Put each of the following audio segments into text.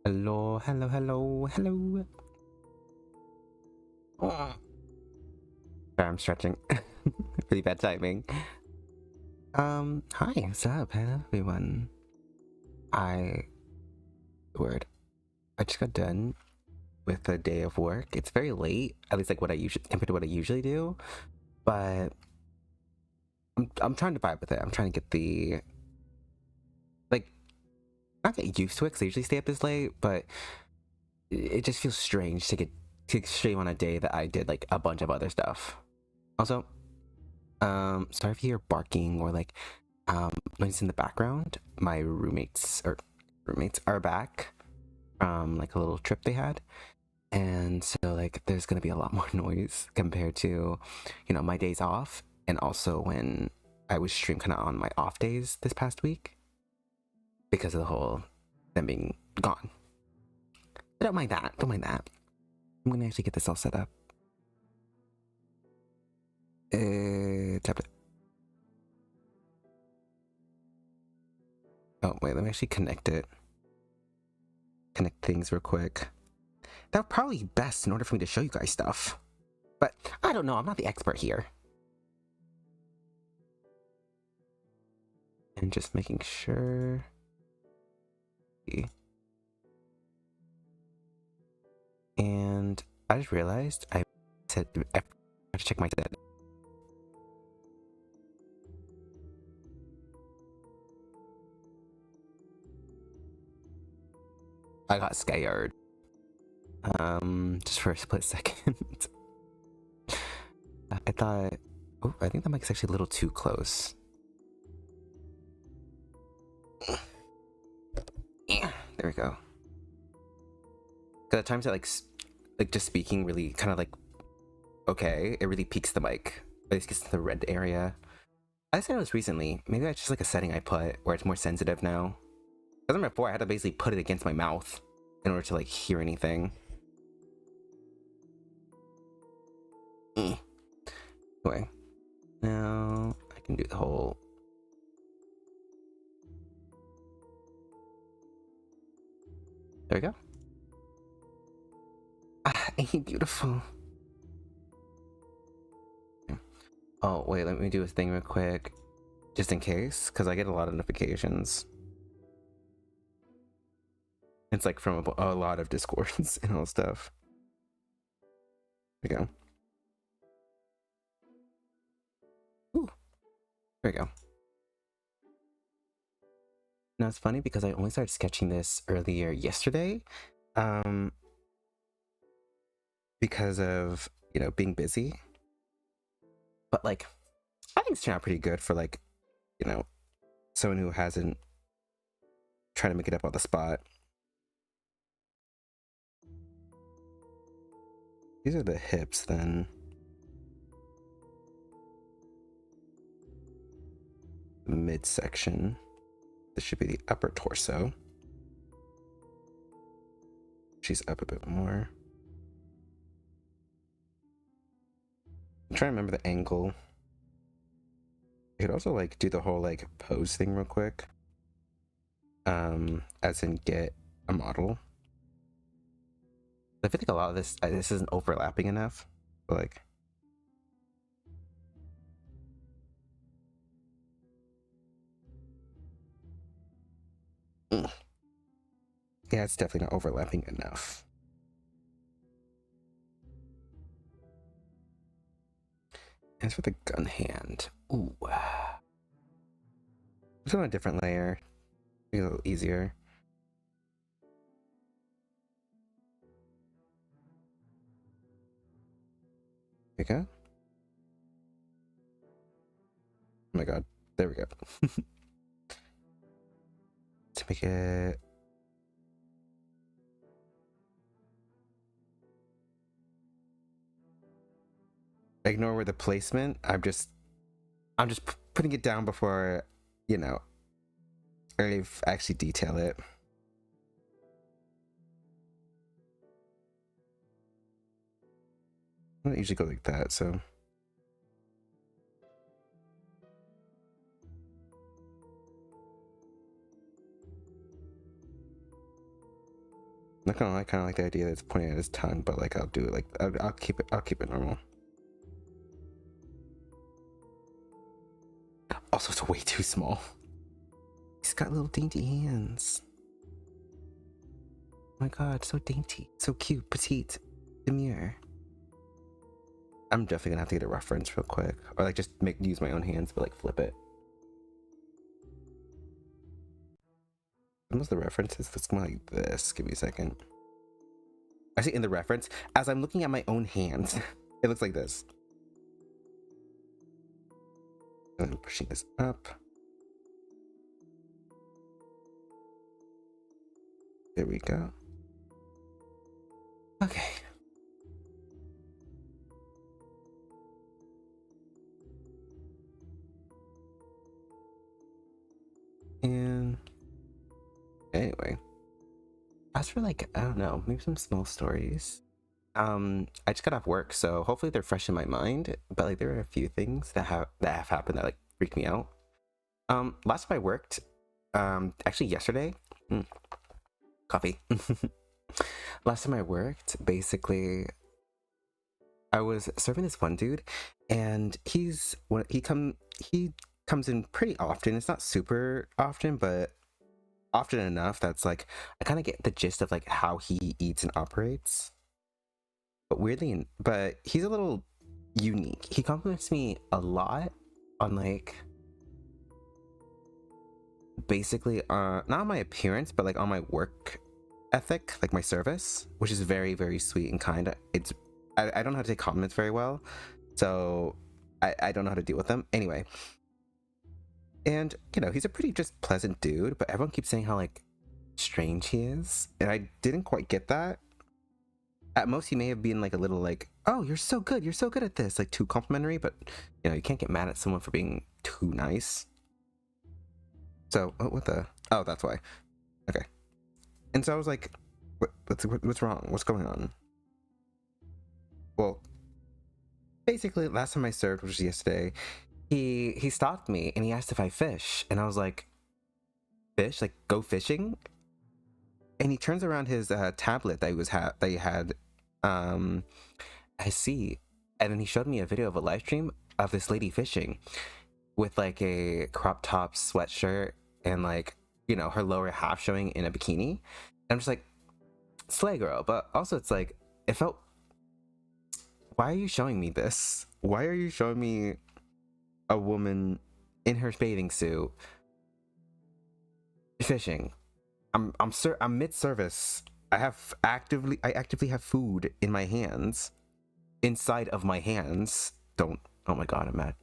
Hello, hello, hello, hello. Oh. Sorry, I'm stretching. Really bad timing. Hi, what's up, everyone? I just got done with a day of work. It's very late, at least like what I usually compared to what I usually do. But I'm trying to vibe with it. I'm trying to get the like not get used to it because I usually stay up this late, but it just feels strange to stream on a day that I did like a bunch of other stuff. Also, sorry if you hear barking or like noise in the background. My roommates are back from like a little trip they had, and so like there's gonna be a lot more noise compared to, my days off, and also when I was stream kind of on my off days this past week because of the whole them being gone. But don't mind that. Don't mind that. I'm gonna actually get this all set up. Tablet. Oh wait, let me actually connect it. Connect things real quick. That would probably be best in order for me to show you guys stuff. But I don't know, I'm not the expert here. And just making sure. And I just realized I have to check my data. I got scared. Just for a split second. I thought, oh, I think that mic's actually a little too close. Yeah, there we go. Because at times I like just speaking really kind of like, okay, it really peaks the mic. At least gets to the red area. I said it was recently. Maybe that's just like a setting I put where it's more sensitive now. Because before I had to basically put it against my mouth in order to like hear anything. Anyway, now I can do the whole. There we go. Ah, ain't he beautiful? Oh wait, let me do a thing real quick, just in case, because I get a lot of notifications. It's like from a lot of discords and all stuff. There we go. Ooh, there we go. Now it's funny because I only started sketching this earlier yesterday, because of being busy. But like, I think it's turned out pretty good for like, someone who hasn't tried to make it up on the spot. These are the hips then. The midsection. This should be the upper torso. She's up a bit more. I'm trying to remember the angle. I could also like do the whole like pose thing real quick. As in get a model. I feel like a lot of this isn't overlapping enough. But like, yeah, it's definitely not overlapping enough. As for the gun hand, ooh, just on a different layer, be a little easier. There we go. Oh my god, there we go. To make it. Ignore where the placement. I'm just putting it down before, I actually detail it. I don't usually go like that, so. Not gonna lie, I kind of like the idea that it's pointing at his tongue, but like I'll do it like I'll keep it normal. Also, it's way too small. He's got little dainty hands. Oh my god, so dainty, so cute, petite, demure. I'm definitely gonna have to get a reference real quick, or like just use my own hands, but like flip it. What's the references? It's more like this. Give me a second. Actually, in the reference, as I'm looking at my own hands, it looks like this. And I'm pushing this up. There we go. Okay. And anyway, as for like, I don't know, maybe some small stories. I just got off work, so hopefully they're fresh in my mind. But like, there are a few things that have happened that like freaked me out. Last time I worked, actually yesterday, coffee. Last time I worked, basically, I was serving this one dude, and he comes in pretty often. It's not super often, but often enough that's like I kind of get the gist of like how he eats and operates. But weirdly, but he's a little unique. He compliments me a lot on like basically not on my appearance, but like on my work ethic, like my service, which is very, very sweet and kind. I don't know how to take compliments very well, so I don't know how to deal with them anyway. And you know, he's a pretty just pleasant dude, but everyone keeps saying how like strange he is, and I didn't quite get that. At most, he may have been like a little like, oh, you're so good at this, like too complimentary, but you know, you can't get mad at someone for being too nice. So oh, that's why. Okay. And so I was like, what's wrong? What's going on? Well, basically, last time I served, which was yesterday, he stopped me and he asked if I fish, and I was like, fish? Like go fishing? And he turns around his tablet that he had. I see, and then he showed me a video of a live stream of this lady fishing with like a crop top sweatshirt and like, you know, her lower half showing in a bikini. And I'm just like, slay girl, but also it's like it felt. Why are you showing me this? Why are you showing me a woman in her bathing suit fishing? I'm mid-service. I actively have food in my hands, inside of my hands. Oh my god, I'm mad.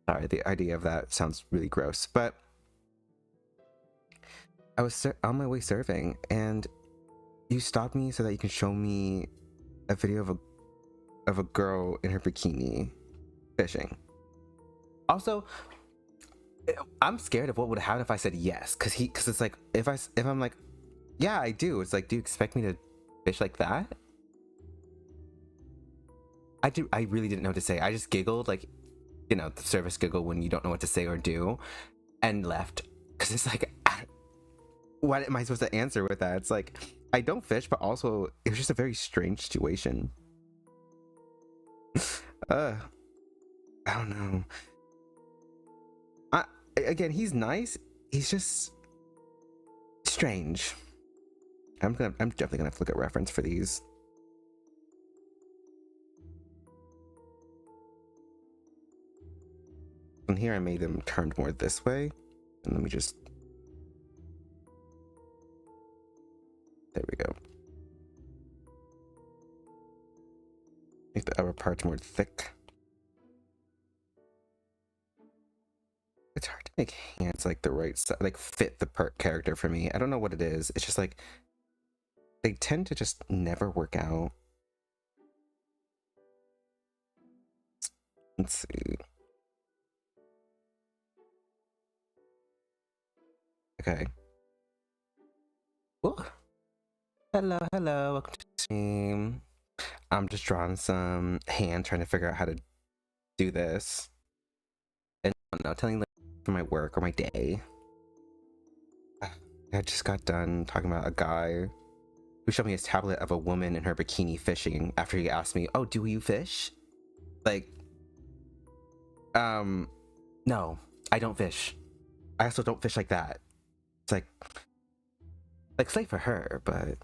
Sorry, the idea of that sounds really gross. But I was on my way serving, and you stopped me so that you can show me a video of a girl in her bikini fishing. Also, I'm scared of what would happen if I said yes, because it's like if I'm like, yeah, I do. It's like, do you expect me to fish like that? I really didn't know what to say. I just giggled, like, you know, the service giggle when you don't know what to say or do, and left. Because it's like, what am I supposed to answer with that? It's like, I don't fish, but also it was just a very strange situation. I don't know. Again, he's nice. He's just strange. I'm definitely gonna have to look at reference for these. And here I made them turned more this way. And let me just. There we go. Make the upper parts more thick. It's hard to make hands like the right size, like fit the character for me. I don't know what it is. It's just like they tend to just never work out. Let's see. Okay. Ooh. Hello, welcome to the stream. I'm just drawing some hand, trying to figure out how to do this. And I don't know, telling like for my work or my day. I just got done talking about a guy who showed me his tablet of a woman in her bikini fishing after he asked me, "Oh, do you fish?" Like, no, I don't fish. I also don't fish like that. It's like slay for her, but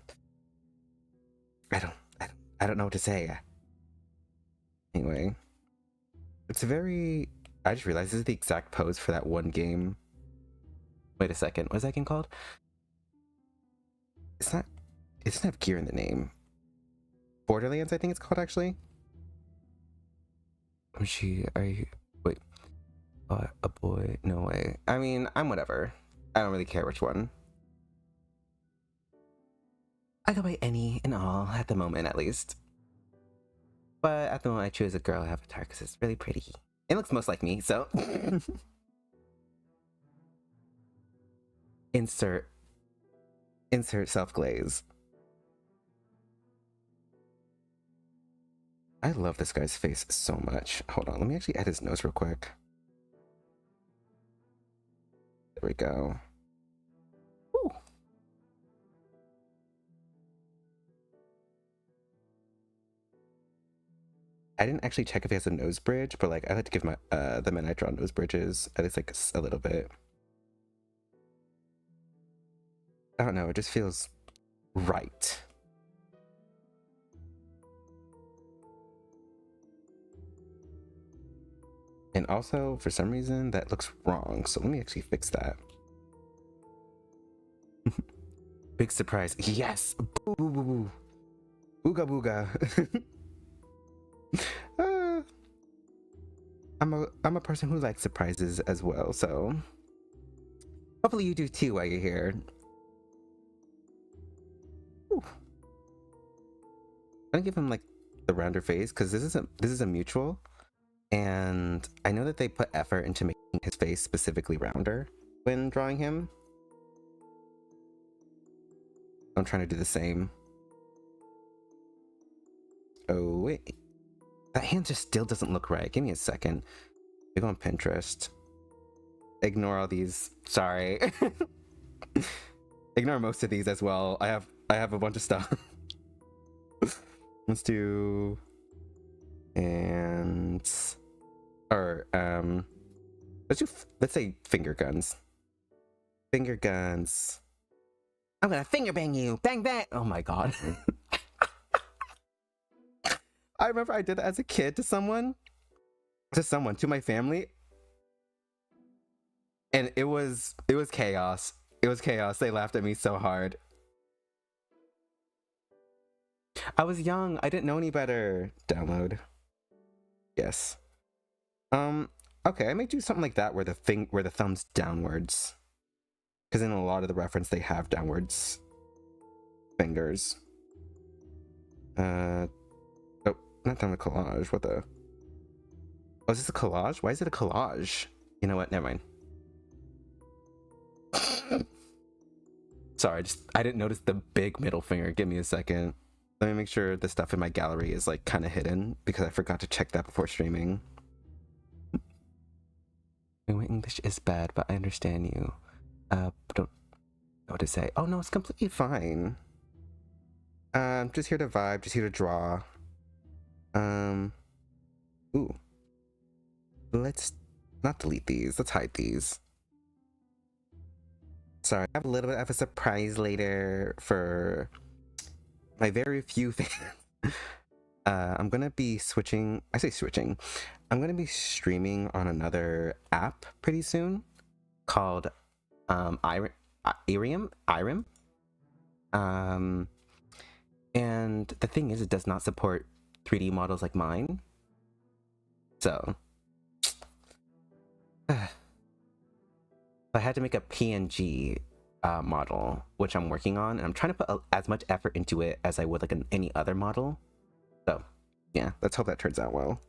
I don't know what to say. Anyway, it's very. I just realized this is the exact pose for that one game. Wait a second, what's that game called? It's not. It doesn't have gear in the name. Borderlands, I think it's called, actually. Are you? Wait. A boy? No way. I mean, I'm whatever. I don't really care which one. I go by any and all at the moment, at least. But at the moment, I choose a girl avatar because it's really pretty. It looks most like me, so. Insert self glaze. I love this guy's face so much. Hold on, let me actually add his nose real quick. There we go. Woo. I didn't actually check if he has a nose bridge, but like I like to give my the men I draw nose bridges at least like a little bit. I don't know, it just feels right. And also, for some reason, that looks wrong. So let me actually fix that. Big surprise. Yes! Boo boo boo boo. Booga booga. I'm a person who likes surprises as well, so hopefully you do too while you're here. Ooh. I'm gonna give him like the rounder face because this is a mutual. And I know that they put effort into making his face specifically rounder when drawing him. I'm trying to do the same. Oh, wait. That hand just still doesn't look right. Give me a second. We go on Pinterest. Ignore all these. Sorry. Ignore most of these as well. I have a bunch of stuff. Let's do... And... Or, let's say finger guns. Finger guns. I'm gonna finger bang you. Bang bang. Oh my god. I remember I did that as a kid to someone, to my family. And it was chaos. It was chaos. They laughed at me so hard. I was young. I didn't know any better. Download. Yes. Okay, I may do something like that where the thumb's downwards. Because in a lot of the reference they have downwards fingers. Oh, not down the collage. What the? Oh, is this a collage? Why is it a collage? You know what? Never mind. Sorry, I didn't notice the big middle finger. Give me a second. Let me make sure the stuff in my gallery is like kind of hidden because I forgot to check that before streaming. My English is bad, but I understand you. Don't know what to say. Oh no, it's completely fine. Just here to vibe, just here to draw. Ooh. Let's not delete these. Let's hide these. Sorry, I have a little bit of a surprise later for my very few fans. I'm gonna be switching. I say switching. I'm gonna be streaming on another app pretty soon called Irem. And the thing is, it does not support 3D models like mine. So I had to make a PNG model, which I'm working on, and I'm trying to put as much effort into it as I would like any other model. So yeah, let's hope that turns out well.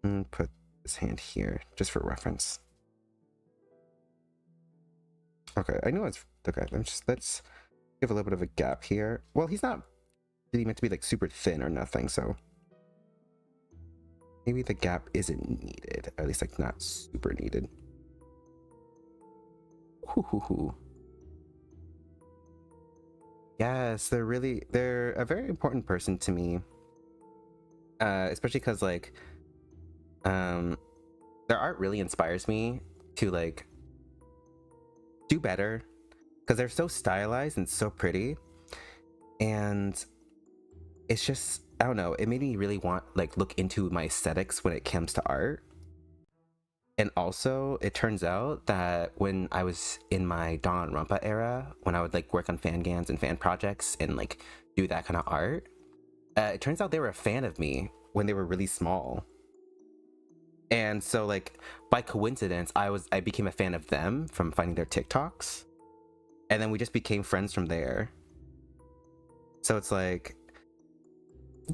And put this hand here just for reference. Okay, I know it's okay. Let's give a little bit of a gap here. Well, he's not really meant to be like super thin or nothing, so maybe the gap isn't needed, or at least like not super needed. Hoo hoo hoo. Yes, they're a very important person to me. Especially because like their art really inspires me to like do better because they're so stylized and so pretty, and it's just, I don't know, it made me really want like look into my aesthetics when it comes to art. And also, it turns out that when I was in my Danganronpa era, when I would like work on fan gans and fan projects and like do that kind of art, it turns out they were a fan of me when they were really small. And so like by coincidence, I became a fan of them from finding their TikToks, and then we just became friends from there. So it's like,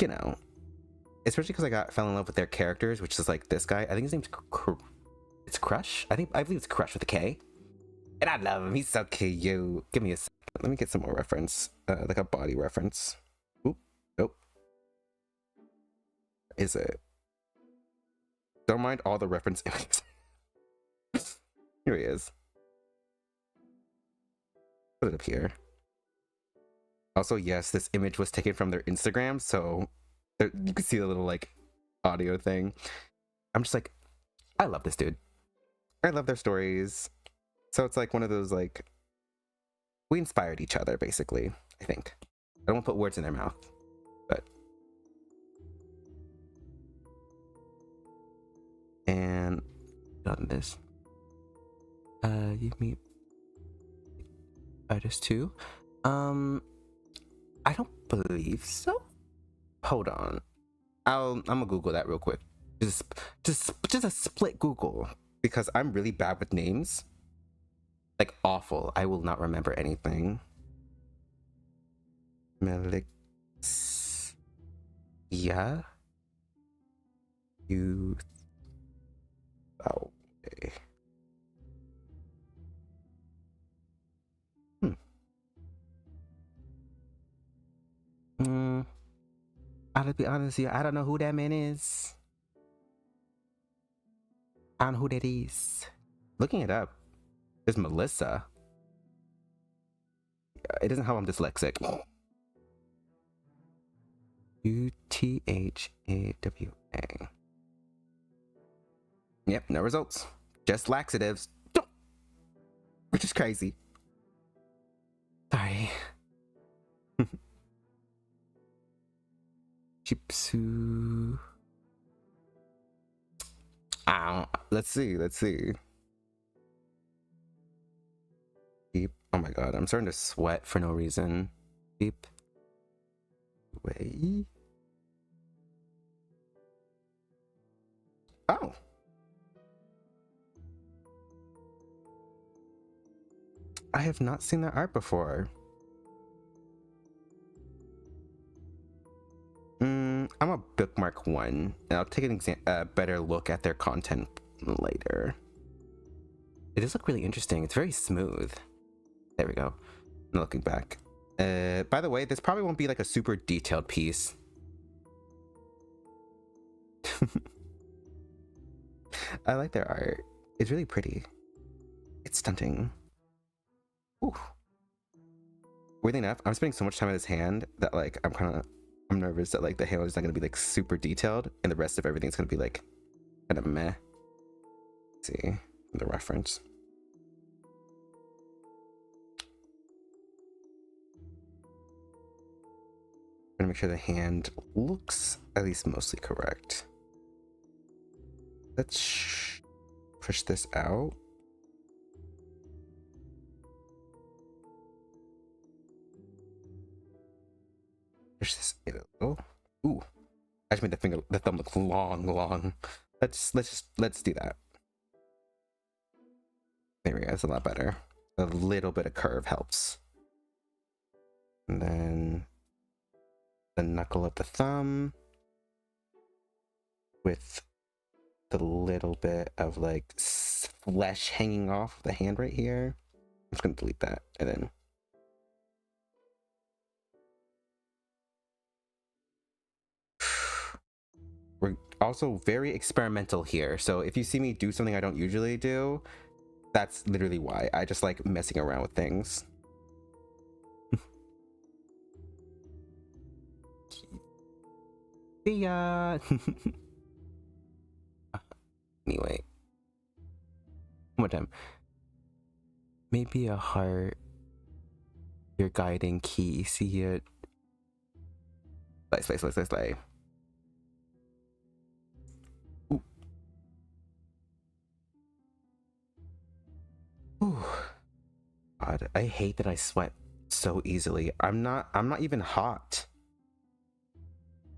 you know, especially because fell in love with their characters, which is like this guy. I think his name's it's Crush. I believe it's Crush with a K. And I love him. He's so cute. Give me a second. Let me get some more reference, like a body reference. Oop, nope. Is it? Don't mind all the reference images. Here he is. Put it up here. Also, yes, this image was taken from their Instagram, so you can see the little like audio thing. I'm just like, I love this dude. I love their stories. So it's like one of those like, we inspired each other basically, I think. I don't want to put words in their mouth, but. And on this, you meet artist too. I don't believe so. Hold on, I'm gonna Google that real quick. Just a split Google, because I'm really bad with names. Like awful. I will not remember anything. Melix. Yeah. You. Oh. Okay. I'll be honest with you, I don't know who that man is. I don't know who that is. Looking it up, there's Melissa. It doesn't help I'm dyslexic. Uthawa. Yep, no results. Just laxatives. Which is crazy. Sorry. Chipsu. Let's see. Beep. Oh my god, I'm starting to sweat for no reason. Beep. Wait. Oh. I have not seen that art before. I'm a bookmark one, and I'll take a better look at their content later. It does look really interesting. It's very smooth. There we go. I'm looking back. By the way, this probably won't be like a super detailed piece. I like their art. It's really pretty. It's stunning. Ooh. Weirdly enough, I'm spending so much time on this hand that like I'm nervous that like the hand is not gonna be like super detailed and the rest of everything's gonna be like kind of meh. Let's see the reference. I'm gonna make sure the hand looks at least mostly correct. Let's push this out. Push this in a little. Ooh, I just made the thumb look long. Let's do that. There we go. That's a lot better. A little bit of curve helps. And then the knuckle of the thumb with the little bit of like flesh hanging off the hand right here. I'm just gonna delete that, and then we're also very experimental here. So if you see me do something I don't usually do, that's literally why. I just like messing around with things. See ya. Anyway, one more time. Maybe a heart, your guiding key. See it. Slay. Ooh. Ooh. God, I hate that I sweat so easily. I'm not even hot.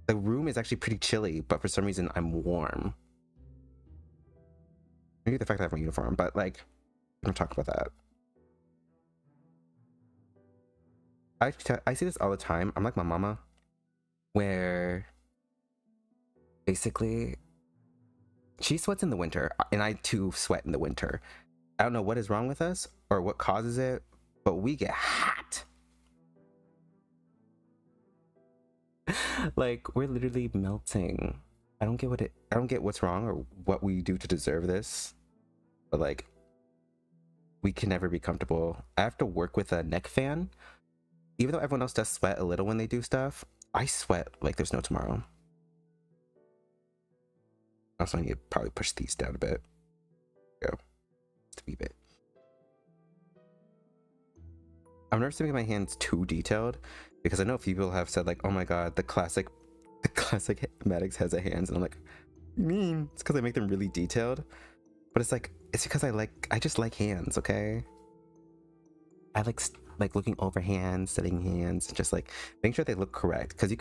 The room is actually pretty chilly, but for some reason I'm warm. Maybe the fact that I have my uniform, but like, we don't talk about that. I see this all the time. I'm like my mama, where basically she sweats in the winter, and I too sweat in the winter. I don't know what is wrong with us or what causes it, but we get hot. Like, we're literally melting. I don't get what's wrong or what we do to deserve this, but like, we can never be comfortable. I have to work with a neck fan. Even though everyone else does sweat a little when they do stuff, I sweat like there's no tomorrow. Also, I need to probably push these down a bit. Go. Just a wee bit. I'm nervous to make my hands too detailed because I know people have said like, oh my god, the classic Maddox has a hands, and I'm like, what do you mean? It's because I make them really detailed. But it's like, it's because I just like hands, okay? I like looking over hands, setting hands, and just like making sure they look correct. Because you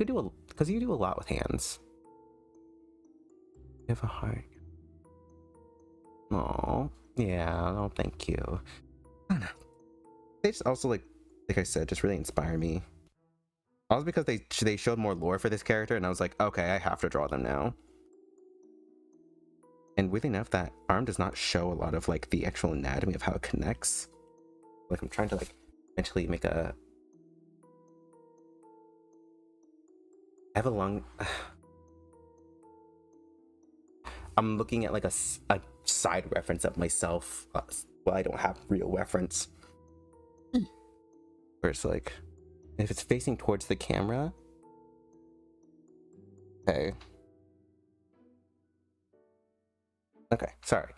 do a lot with hands. You have a heart. Oh, yeah. Oh, thank you. I don't know. They just also like I said, just really inspire me. Also because they showed more lore for this character, and I was like, okay, I have to draw them now. And weirdly enough, that arm does not show a lot of like the actual anatomy of how it connects. Like, I'm trying to like mentally make a. I have a long. I'm looking at like a side reference of myself. Well, I don't have real reference. Where it's like, if it's facing towards the camera. Okay. Okay, sorry.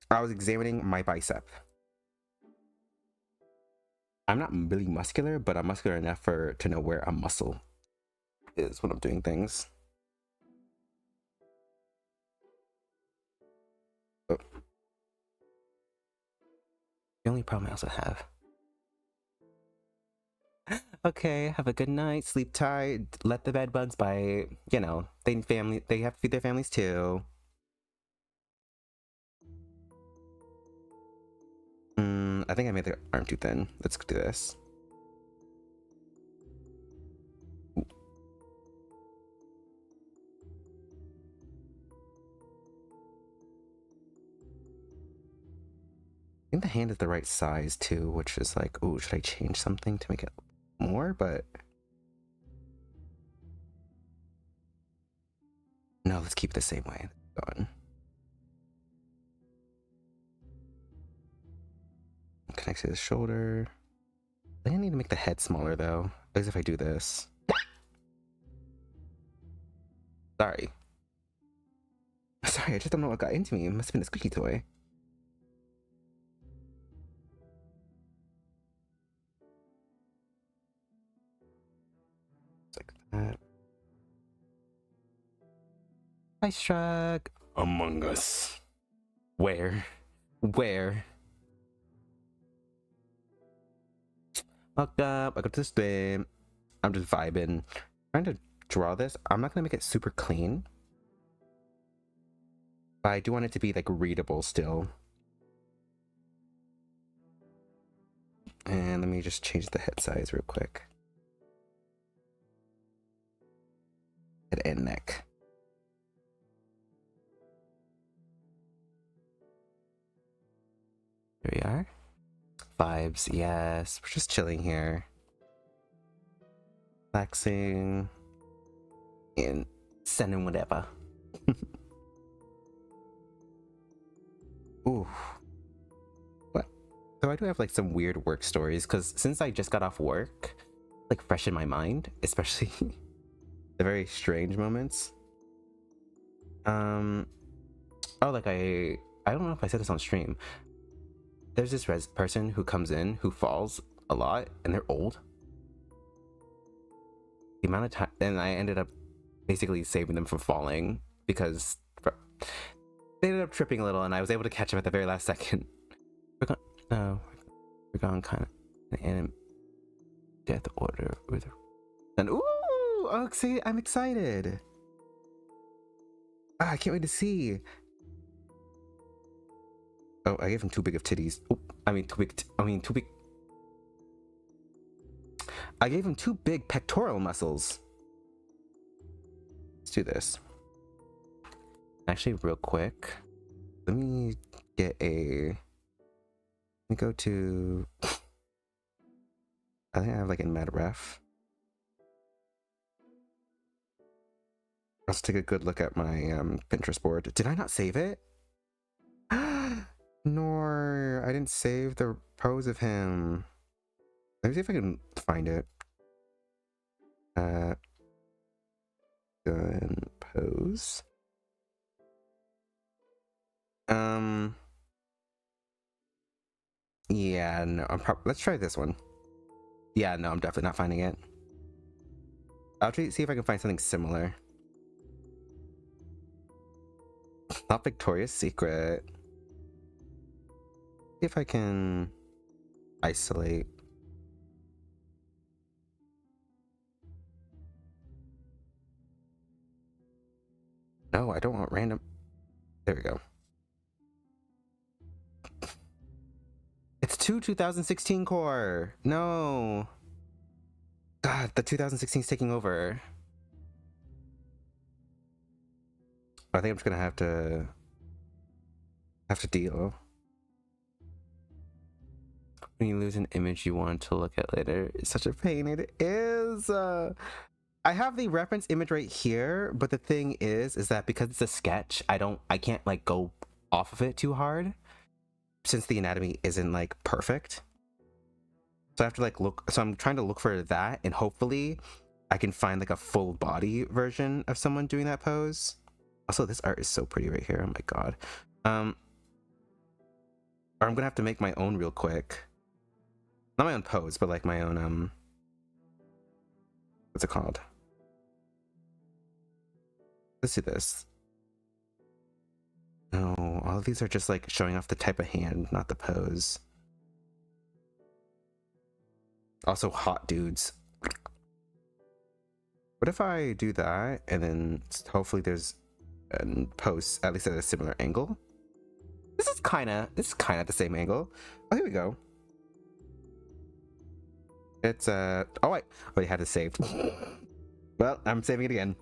I was examining my bicep. I'm not really muscular, but I'm muscular enough to know where a muscle is when I'm doing things. Oh. The only problem I also have. Okay, have a good night, sleep tight, let the bed bugs bite. You know, they have to feed their families too. I think I made the arm too thin. Let's do this. Ooh. I think the hand is the right size too, which is like, oh, should I change something to make it more? But no, let's keep it the same way. Going. Connect to the shoulder. I think I need to make the head smaller though. At least if I do this. Sorry. Sorry, I just don't know what got into me. It must have been a squeaky toy. Just like that. Ice Shrug. Among Us. Where? Where? Welcome to the stream. I'm just vibing. Trying to draw this. I'm not gonna make it super clean. But I do want it to be like readable still. And let me just change the head size real quick. Head and neck. Here we are. Vibes, yes. We're just chilling here. Relaxing. And sending whatever. Ooh. What? So I do have like some weird work stories, because since I just got off work, like fresh in my mind, especially The very strange moments. Oh, like I don't know if I said this on stream. There's this person who comes in who falls a lot, and they're old. The amount of time, and I ended up basically saving them from falling because they ended up tripping a little, and I was able to catch them at the very last second. We're going kind of in death order with, and ooh, oh, see, I'm excited. I can't wait to see. Oh, I gave him too big of titties. Oh, I mean too big. I gave him too big pectoral muscles. Let's do this. Actually, real quick, let me get a. Let me go to. I think I have like in MadRef. Let's take a good look at my Pinterest board. Did I not save it? No, I didn't save the pose of him. Let me see if I can find it. Gun pose. Yeah, no, let's try this one. Yeah, no, I'm definitely not finding it. I'll try see if I can find something similar. Not Victoria's Secret. See if I can isolate. No, I don't want random. There we go. It's 2016 core. No. God, the 2016 is taking over. I think I'm just gonna have to deal. When you lose an image you want to look at later, it's such a pain. It is. I have the reference image right here, but the thing is that because it's a sketch, I can't like go off of it too hard since the anatomy isn't like perfect. So I have to like look. So I'm trying to look for that, and hopefully I can find like a full body version of someone doing that pose. Also, this art is so pretty right here. Oh my god. Or I'm gonna have to make my own real quick. Not my own pose, but like my own what's it called? Let's do this. No, all of these are just like showing off the type of hand, not the pose. Also hot dudes. What if I do that and then hopefully there's a pose at least at a similar angle? This is kind of at the same angle. Oh, here we go. It's oh wait, I had it saved. Well, I'm saving it again.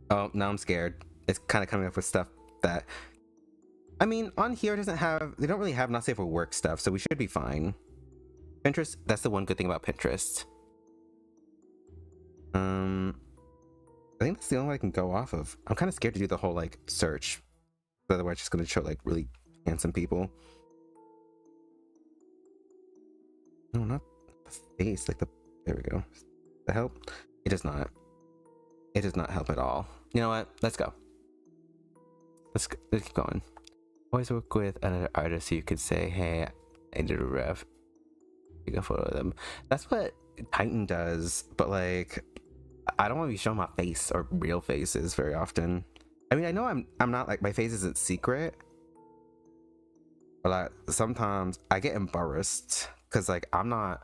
Oh, now I'm scared. It's kind of coming up with stuff that, I mean, on here they don't really have not safe for work stuff, so we should be fine. Pinterest, that's the one good thing about Pinterest. I think that's the only one I can go off of. I'm kind of scared to do the whole like search, otherwise it's just gonna show like really handsome people. No, not the face, like there we go. Does that help? It does not. It does not help at all. You know what? Let's go. Let's keep going. Always work with another artist so you could say, hey, I did a ref. Take a photo of them. That's what Titan does, but like, I don't want to be showing my face or real faces very often. I mean, I know I'm not like, my face isn't secret, but like sometimes I get embarrassed because like I'm not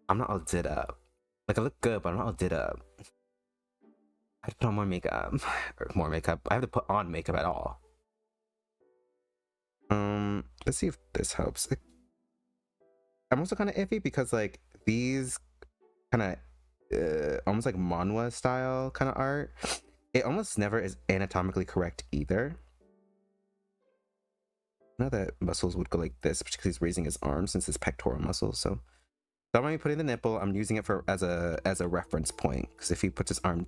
all did up. Like I look good, but I'm not all did up. I have to put on more makeup. Or more makeup. I have to put on makeup at all. Let's see if this helps. I'm also kind of iffy because like these kind of almost like manhwa style kind of art, it almost never is anatomically correct either. I know that muscles would go like this, particularly he's raising his arm since his pectoral muscles. So don't mind me putting the nipple. I'm using it for as a reference point, because if he puts his arm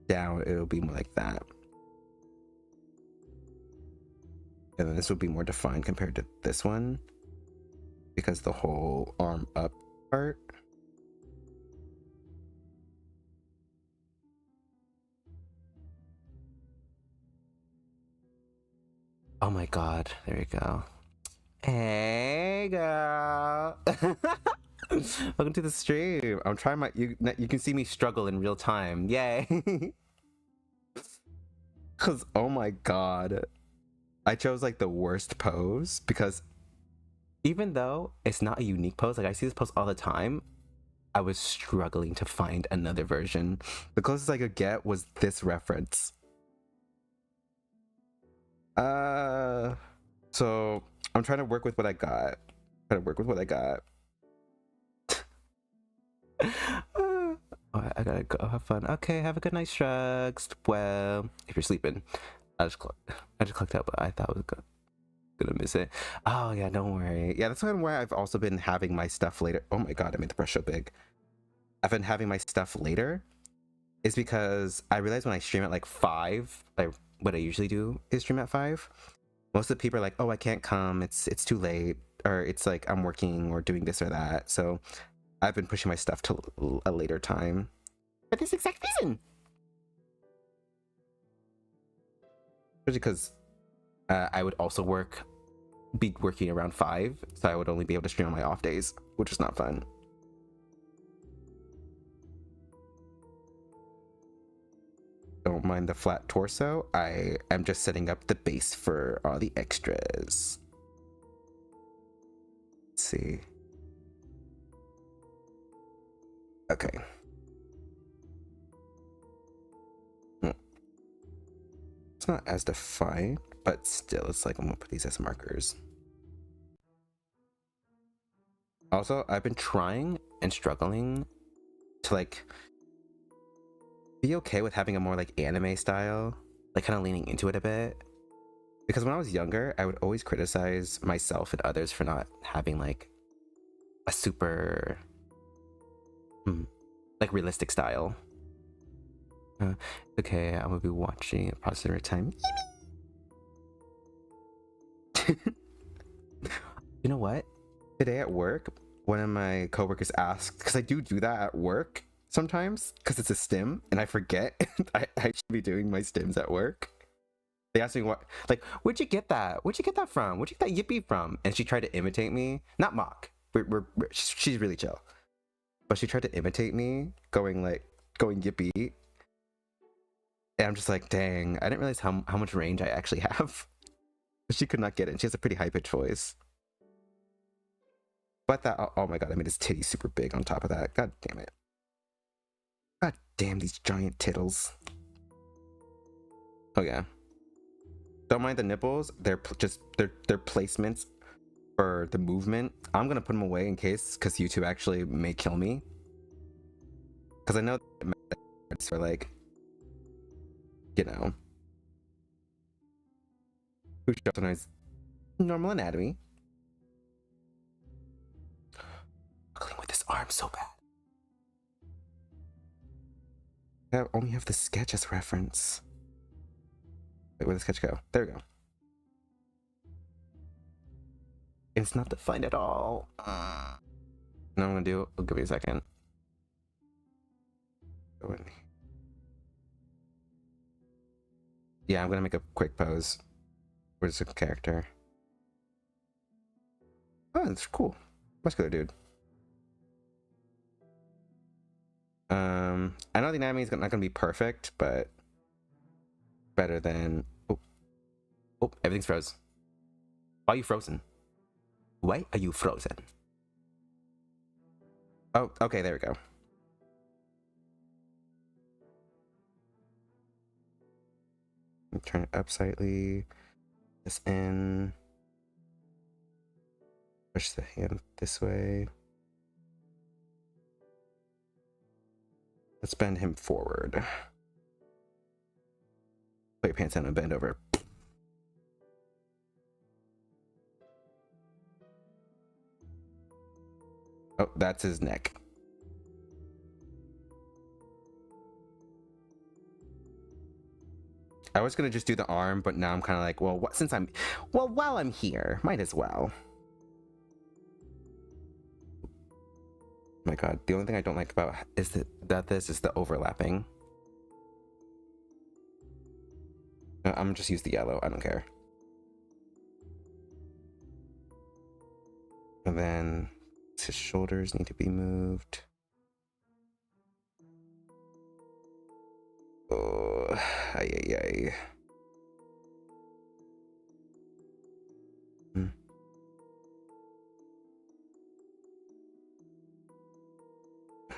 down, it'll be more like that, and then this would be more defined compared to this one because the whole arm up part. Oh my god, there you go. Hey, girl. Welcome to the stream. I'm trying my. You can see me struggle in real time. Yay. Because, oh my god. I chose like the worst pose because even though it's not a unique pose, like I see this pose all the time, I was struggling to find another version. The closest I could get was this reference. So I'm trying to work with what I got. Oh, I gotta go have fun. Okay, have a good night, Shrugs. Well, if you're sleeping, I just clicked out, but I thought I was gonna miss it. Oh yeah, don't worry. Yeah, that's why I've also been having my stuff later. Oh my god, I made the brush so big. I've been having my stuff later is because I realized when I stream at like 5, like what I usually do is stream at 5. Most of the people are like, oh, I can't come, it's too late, or it's like I'm working or doing this or that. So I've been pushing my stuff to a later time for this exact reason. Especially because I would also be working around 5, so I would only be able to stream on my off days, which is not fun. Don't mind the flat torso. I am just setting up the base for all the extras. Let's see. Okay. It's not as defined, but still, it's like I'm gonna put these as markers. Also, I've been trying and struggling to like be okay with having a more like anime style, like kind of leaning into it a bit. Because when I was younger, I would always criticize myself and others for not having like a super like realistic style. Okay, I'm gonna be watching Approximate Time. You know what? Today at work, one of my coworkers asked, because I do that at work sometimes, because it's a stim, and I forget I should be doing my stims at work. They asked me where'd you get that? Where'd you get that from? Where'd you get that yippee from? And she tried to imitate me, not mock. She's really chill, but she tried to imitate me, going yippee. And I'm just like, dang, I didn't realize how much range I actually have. She could not get it. And she has a pretty high pitched voice. But that, oh my god, I made his titty super big on top of that. God damn it. God damn these giant tittles. Oh yeah. Don't mind the nipples. They're placements for the movement. I'm gonna put them away in case, because YouTube actually may kill me. Because I know it's for like, you know, who shows normal anatomy. Struggling with this arm so bad. I only have the sketch as reference. Wait, where'd the sketch go? There we go. It's not defined at all. Now I'm gonna do. Give me a second. Go in. Yeah, I'm gonna make a quick pose. Where's the character? Oh, that's cool. Muscular dude. I know the anatomy is not gonna be perfect, but better than. Oh, everything's froze. Why are you frozen? Why are you frozen? Oh, okay, there we go. Turn it up slightly. This in. Push the hand this way. Let's bend him forward. Put your pants down and bend over. Oh, that's his neck. I was gonna just do the arm, but now I'm kind of like, well, while I'm here, might as well. Oh my god, the only thing I don't like about is that this is the overlapping. I'm gonna just use the yellow. I don't care. then his shoulders need to be moved. Oh, ay, ay, ay.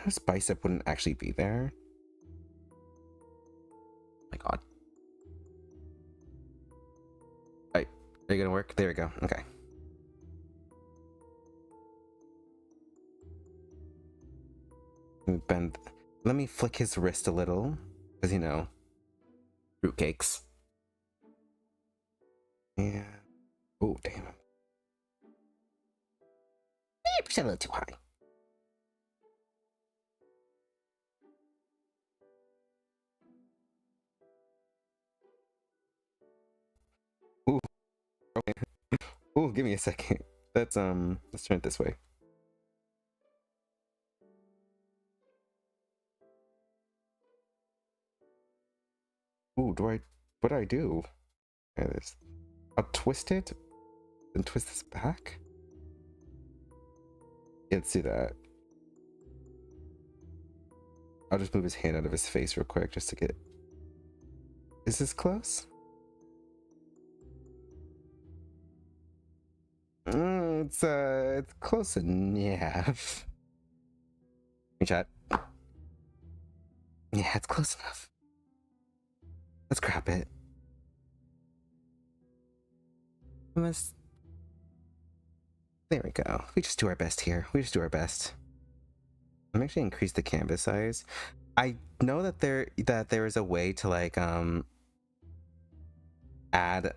His bicep wouldn't actually be there. Oh my god. Alright, are you gonna work? There we go. Okay. Let me bend. Let me flick his wrist a little, because you know, fruitcakes. Yeah. Oh damn. Percent a little too high. Ooh. Okay. Ooh, give me a second. Let's turn it this way. Ooh, what do I do? I'll twist it and twist this back. Yeah, let's do that. I'll just move his hand out of his face real quick just to get. Is this close? It's close enough. Chat. Yeah, it's close enough. Let's grab it. There we go. We just do our best here. We just do our best. I'm actually increase the canvas size. I know that there is a way to like add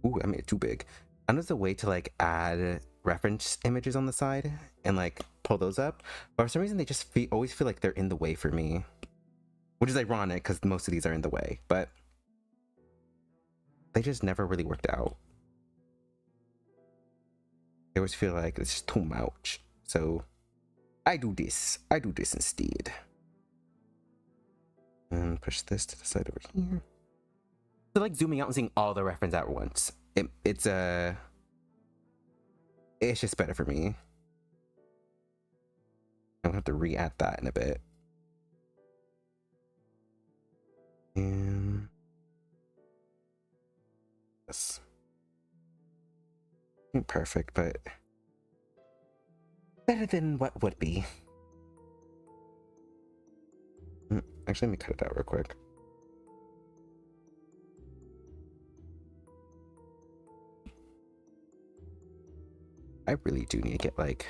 ooh, I made it too big. I know there's a way to like add reference images on the side and like pull those up, but for some reason they just always feel like they're in the way for me, which is ironic because most of these are in the way, but they just never really worked out. I always feel like it's just too much, so I do this instead, and push this to the side over here. So like zooming out and seeing all the reference at once, it's just better for me. I'm gonna have to re-add that in a bit. And yes, perfect, but better than what would be. Actually, let me cut it out real quick. I really do need to get like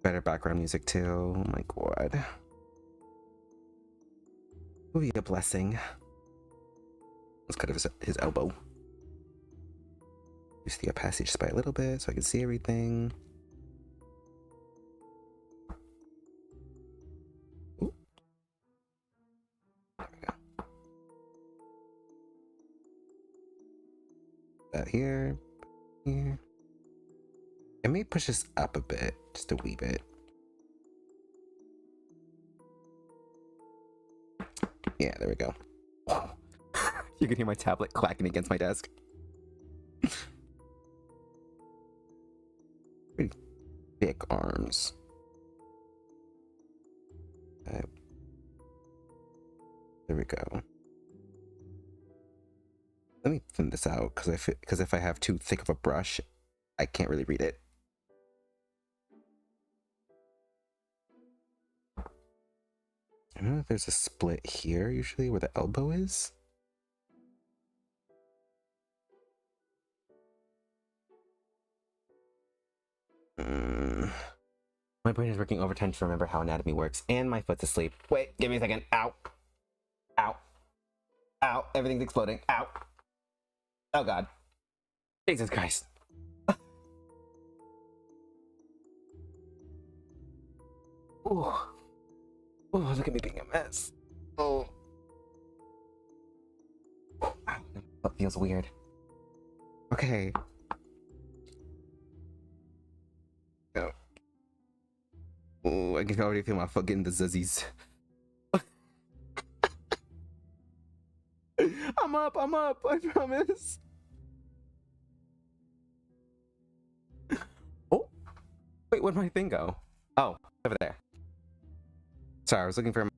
better background music too. Oh my god. Would be a blessing. Let's cut his elbow. Use the opacity just by a little bit so I can see everything. Ooh. There we go. That here. Here. Let me push this up a bit, just a wee bit. Yeah, there we go. You can hear my tablet clacking against my desk. Pretty big arms. There we go. Let me thin this out because if I have too thick of a brush, I can't really read it. I don't know if there's a split here usually where the elbow is. My brain is working overtime to remember how anatomy works, and my foot's asleep. Wait, give me a second. Ow. Ow. Ow. Everything's exploding. Ow. Oh god. Jesus Christ. Ooh. Oh, look at me being a mess. Oh. That feels weird. Okay. Oh. Oh, I can already feel my foot getting the zuzzies. I'm up, I promise. Wait, where'd my thing go? Oh, over there. Sorry, I was looking for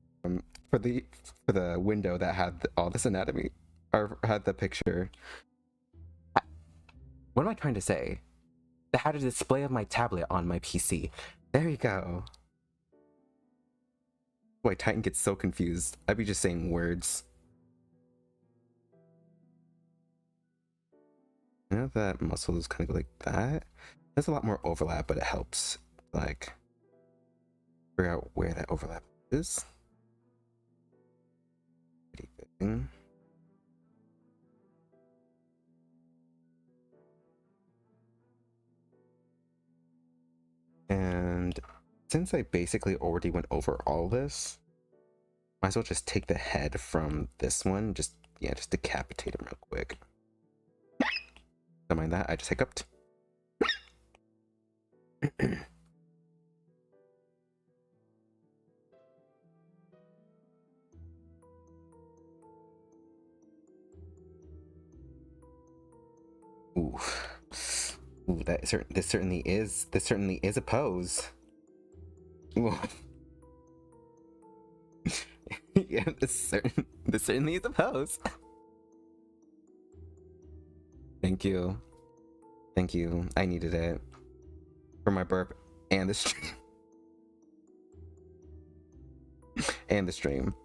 the for the window that had all this anatomy, or had the picture. What am I trying to say? That had a display of my tablet on my PC. There you go. Boy, Titan gets so confused. I'd be just saying words. You know, that muscle is kind of like that. There's a lot more overlap, but it helps like figure out where that overlap is. Pretty good. And since I basically already went over all this, might as well just take the head from this one. Just decapitate him real quick. Don't mind that, I just hiccuped. Ooh. Ooh, this certainly is a pose. Ooh. Yeah, this certainly is a pose. Thank you. Thank you. I needed it. For my burp and the stream. And the stream.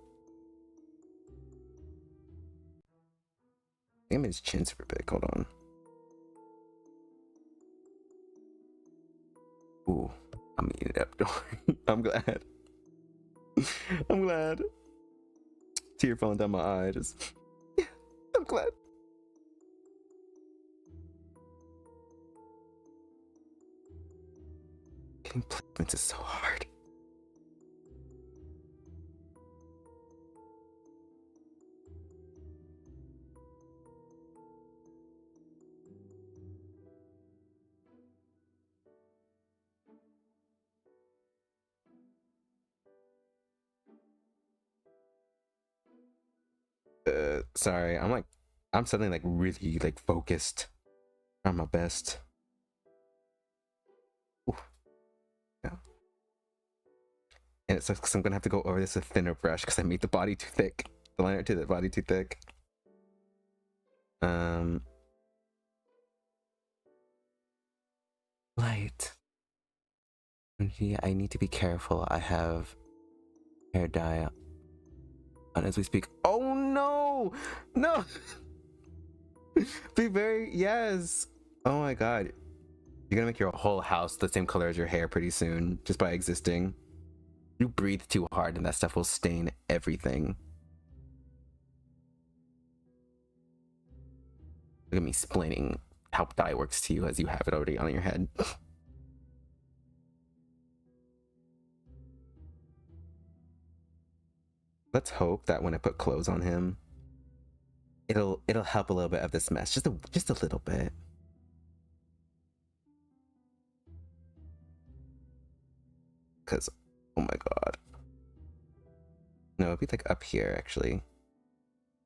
I think his chin's super big. Hold on. Ooh, I'm eating it up. Don't worry. I'm glad. I'm glad. Tear falling down my eye. Just, yeah, I'm glad. Getting placements is so hard. Sorry, I'm suddenly like really like focused on my best. Ooh. Yeah. And it's like, I'm gonna have to go over this with thinner brush because I made the body too thick. The liner to the body too thick. Light. Yeah, I need to be careful. I have hair dye on as we speak. Oh no! No! Be very, yes! Oh my god. You're gonna make your whole house the same color as your hair pretty soon, just by existing. You breathe too hard and that stuff will stain everything. Look at me explaining how dye works to you as you have it already on your head. Let's hope that when I put clothes on him, it'll help a little bit of this mess, just a little bit. Cause, oh my god. No, it'd be like up here actually.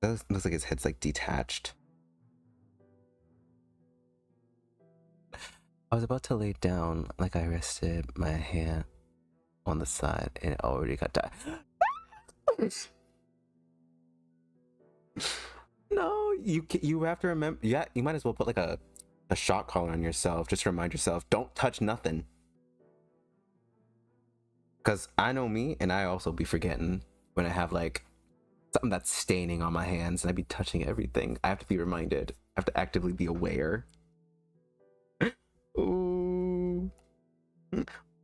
That looks like his head's like detached. I was about to lay down, like I rested my hand on the side, and it already got dye. No, you have to remember. Yeah, you might as well put like a shock collar on yourself. Just remind yourself, don't touch nothing. Because I know me, and I also be forgetting when I have like something that's staining on my hands, and I be touching everything. I have to be reminded. I have to actively be aware. Ooh.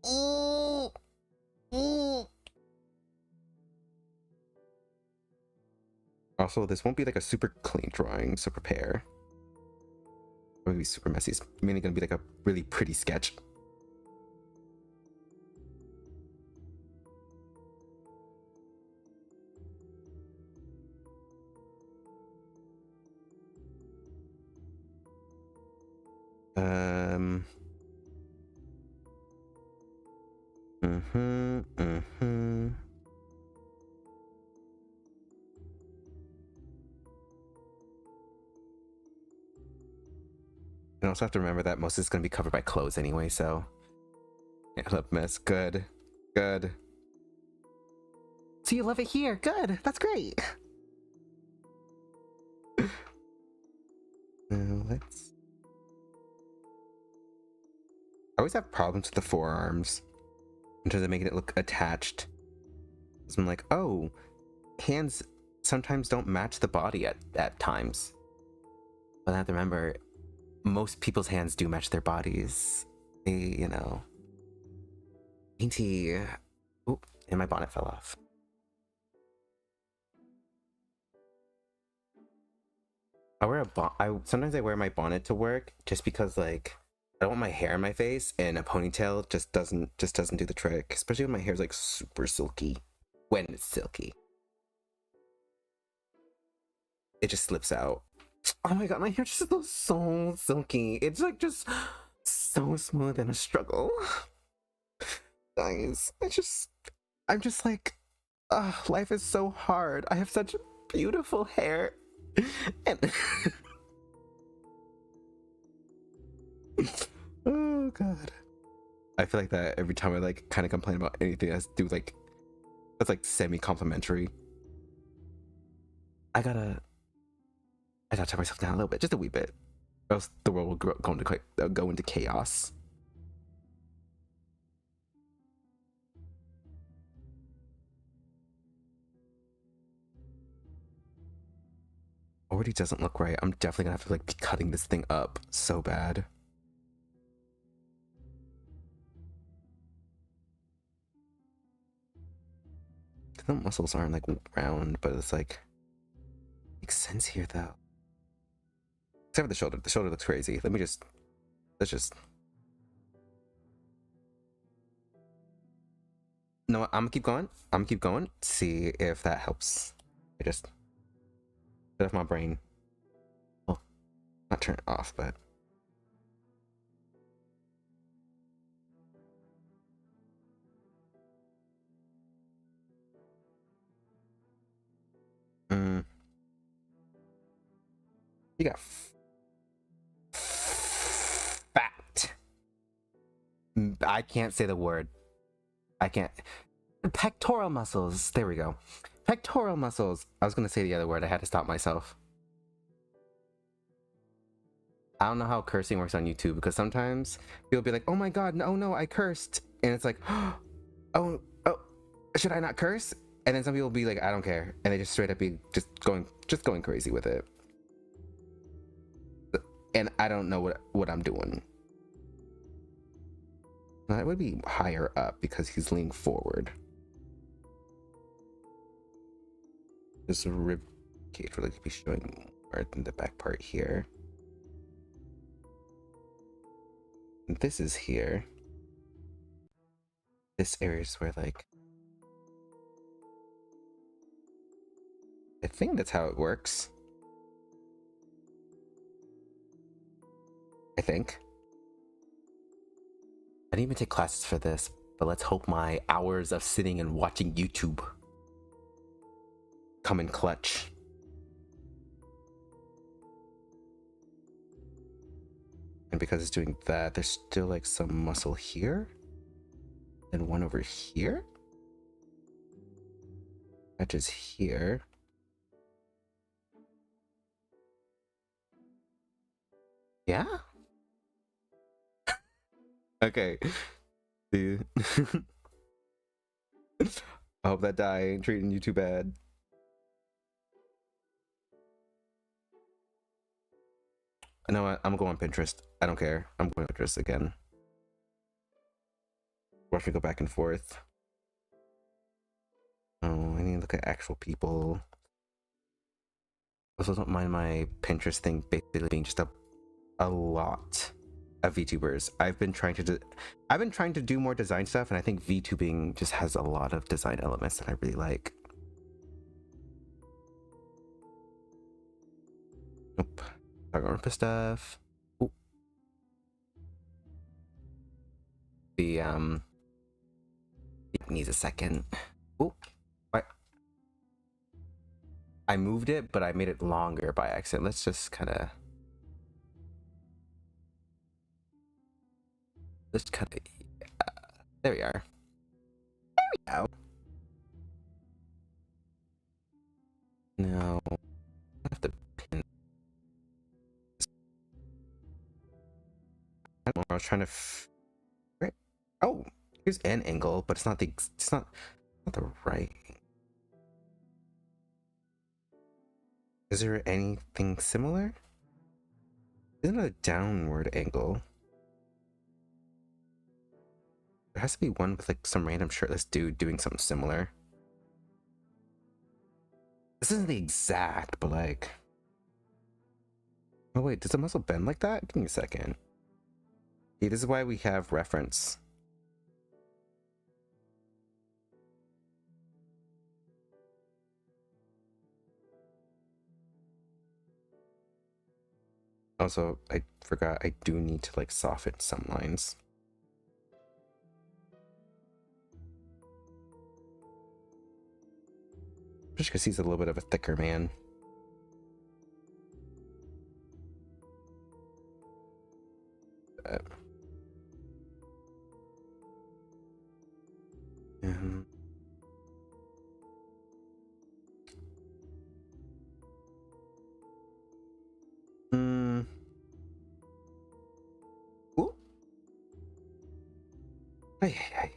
Ooh. Ooh. Also, this won't be like a super clean drawing, so prepare. It won't be super messy. It's mainly gonna be like a really pretty sketch. And also have to remember that most of it's going to be covered by clothes anyway, so Lip mist. Good. Good. So you love it here. Good. That's great. Let's. I always have problems with the forearms in terms of making it look attached. I'm like, oh, hands sometimes don't match the body at times. But I have to remember, most people's hands do match their bodies. They, you know. Dainty. Oop, and my bonnet fell off. Sometimes I wear my bonnet to work just because like I don't want my hair in my face, and a ponytail just doesn't do the trick. Especially when my hair's like super silky. When it's silky, it just slips out. Oh my god, my hair just feels so silky. It's like just so smooth and a struggle. Guys, I'm just like, life is so hard. I have such beautiful hair. And oh god, I feel like that every time I like kind of complain about anything I do, like that's like semi-complimentary. I gotta turn myself down a little bit, just a wee bit, or else the world will go into chaos. Already doesn't look right. I'm definitely gonna have to like be cutting this thing up so bad. The muscles aren't like round, but it's like makes sense here though. Except for the shoulder. The shoulder looks crazy. Let's just. No, I'm gonna keep going. I'm gonna keep going. See if that helps. I just shut off my brain. Well, not turn it off, but. You got fat. I can't say the word. I can't. Pectoral muscles. There we go. Pectoral muscles. I was gonna say the other word. I had to stop myself. I don't know how cursing works on YouTube, because sometimes people be like, "Oh my god, no, I cursed," and it's like, "Oh, should I not curse?" And then some people be like, "I don't care," and they just straight up be just going crazy with it. And I don't know what I'm doing. That would be higher up because he's leaning forward. This rib cage would like be showing more than the back part here. And this is here. This area is where like I think that's how it works. I think. I didn't even take classes for this, but let's hope my hours of sitting and watching YouTube come in clutch. And because it's doing that, there's still like some muscle here and one over here. Touches here. Yeah. Okay. Dude. I hope that die ain't treating you too bad. You know what? I'm going Pinterest. I don't care. I'm going Pinterest again. Watch me go back and forth. Oh, I need to look at actual people. Also, don't mind my Pinterest thing basically being just a lot of VTubers. I've been trying to do more design stuff, and I think VTubing just has a lot of design elements that I really like. Nope. Photographer stuff. Ooh. The it needs a second. Ooh. What? I moved it, but I made it longer by accident. Let's just kind of. Let's kind of. Yeah. There we are. There we go. No, I have to pin. I don't know. I was trying to. Right. Oh, here's an angle, but it's not the. It's not the right. Is there anything similar? Isn't it a downward angle? There has to be one with like some random shirtless dude doing something similar. This isn't the exact, but like. Oh wait, does the muscle bend like that? Give me a second. See, this is why we have reference. Also, I forgot I do need to like soften some lines. Just because he's a little bit of a thicker man. And ooh. Hey.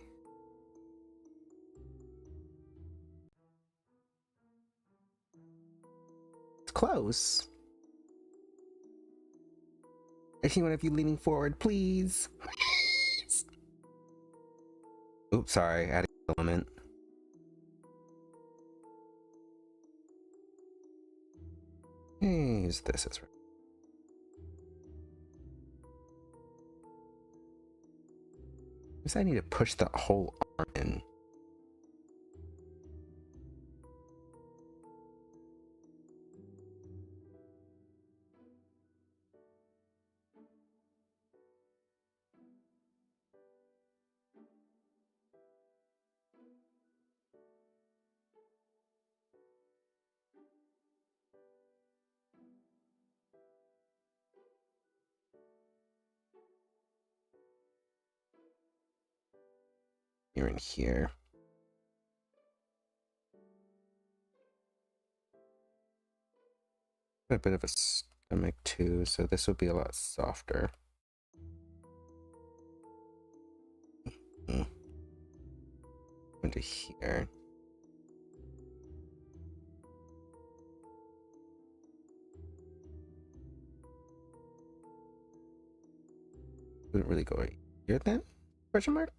It's close. I see one of you leaning forward, please. Please. Oops, sorry, adding an element. Use this as right. Guess I need to push the whole arm in. You're in here. A bit of a stomach too, so this will be a lot softer. Into here. Wouldn't really go right here then? Question mark?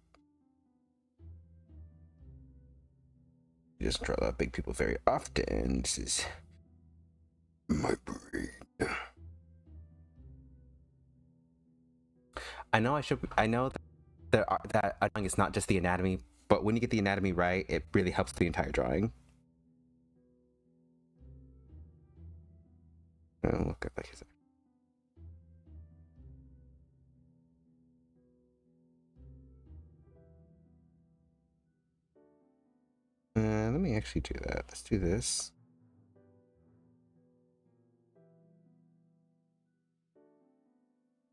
You just draw out big people very often. This is my brain. I know that drawing is not just the anatomy, but when you get the anatomy right, it really helps the entire drawing. Look at like his. Let me actually do that. Let's do this.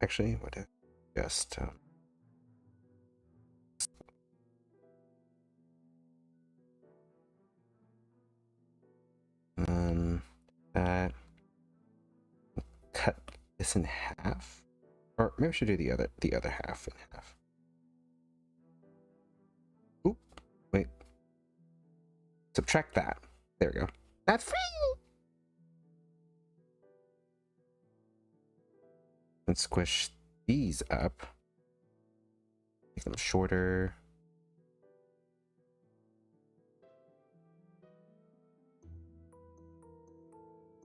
Actually, what if just that cut this in half, or maybe we should do the other half in half. Oop, wait. Subtract that. There we go. That's free. Let's squish these up. Make them shorter.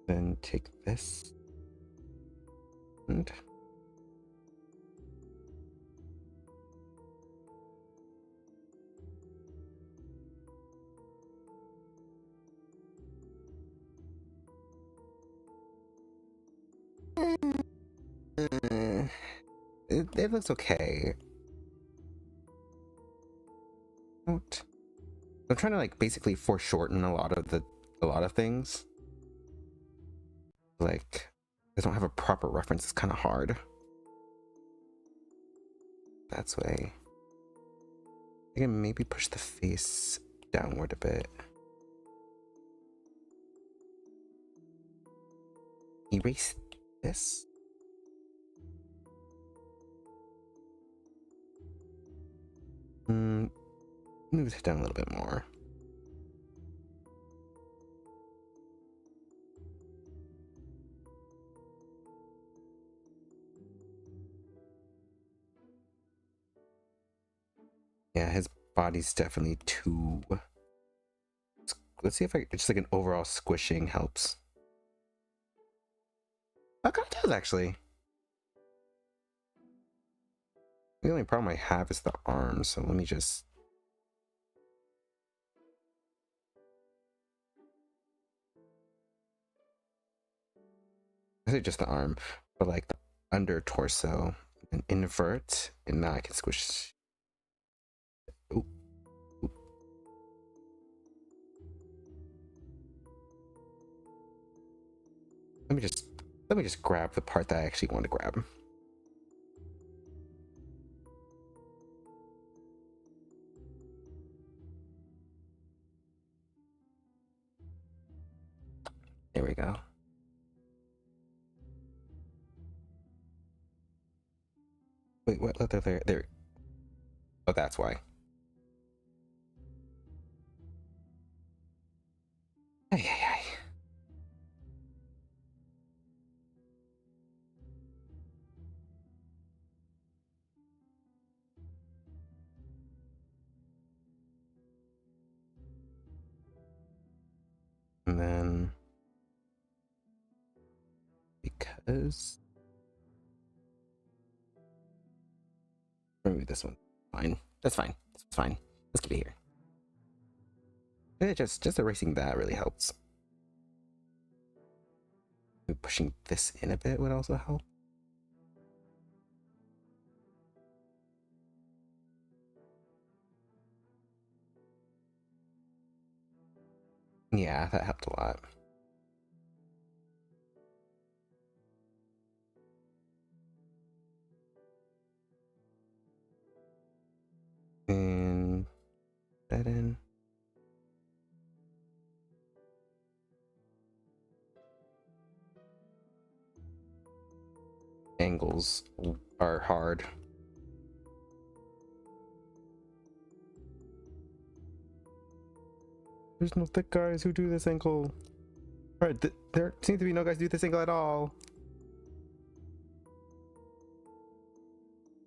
Then take this and it looks okay. I'm trying to like basically foreshorten a lot of things. Like, I don't have a proper reference. It's kind of hard. That's way. I can maybe push the face downward a bit. Erase this. Move this down a little bit more. Yeah, his body's definitely too... Let's see if just like an overall squishing helps. That kind of does, actually. The only problem I have is the arm, so let me just... I say just the arm, but like the under torso and invert, and now I can squish. Ooh. Ooh. Let me just grab the part that I actually want to grab. There we go. Wait, what? There. Oh, that's why. Ay. And then, because maybe this one, fine. That's fine. That's fine. Let's keep it here. Yeah, just erasing that really helps. Maybe pushing this in a bit would also help. Yeah, that helped a lot. And that in. Angles are hard. There's no thick guys who do this angle. Alright, there seem to be no guys who do this angle at all.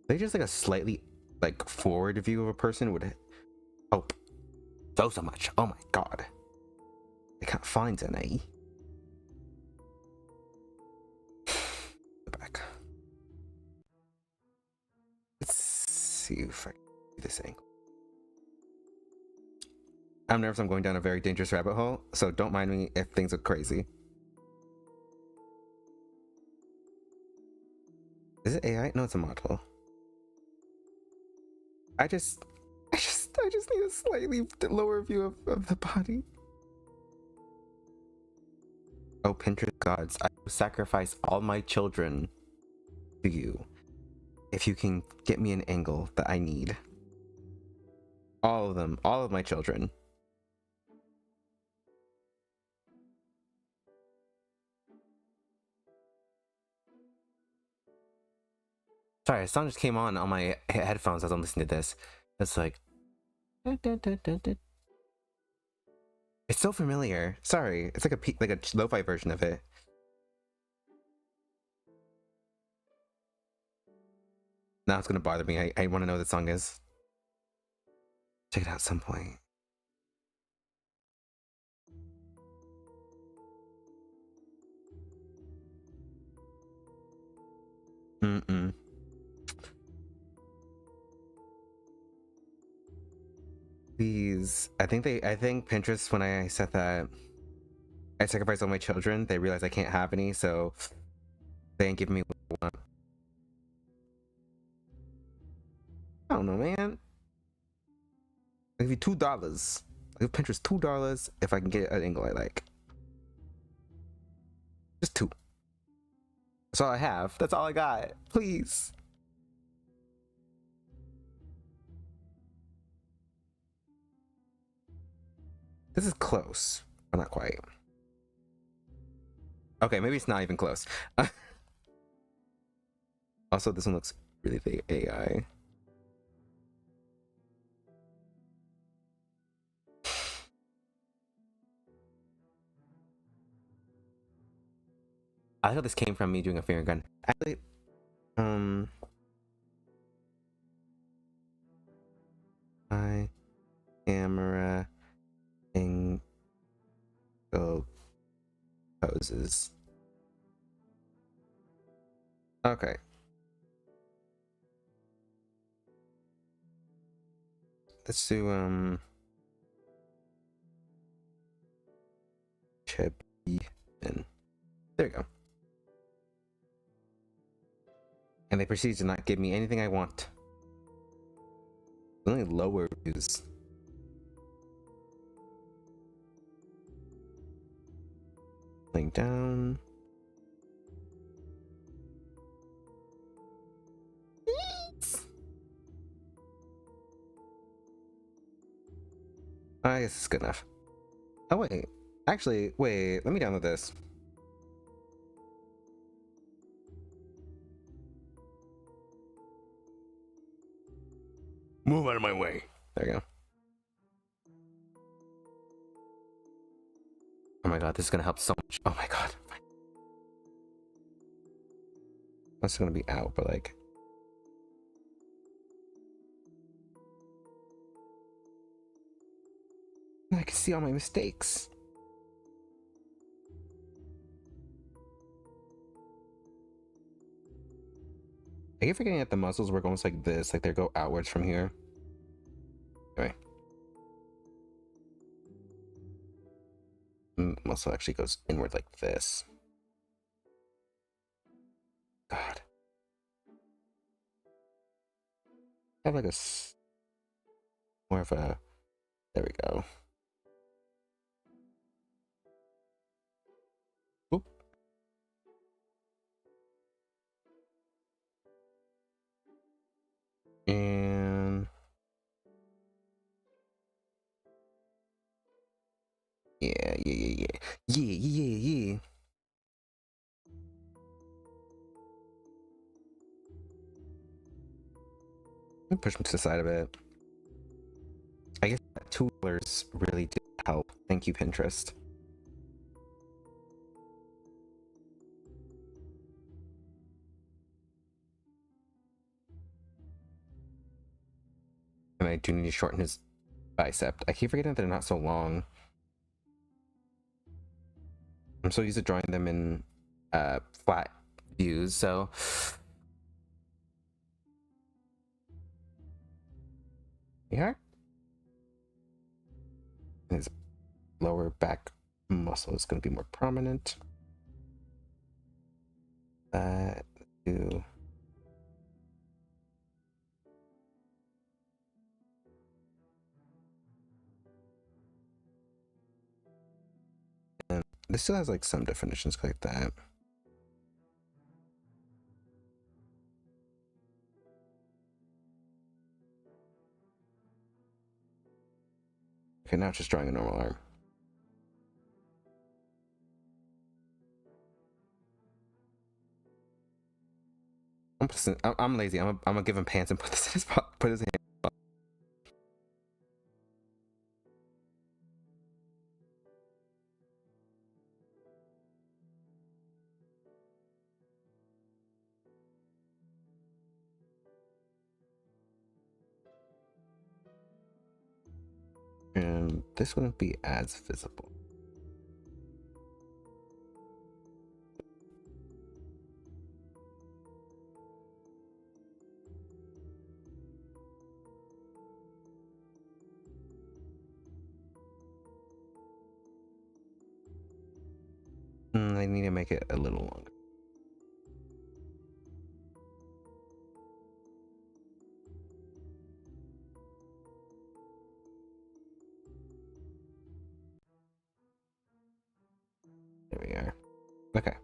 They just like a slightly like forward view of a person would help so much. Oh my god. I can't find any. Go back. Let's see if I can do this angle. I'm nervous I'm going down a very dangerous rabbit hole, so don't mind me if things look crazy. Is it AI? No, it's a model. I just need a slightly lower view of the body. Oh, Pinterest gods, I will sacrifice all my children to you if you can get me an angle that I need. All of them, all of my children. Sorry, a song just came on my headphones as I'm listening to this. It's like... It's so familiar. Sorry, it's like a lo-fi version of it. Now it's gonna bother me. I want to know what the song is. Check it out at some point. Please, I think Pinterest, when I said that I sacrificed all my children, they realized I can't have any, so they ain't giving me what I want. I don't know, man. I'll give you $2. I'll give Pinterest $2 if I can get an angle I like. Just 2. That's all I have. That's all I got. Please. This is close, but not quite. Okay, maybe it's not even close. Also, this one looks really the AI. I thought this came from me doing a finger gun. Actually, my camera angle poses. Okay. Let's do chip and there we go. And they proceed to not give me anything I want. Only lower views. Laying down. I guess it's good enough. Oh wait, actually, wait. Let me download this. Move out of my way. There you go. Oh my god, this is gonna help so much. Oh my god. That's gonna be out, but like. I can see all my mistakes. I keep forgetting that the muscles work almost like this, like they go outwards from here. Anyway. Muscle actually goes inward like this. God. I have like a more of a. There we go. Oop. And yeah. Let me push him to the side a bit. I guess that two colors really did help. Thank you, Pinterest. And I do need to shorten his bicep. I keep forgetting that they're not so long. I'm so used to drawing them in flat views, so yeah. His lower back muscle is going to be more prominent. That do. And this still has like some definitions like that. Okay, now it's just drawing a normal arm. I'm lazy. I'm gonna give him pants and put this in his put his hand. And this wouldn't be as visible. I need to make it a little longer. There we are. Okay.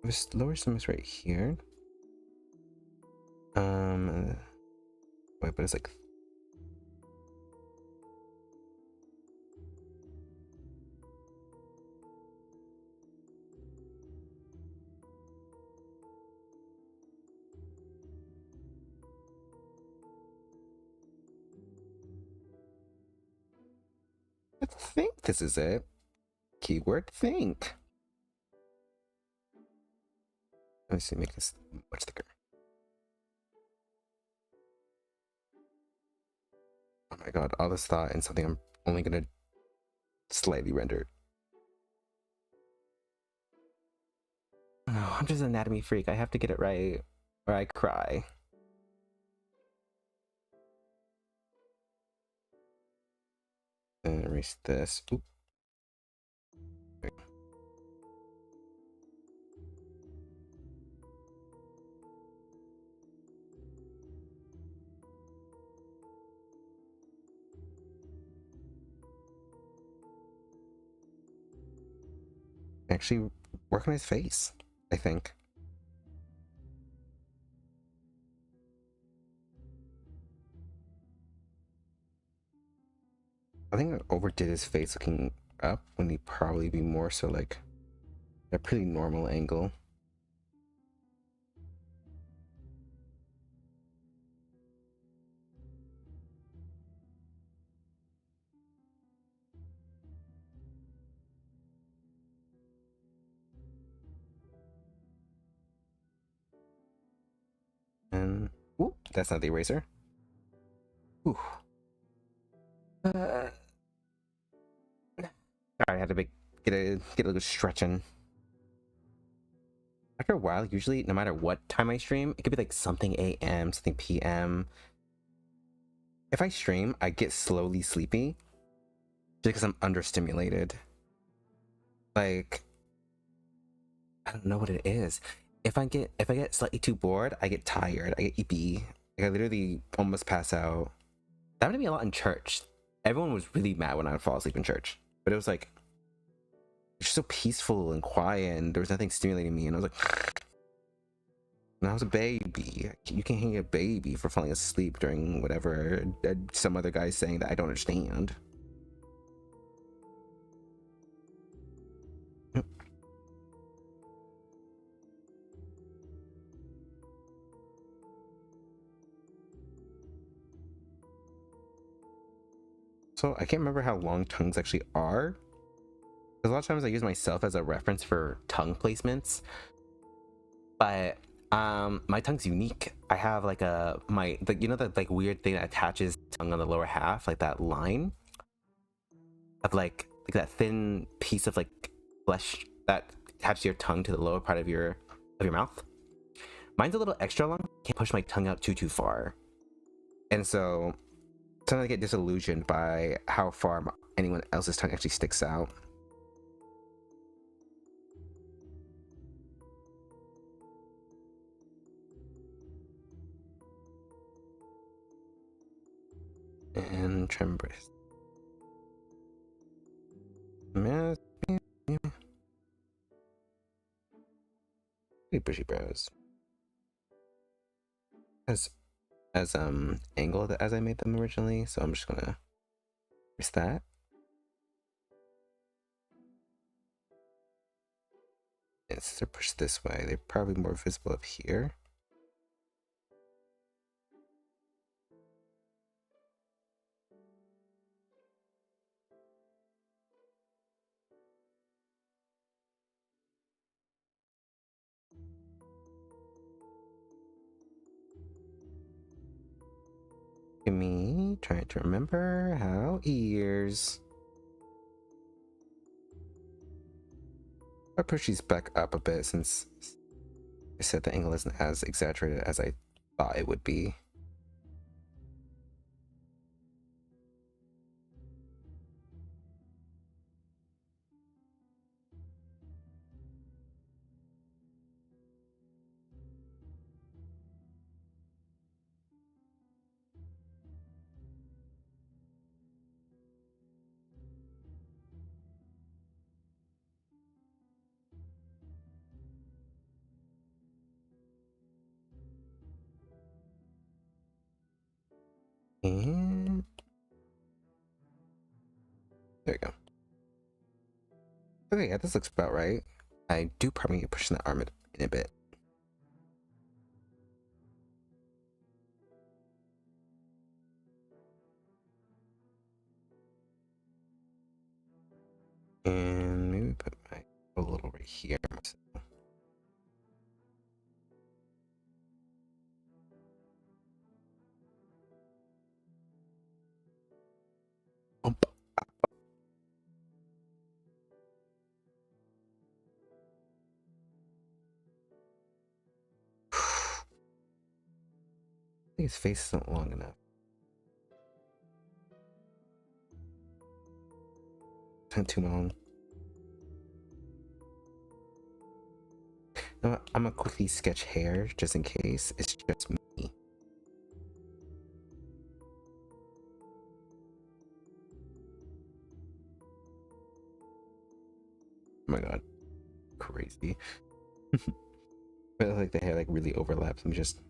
This lower stomach's right here. Wait, but it's like I think this is it. Keyword think. Let me see, make this much thicker. Oh my god, all this thought and something I'm only gonna slightly render. Oh, I'm just an anatomy freak. I have to get it right or I cry. And erase this. Oop. Actually work on his face, I think. I think I overdid his face looking up when he'd probably be more so like a pretty normal angle. And whoop, that's not the eraser. Ooh. All right, I had to get a little stretching. After a while, usually, no matter what time I stream, it could be like something AM, something PM. If I stream, I get slowly sleepy just because I'm understimulated. Like, I don't know what it is. If I get slightly too bored, I get tired. I get eepy. Like, I literally almost pass out. That happened to me a lot in church. Everyone was really mad when I would fall asleep in church, but it was like it's so peaceful and quiet, and there was nothing stimulating me. And I was like, and I was a baby. You can't hang a baby for falling asleep during whatever some other guy's saying that I don't understand. So I can't remember how long tongues actually are. Because a lot of times I use myself as a reference for tongue placements. But my tongue's unique. I have like you know that like weird thing that attaches tongue on the lower half, like that line of like that thin piece of like flesh that attaches your tongue to the lower part of your mouth. Mine's a little extra long. I can't push my tongue out too far, and so sometimes I get disillusioned by how far anyone else's tongue actually sticks out. And trim brace. Pretty bushy brows. As angled as I made them originally, so I'm just gonna erase that. And since they're pushed this way, they're probably more visible up here. Me trying to remember how ears. I'll push these back up a bit since I said the angle isn't as exaggerated as I thought it would be. And there we go. Okay, yeah, this looks about right. I do probably need to push the arm in a bit. And maybe put my a little right here. I think his face isn't long enough. Not too long. No, I'm gonna quickly sketch hair just in case it's just me. Oh my god, crazy. But like the hair like really overlaps. Let me just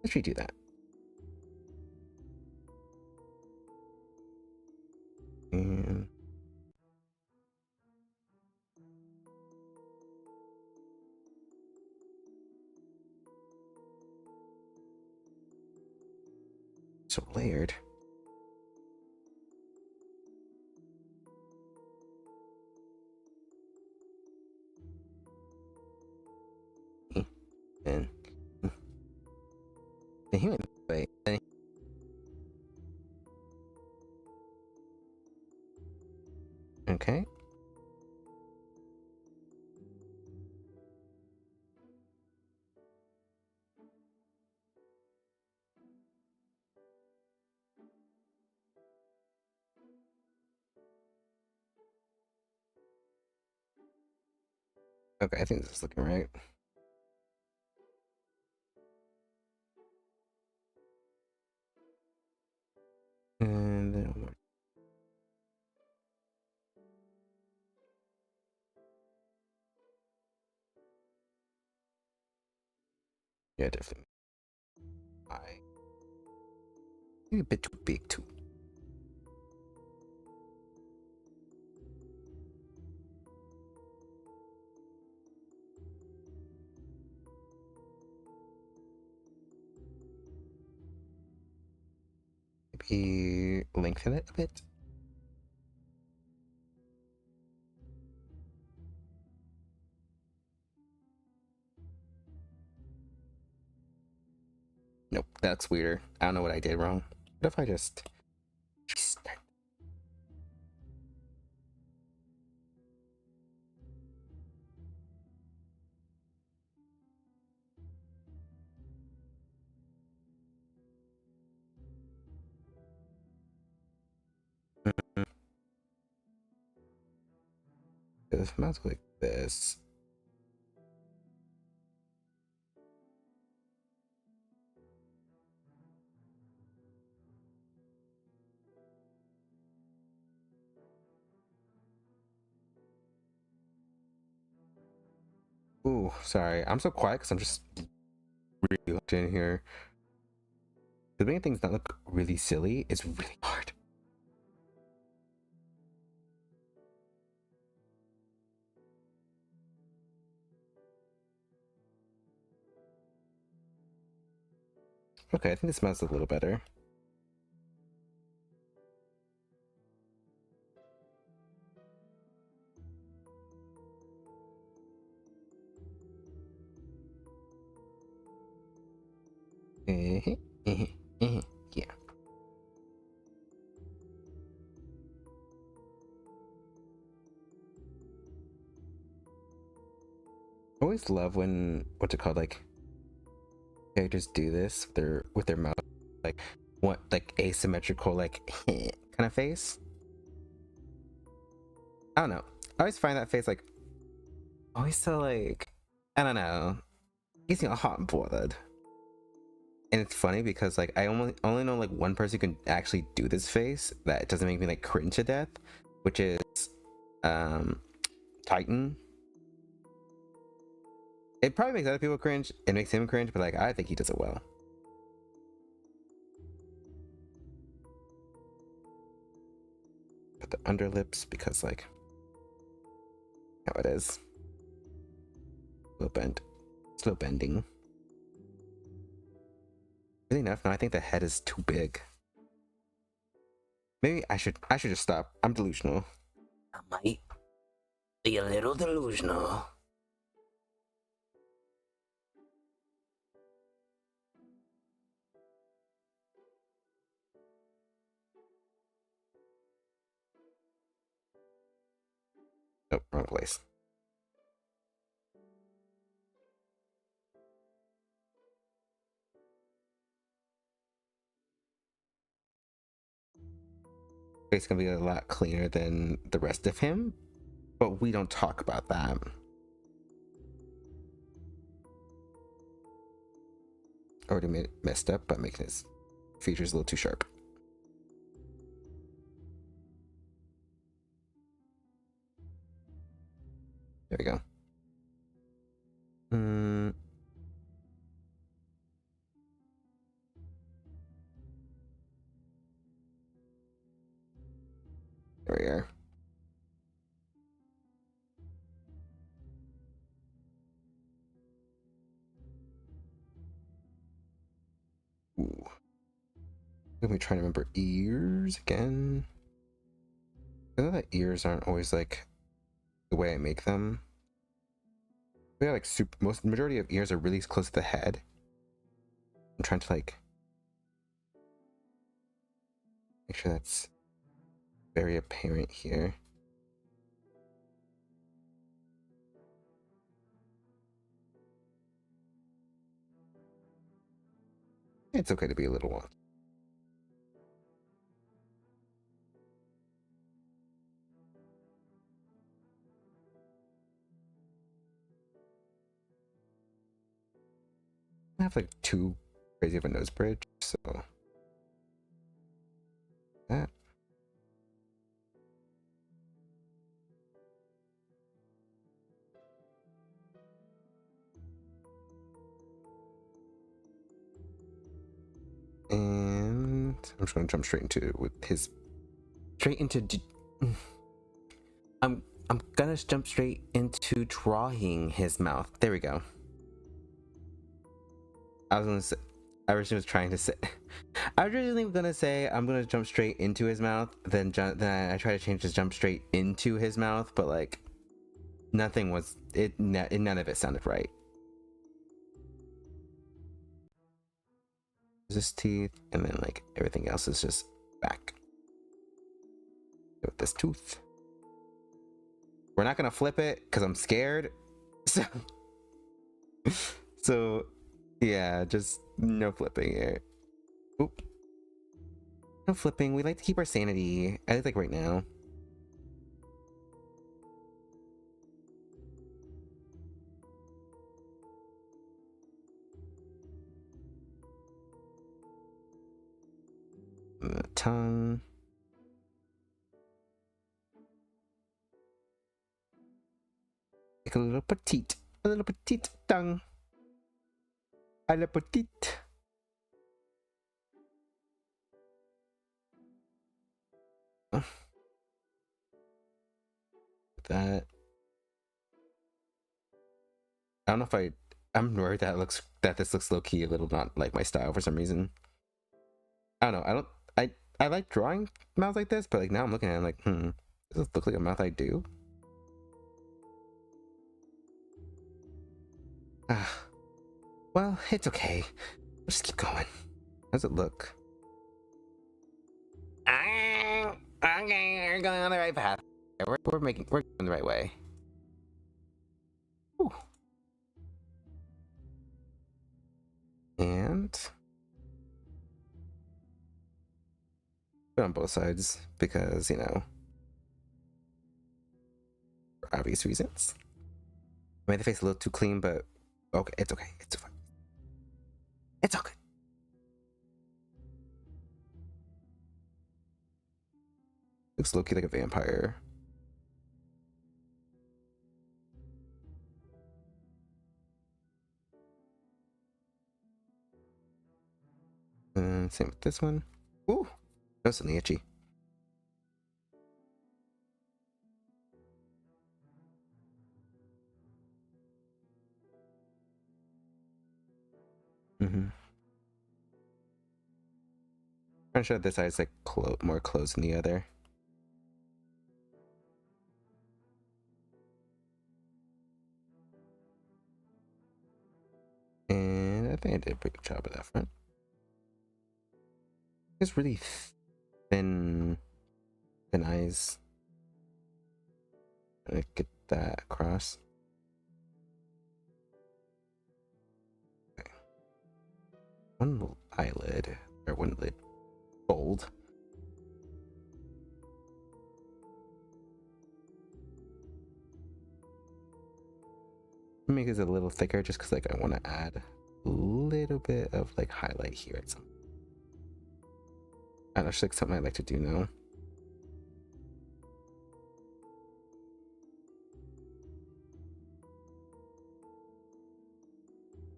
let's redo that. And so layered. And the human way. Okay. Okay, I think this is looking right. And then one more. Yeah, definitely. Maybe a bit too big too. Maybe lengthen it a bit. Nope, that's weirder. I don't know what I did wrong. What if I just restart? This mouse like this. Ooh, sorry. I'm so quiet because I'm just really hooked in here. The main things that look really silly is really hard. Okay, I think this smells a little better. Yeah. I always love when what's it called, like characters do this with their mouth, like what, like asymmetrical, like kind of face. I don't know. I always find that face like always so like I don't know. He's hot and bothered. And it's funny because like I only know like one person who can actually do this face that doesn't make me like cringe to death, which is Titan. It probably makes other people cringe. It makes him cringe, but like I think he does it well. at the underlips because like how it is. A little bend. It's a little bending. Really enough, no, I think the head is too big. Maybe I should just stop. I'm delusional. I might be a little delusional. Oh, wrong place. It's gonna be a lot cleaner than the rest of him, but we don't talk about that. Already messed up by making his features a little too sharp. There we go. There we are. Ooh. Let me try to remember ears again. I know that ears aren't always like the way I make them. Yeah, like majority of ears are really close to the head. I'm trying to like make sure that's very apparent here. It's okay to be a little wonky. I have like too crazy of a nose bridge, so that. And I'm just gonna jump straight into it with his I'm gonna jump straight into drawing his mouth. There we go. I originally was trying to say I was originally gonna say I'm gonna jump straight into his mouth, then I try to change his jump straight into his mouth, but like nothing was none of it sounded right. His teeth, and then like everything else is just back. With this tooth, we're not gonna flip it because I'm scared. So yeah, just no flipping here. Oop. No flipping. We like to keep our sanity. I like right now. The tongue. Like a little petite tongue. A la petite. That. I don't know if I'm worried that this looks low key a little not like my style for some reason. I don't know. I like drawing mouths like this, but like now I'm looking at it, I'm like, does this look like a mouth I do? Well, it's okay. We'll just keep going. How's it look? Okay, we're going on the right path. We're going the right way. Ooh. And on both sides because, you know, for obvious reasons. I made the face a little too clean, but okay, it's okay. It's fine. It's all good. Looks low-key like a vampire. And same with this one. Ooh, that's something itchy. Mm-hmm. I'm sure this eye is like more closed than the other. And I think I did a pretty good job of that front. It's really thin eyes. Get that across. Okay. One eyelid, or one lid fold. Make this a little thicker just because like I want to add a little bit of like highlight here at some. I don't know, it's like something I like to do now.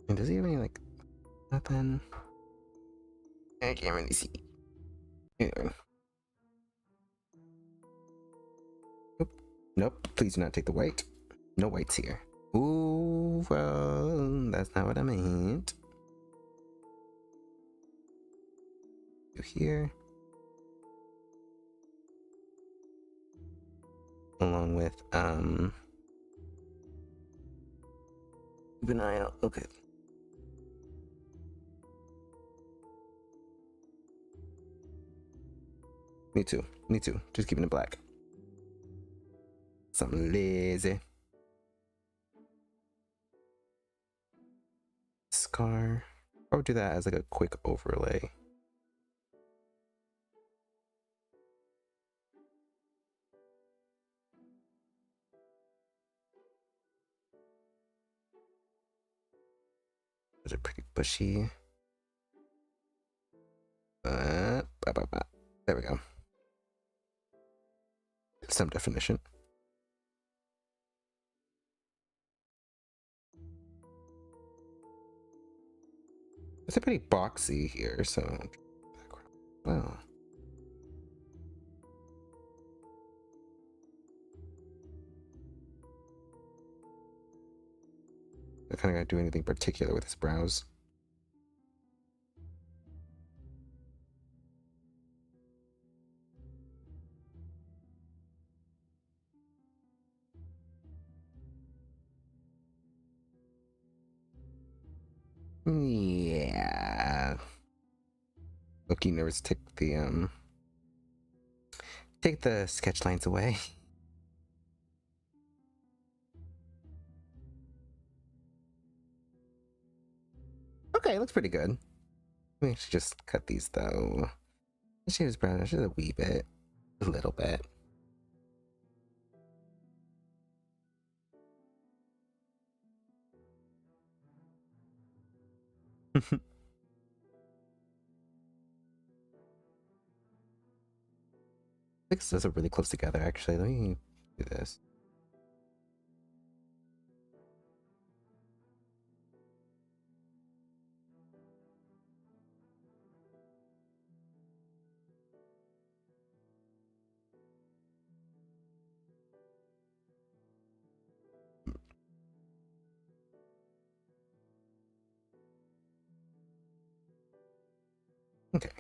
And does he have any like nothing? I can't really see. Anyway. Nope, please do not take the white. No whites here. Ooh, well, that's not what I meant. Do here. Along with, keep an eye out. Okay. Me too. Me too. Just keeping it black. Something lazy. Scar. I would do that as like a quick overlay. Those are pretty bushy. There we go. Some definition. It's a pretty boxy here, so well. I kind of gotta do anything particular with his brows. Yeah. Loki nervous to take the sketch lines away. Okay, looks pretty good. Let me actually just cut these though. The shade is brown, just a wee bit. A little bit. I think those are really close together actually. Let me do this. Okay.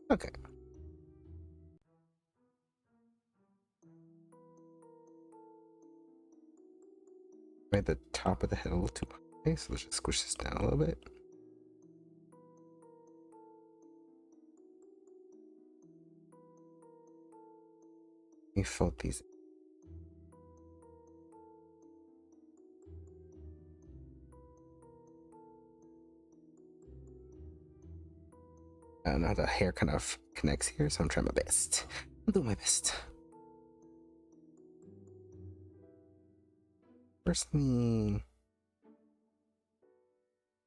Okay. Made the top of the head a little too high, so let's just squish this down a little bit. You fold these. I don't know how the hair kind of connects here, so I'm trying my best. I'm doing my best. Firstly,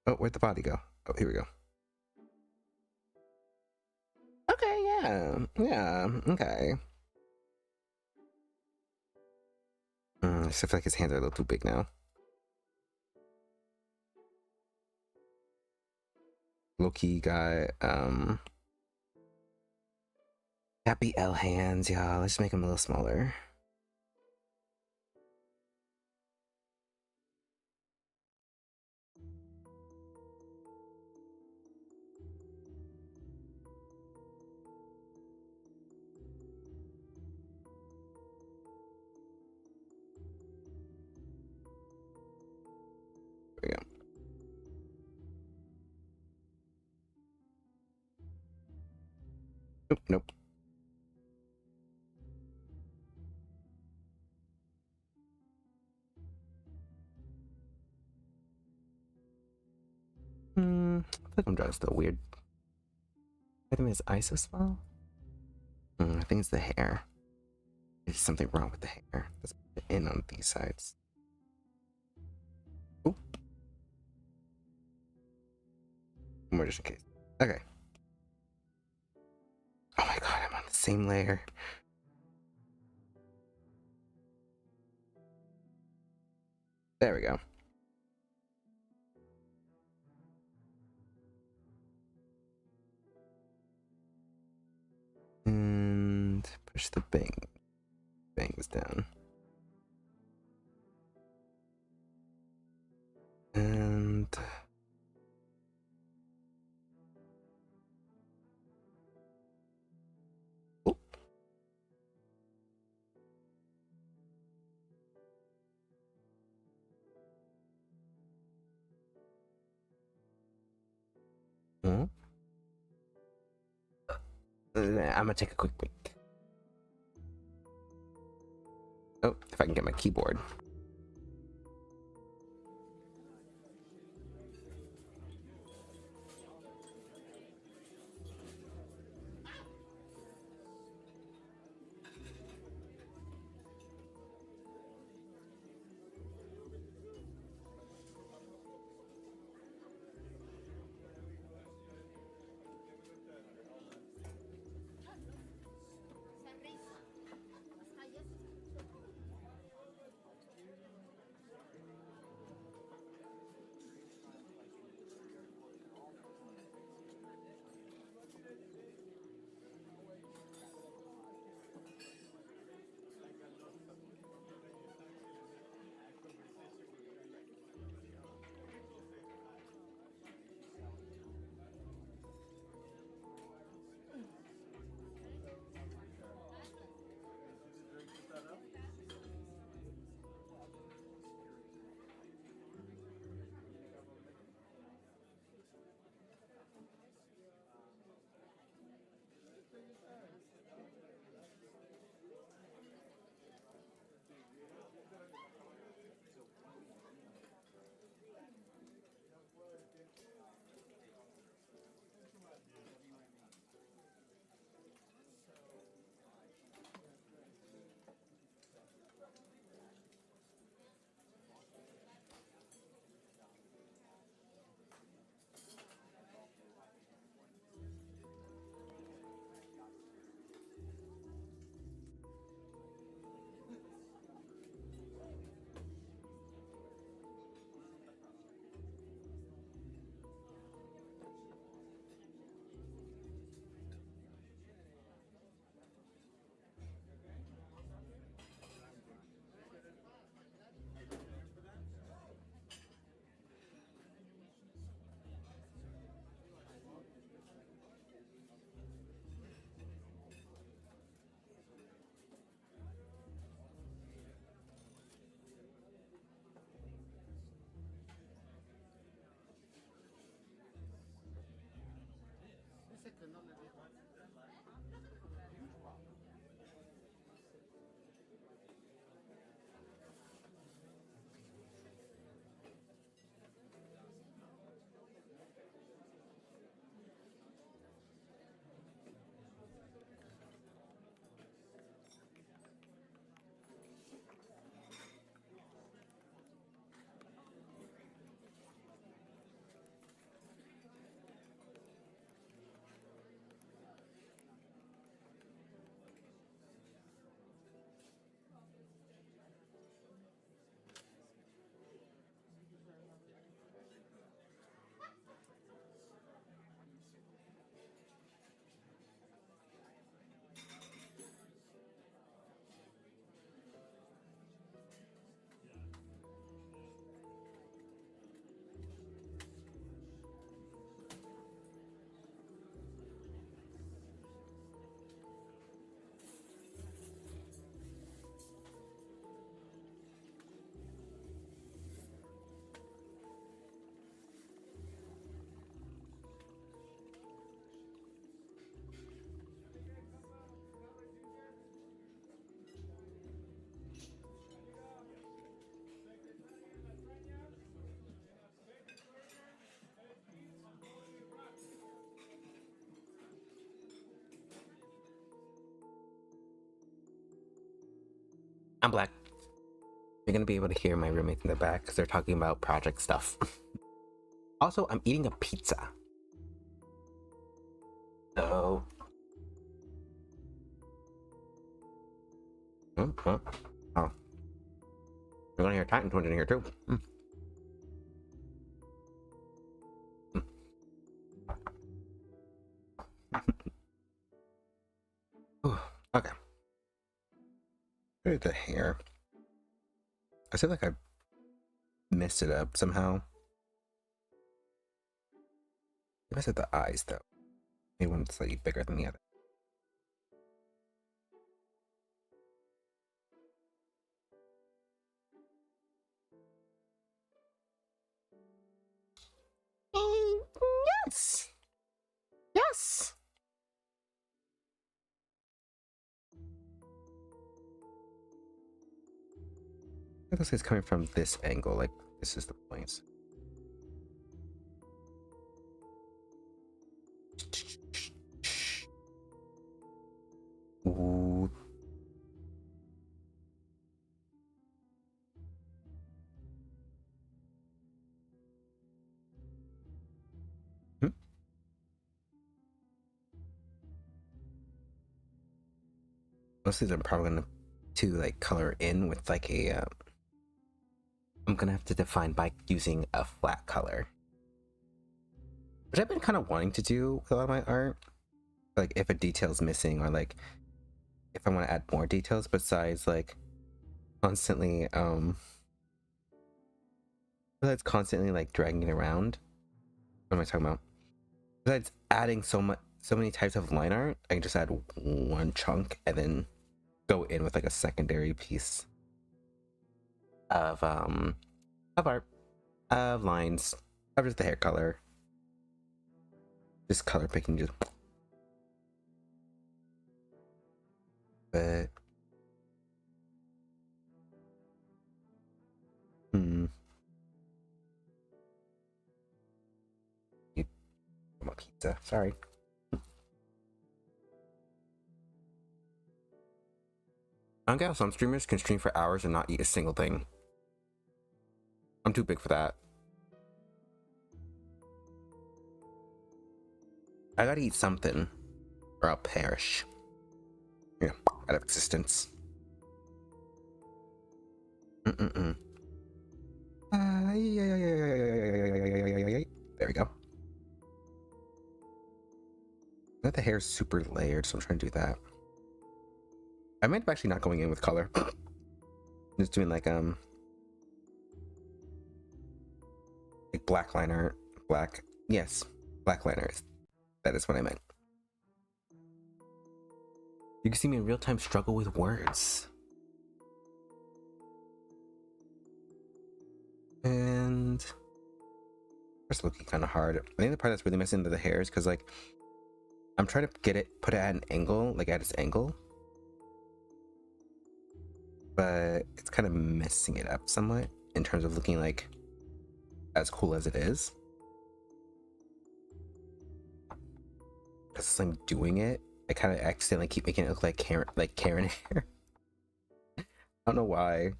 Oh, where'd the body go? Oh, here we go. Okay, yeah, okay. I just feel like his hands are a little too big now. Low-key got, happy L hands, y'all. Let's make him a little smaller. There we go. Nope, nope. I feel like I'm drawing still weird. I think his eyes so small. I think it's the hair. There's something wrong with the hair. Let's put it in on these sides. Oop. More just in case. Okay. Oh my god, I'm on the same layer. There we go. And push the bangs down. And oh. I'm gonna take a quick break. Oh, if I can get my keyboard. I'm black. You're gonna be able to hear my roommates in the back because they're talking about project stuff. Also, I'm eating a pizza. So. Oh. You're gonna hear Titan Twins in here too. Okay. Look at the hair. I feel like I messed it up somehow. I messed up the eyes though. Maybe one's slightly bigger than the other. Yes. Yes. I guess it's coming from this angle, like this is the point. Ooh. Hmm? Most of these I'm probably gonna like color in with like a. I'm gonna have to define by using a flat color, which I've been kind of wanting to do with a lot of my art. Like if a detail's missing, or like if I want to add more details besides like constantly besides constantly like dragging it around. What am I talking about? Besides adding so many types of line art, I can just add one chunk and then go in with like a secondary piece of art, of lines, of just the hair color. Just color picking, just. But I'm a pizza. Sorry. I don't get how some streamers can stream for hours and not eat a single thing. I'm too big for that. I gotta eat something, or I'll perish. Yeah, out of existence. There we go. Now the hair's super layered, so I'm trying to do that. I might have actually not going in with color. Just doing like black liner, black. Yes, black liners. That is what I meant. You can see me in real time struggle with words. And it's looking kind of hard. I think the part that's really messing into the hair is because like I'm trying to put it at an angle, like at its angle, but it's kind of messing it up somewhat in terms of looking like as cool as it is. Because I'm doing it, I kind of accidentally keep making it look like Karen hair. I don't know why.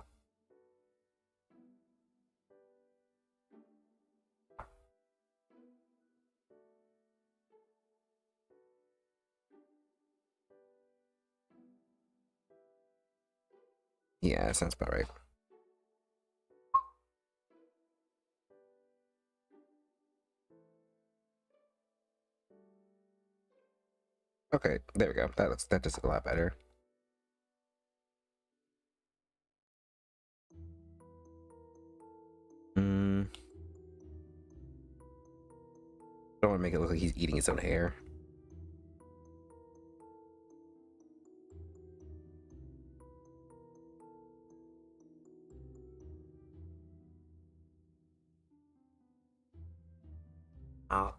Yeah, that sounds about right. Okay, there we go. That does it a lot better. Don't want to make it look like he's eating his own hair. Oh.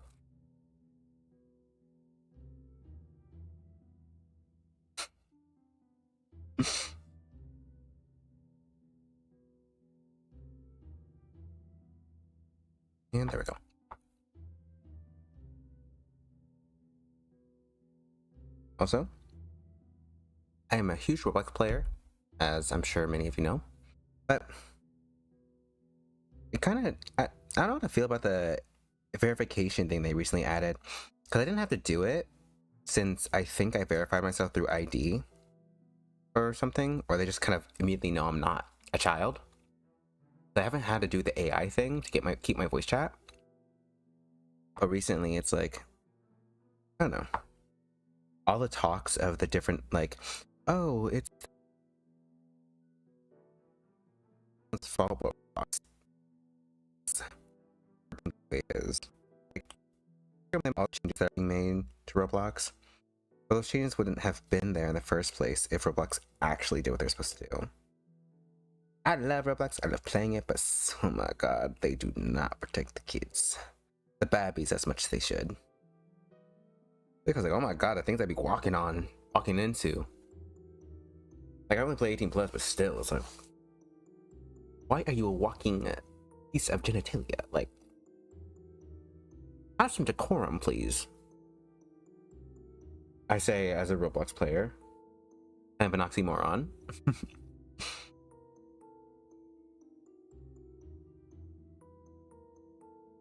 And there we go. Also, I am a huge Roblox player. as I'm sure many of you know. But it kind of, I don't know how to feel about the verification thing they recently added, because I didn't have to do it since I think I verified myself through ID or something, or they just kind of immediately know I'm not a child. So I haven't had to do the AI thing to keep my voice chat. But recently it's like, I don't know, all the talks of the different, like, oh, it's follow box is like all changes that are being made to Roblox. But those changes wouldn't have been there in the first place if Roblox actually did what they're supposed to do. I love Roblox, I love playing it, but oh my god, they do not protect the kids, the babbies, as much as they should. Because like, oh my god, the things I'd be walking into. Like, I only play 18 plus, but still, it's like, why are you a walking piece of genitalia? Like, have some decorum, please. I say as a Roblox player, kind of an oxymoron.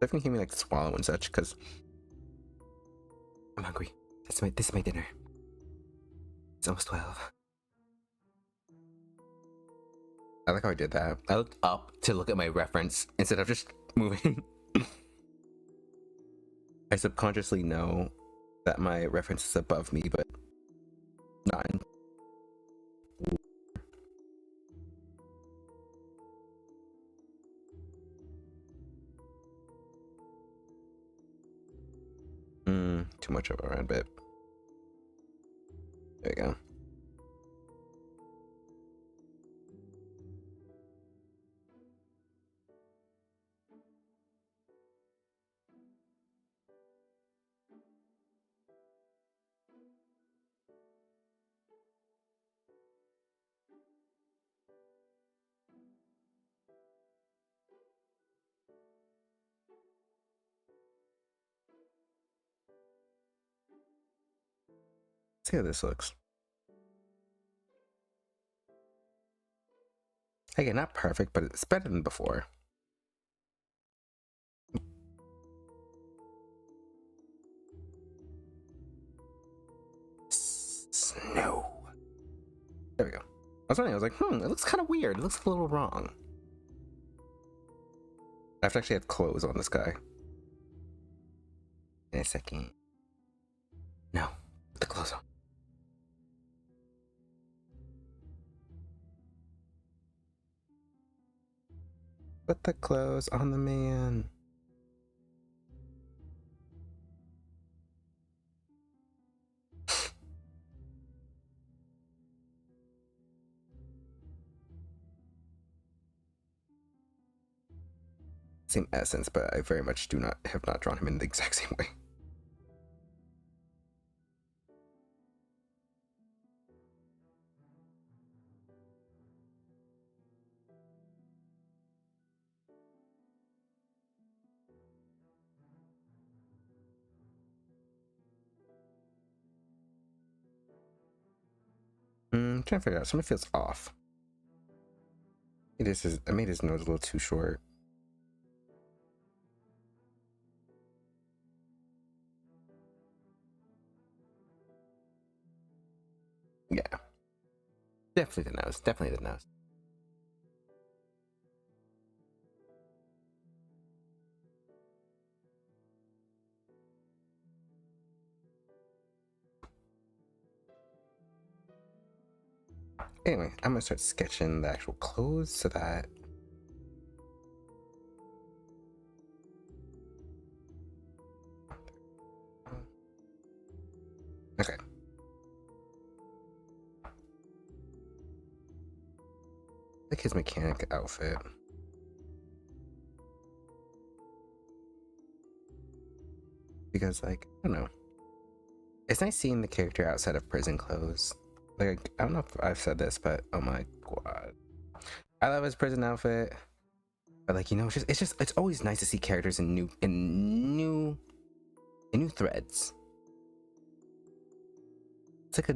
Definitely hear me like swallow and such, because I'm hungry. This is my dinner. It's almost 12. I like how I did that. I looked up to look at my reference instead of just moving. I subconsciously know that my reference is above me, but not in. Too much of a round bit. There we go. Let's see how this looks. Again, not perfect, but it's better than before. Snow. There we go. I was like, it looks kind of weird. It looks a little wrong. I have to actually have clothes on this guy. In a second. No, put the clothes on. Put the clothes on the man. Same essence, but I very much have not drawn him in the exact same way. Trying to figure out. Something feels off. I made his nose a little too short. Yeah. Definitely the nose. Definitely the nose. Anyway, I'm gonna start sketching the actual clothes so that okay. Like his mechanic outfit. Because like, I don't know. It's nice seeing the character outside of prison clothes. Like, I don't know if I've said this, but oh my god. I love his prison outfit. But like, you know, it's always nice to see characters in new threads. it's like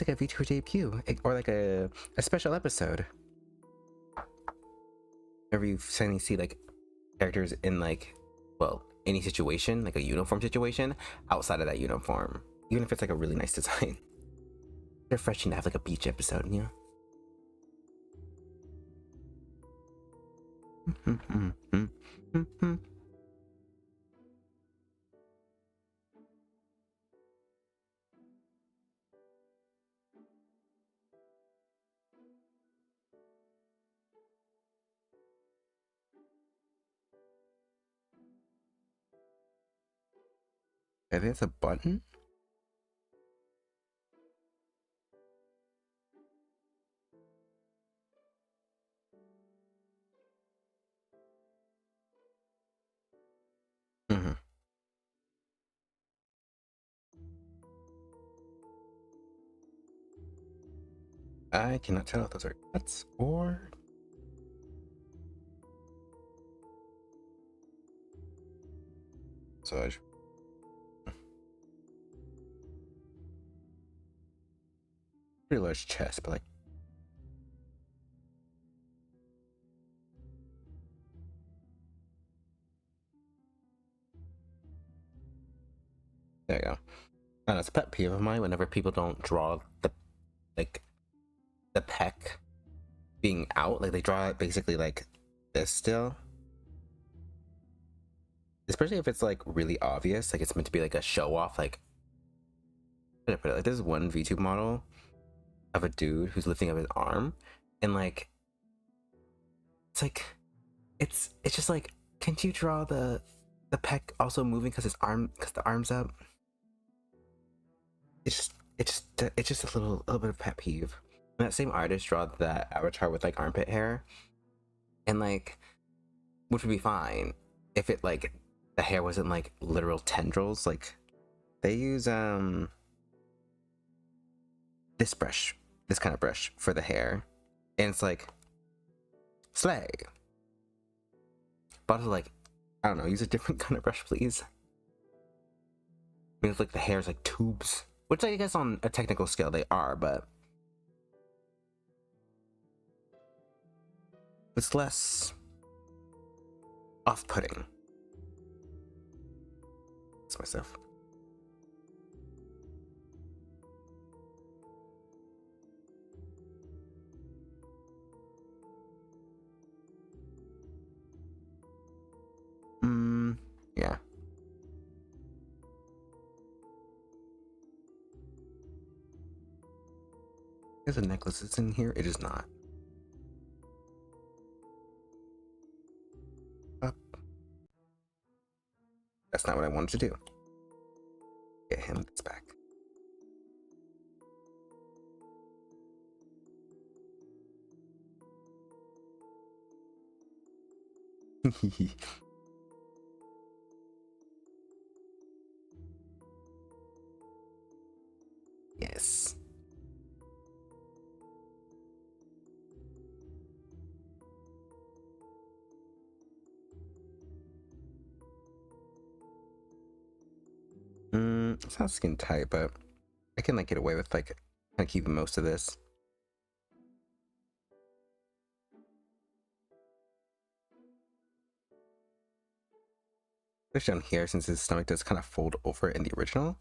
a VTuber debut, or like a special episode. Whenever you suddenly see like characters in like, well, any situation, like a uniform situation, outside of that uniform, even if it's like a really nice design. It's refreshing to have like a beach episode, you know? I think it's a button. Mm-hmm. I cannot tell if those are cuts or massage. Pretty large chest, but like there you go. And it's a pet peeve of mine whenever people don't draw the like the peck being out, like they draw it basically like this still. Especially if it's like really obvious, like it's meant to be like a show off, like how do I put it? Like there's one VTube model of a dude who's lifting up his arm, and like it's like it's just like, can't you draw the pec also moving because the arm's up? It's just a little bit of pet peeve. And that same artist draw that avatar with like armpit hair, and like, which would be fine if it like the hair wasn't like literal tendrils. Like they use this brush, this kind of brush for the hair, and it's like slay. But like, I don't know, use a different kind of brush, please. I mean, it's like the hair's like tubes, which I guess on a technical scale they are, but it's less off-putting. That's myself. Yeah. There's a necklace that's in here. It is not. Up. That's not what I wanted to do. Get him this back. Yes. It's not skin tight, but I can like get away with like kind of keeping most of this. Especially on here, since his stomach does kind of fold over in the original.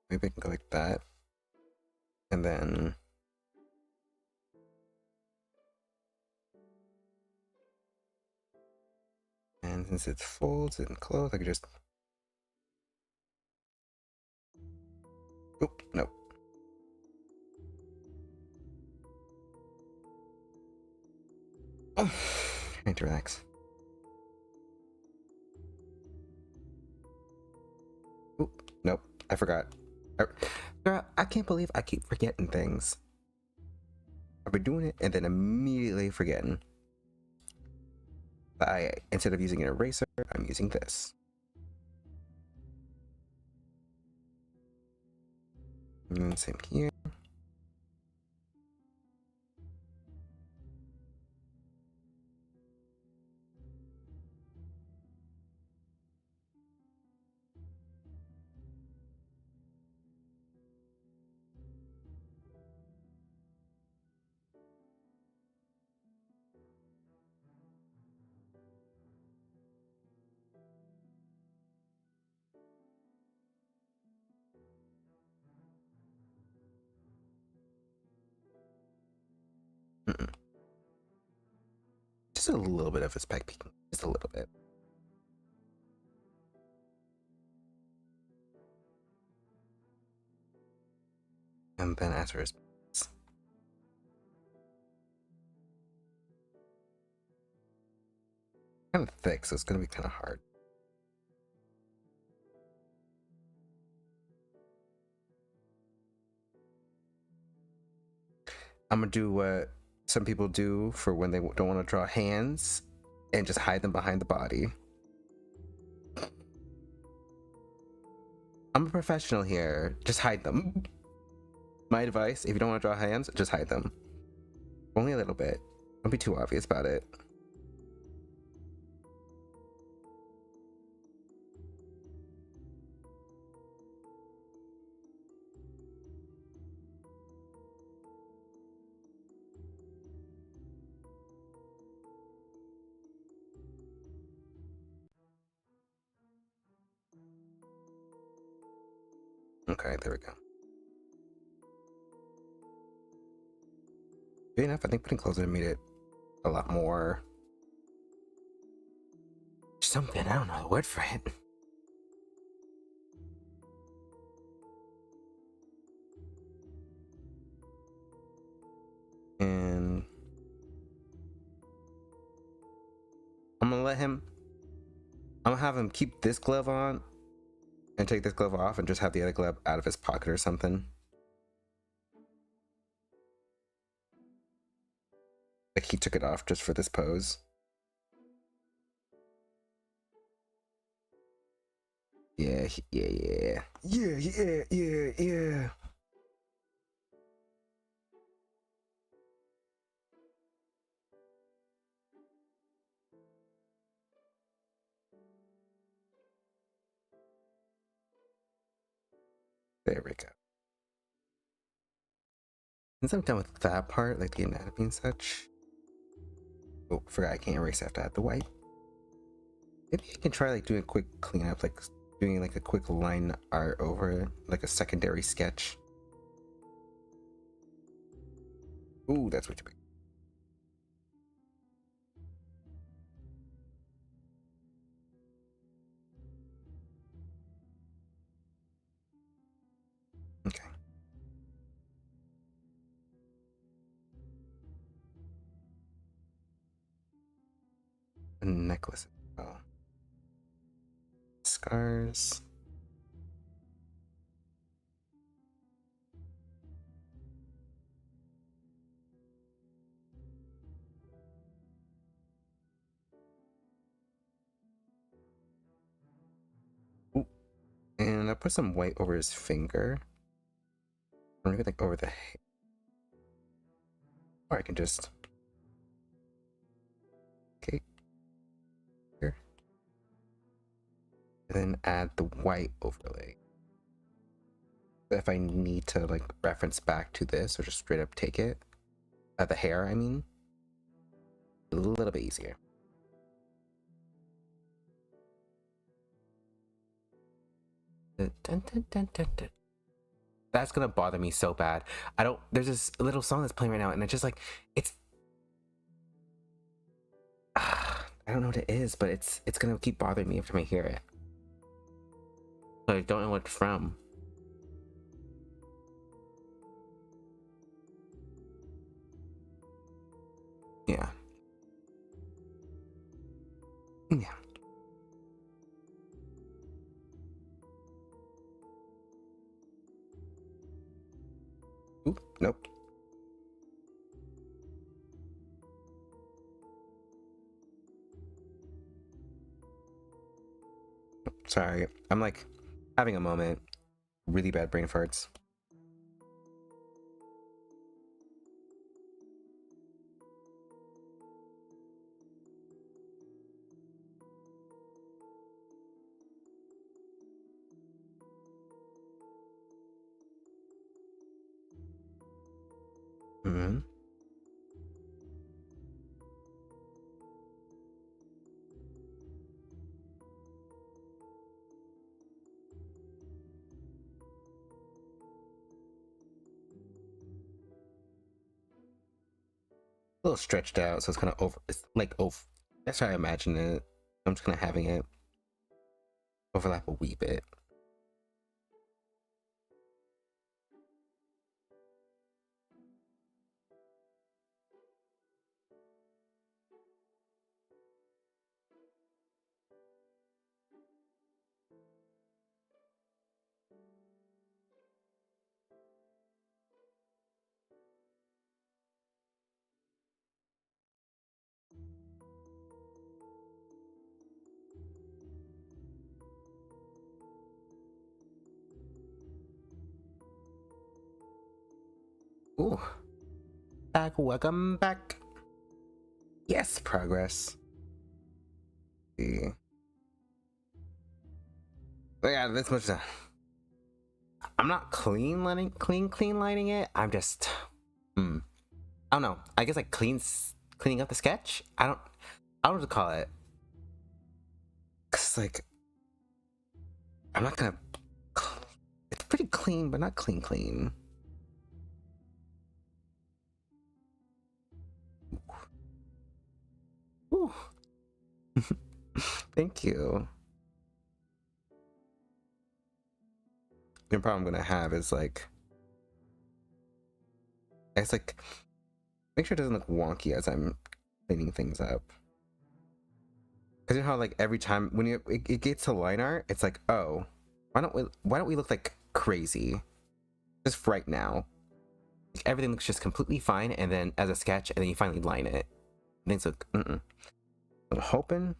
Maybe I can go like that. And then and since it folds and closed, I could just oop, nope. Oh, I need to relax. Oop, nope, I forgot. Girl, I can't believe I keep forgetting things. I've been doing it and then immediately forgetting. Instead of using an eraser, I'm using this. And same here. just a little bit of his pec peeking, just a little bit. And then as for his kind of thick, so it's gonna be kind of hard. I'm gonna do what some people do for when they don't want to draw hands and just hide them behind the body. I'm a professional here. Just hide them. My advice, if you don't want to draw hands, just hide them. Only a little bit. Don't be too obvious about it. Okay, there we go. Good enough. I think putting clothes in made it a lot more something. I don't know the word for it. And I'm gonna have him keep this glove on and take this glove off and just have the other glove out of his pocket or something. Like he took it off just for this pose. Yeah. There we go. Since I'm done with that part, like the anatomy and such. Oh, forgot I can't erase after I have the white. Maybe I can try like doing a quick cleanup, like doing like a quick line art over like a secondary sketch. Ooh, that's way too big. Okay. A necklace. Oh. Scars. Ooh. And I put some white over his finger. Or maybe like over the hair. Or I can just. Okay. Here. And then add the white overlay. If I need to like reference back to this or just straight up take it, the hair, I mean, a little bit easier. Dun, dun, dun, dun, dun. That's gonna bother me so bad. There's this little song that's playing right now, and it's just like, I don't know what it is, but it's gonna keep bothering me every time I hear it. So I don't know what it's from. Yeah. Yeah. Ooh, nope. Sorry. I'm like having a moment. Really bad brain farts. Mm-hmm. little stretched out, so it's kind of over. It's like over. That's how I imagine it. I'm just kind of having it overlap a wee bit. Ooh, welcome back. Yes, progress. See. But yeah, this much. I'm not clean lining it. I'm just, I don't know. I guess like cleaning up the sketch. I don't know what to call it. Cause like, I'm not gonna. It's pretty clean, but not clean. Ooh. Thank you. The problem I'm gonna have is like, it's like, make sure it doesn't look wonky as I'm cleaning things up. Cause you know how like every time when it gets to line art, it's like, oh, why don't we look like crazy? Just right now. Like, everything looks just completely fine, and then as a sketch, and then you finally line it. Things look. I'm hoping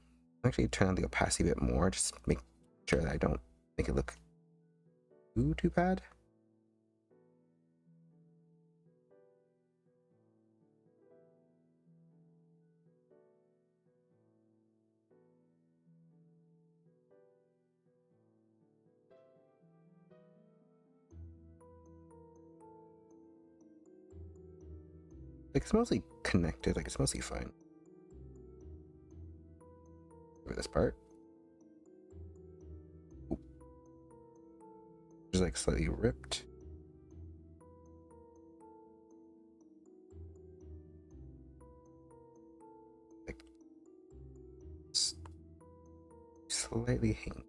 actually turn on the opacity a bit more, just make sure that I don't make it look too bad. Like it's mostly connected, like it's mostly fine. Over this part. Ooh. Just like slightly ripped. Like slightly hanging.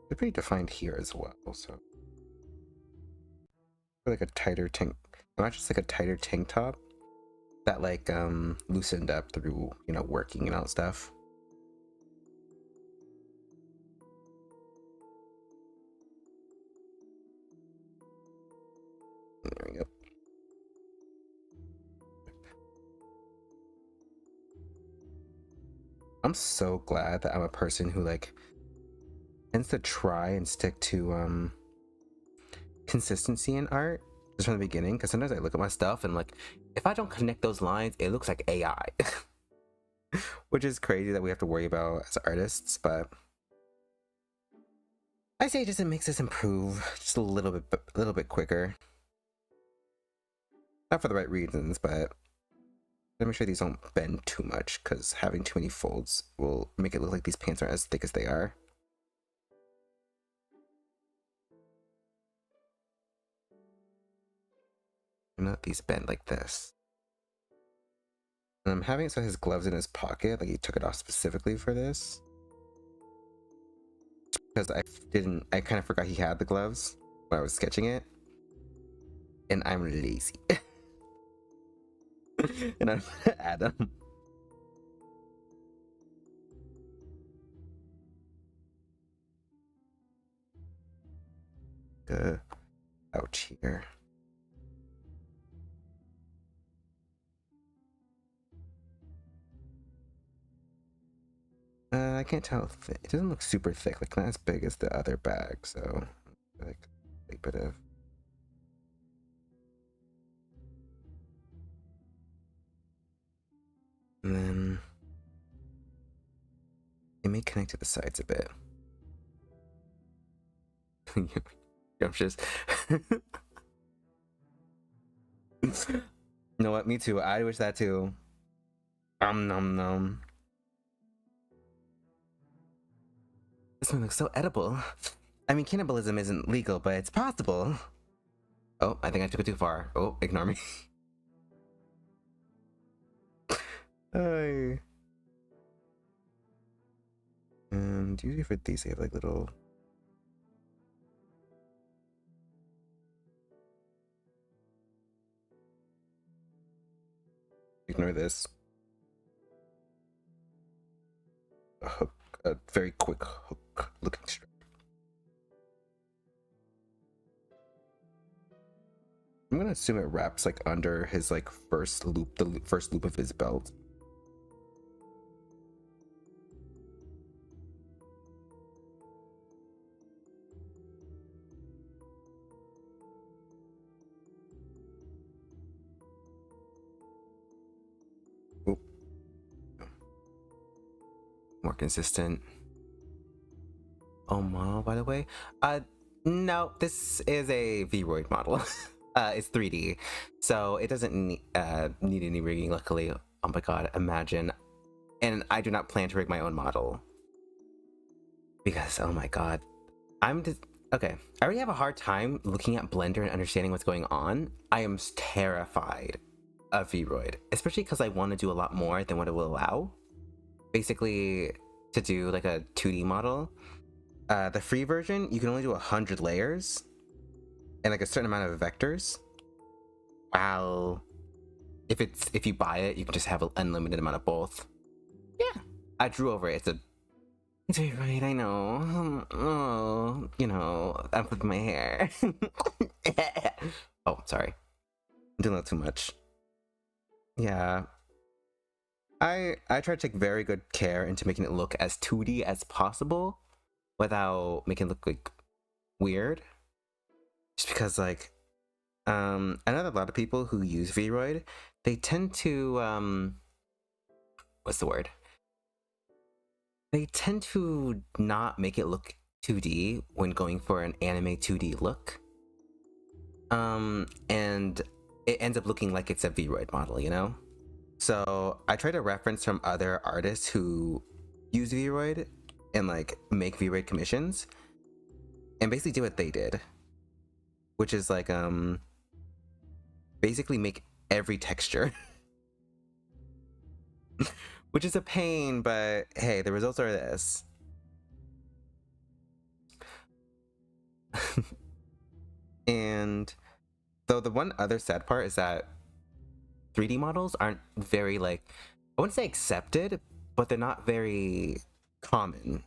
They're pretty defined here as well, so like a tighter tank, not just like a tighter tank top that like loosened up through, you know, working and all that stuff. There we go. I'm so glad that I'm a person who like tends to try and stick to consistency in art just from the beginning, because sometimes I look at my stuff and like if I don't connect those lines, it looks like AI. Which is crazy that we have to worry about as artists, but I say just it makes us improve just a little bit quicker. Not for the right reasons, but let me make sure these don't bend too much, because having too many folds will make it look like these pants aren't as thick as they are. Not these bend like this. And I'm having it so his gloves in his pocket, like he took it off specifically for this. Because I kind of forgot he had the gloves when I was sketching it. And I'm lazy. And I'm gonna add them. Ouch here. I can't tell. It doesn't look super thick, like not as big as the other bag. So, like a bit of. And then it may connect to the sides a bit. I'm just. You know what? Me too. I wish that too. Nom nom. This one looks so edible. I mean, cannibalism isn't legal, but it's possible. Oh, I think I took it too far. Oh, ignore me. Hi. And usually for these, they have like little. Ignore this. A hook, a very quick hook looking strip. I'm gonna assume it wraps like under his like first loop, the first loop of his belt. Oop. More consistent. Oh, model, by the way. No, this is a Vroid model. It's 3D, so it doesn't need any rigging, luckily. Oh my god, imagine. And I do not plan to rig my own model. Because, oh my god. Okay, I already have a hard time looking at Blender and understanding what's going on. I am terrified of Vroid, especially because I want to do a lot more than what it will allow. Basically, to do like a 2D model, the free version, you can only do 100 layers and like a certain amount of vectors. While if you buy it, you can just have an unlimited amount of both. Yeah, I drew over it. It's very right, I know. Oh, you know, I'm flipping my hair. Oh, sorry. I'm doing that too much. Yeah. I try to take very good care into making it look as 2D as possible without making it look like weird. Just because like I know that a lot of people who use Vroid, they tend to what's the word? They tend to not make it look 2D when going for an anime 2D look. And it ends up looking like it's a Vroid model, you know? So I try to reference from other artists who use Vroid and like make Vroid commissions and basically do what they did, which is like basically make every texture. Which is a pain, but hey, the results are this. And though the one other sad part is that 3D models aren't very like, I wouldn't say accepted, but they're not very common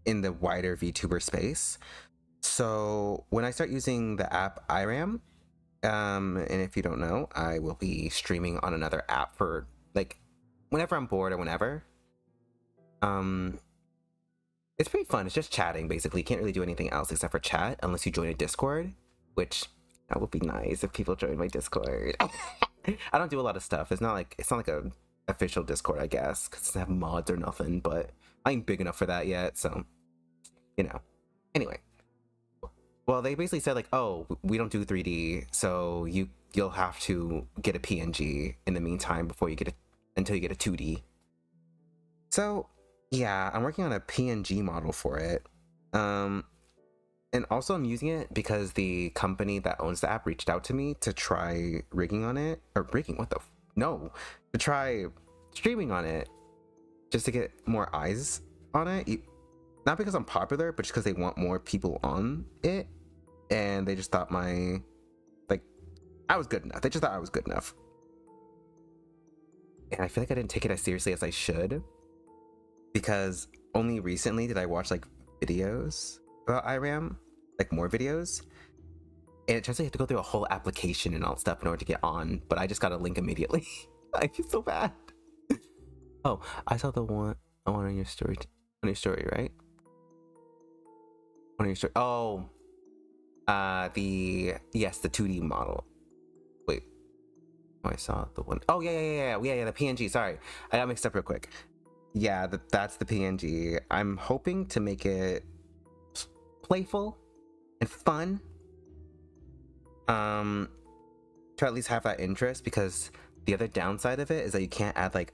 in the wider VTuber space. So when I start using the app iRam, and if you don't know, I will be streaming on another app for like whenever I'm bored or whenever. It's pretty fun. It's just chatting basically. You can't really do anything else except for chat unless you join a Discord, which that would be nice if people join my Discord. I don't do a lot of stuff. It's not like a official Discord, I guess, because it doesn't have mods or nothing. But I ain't big enough for that yet, so you know. Anyway, well, they basically said like, oh, we don't do 3D, so you'll have to get a PNG in the meantime before you get until you get a 2D. So yeah, I'm working on a PNG model for it. And also I'm using it because the company that owns the app reached out to me to try rigging on it. Or rigging, what the no. To try streaming on it. Just to get more eyes on it. Not because I'm popular, but just because they want more people on it. And they just thought I was good enough. They just thought I was good enough. And I feel like I didn't take it as seriously as I should. Because only recently did I watch like videos about iRam, like more videos, and it turns out you have to go through a whole application and all that stuff in order to get on, but I just got a link immediately. I feel so bad. Oh, I saw the one on your story, right? On your story. Oh, the 2D model. Wait, oh, I saw the one. Oh yeah, the PNG. Sorry, I got mixed up real quick. Yeah, that's the PNG. I'm hoping to make it playful and fun. To at least have that interest, because the other downside of it is that you can't add like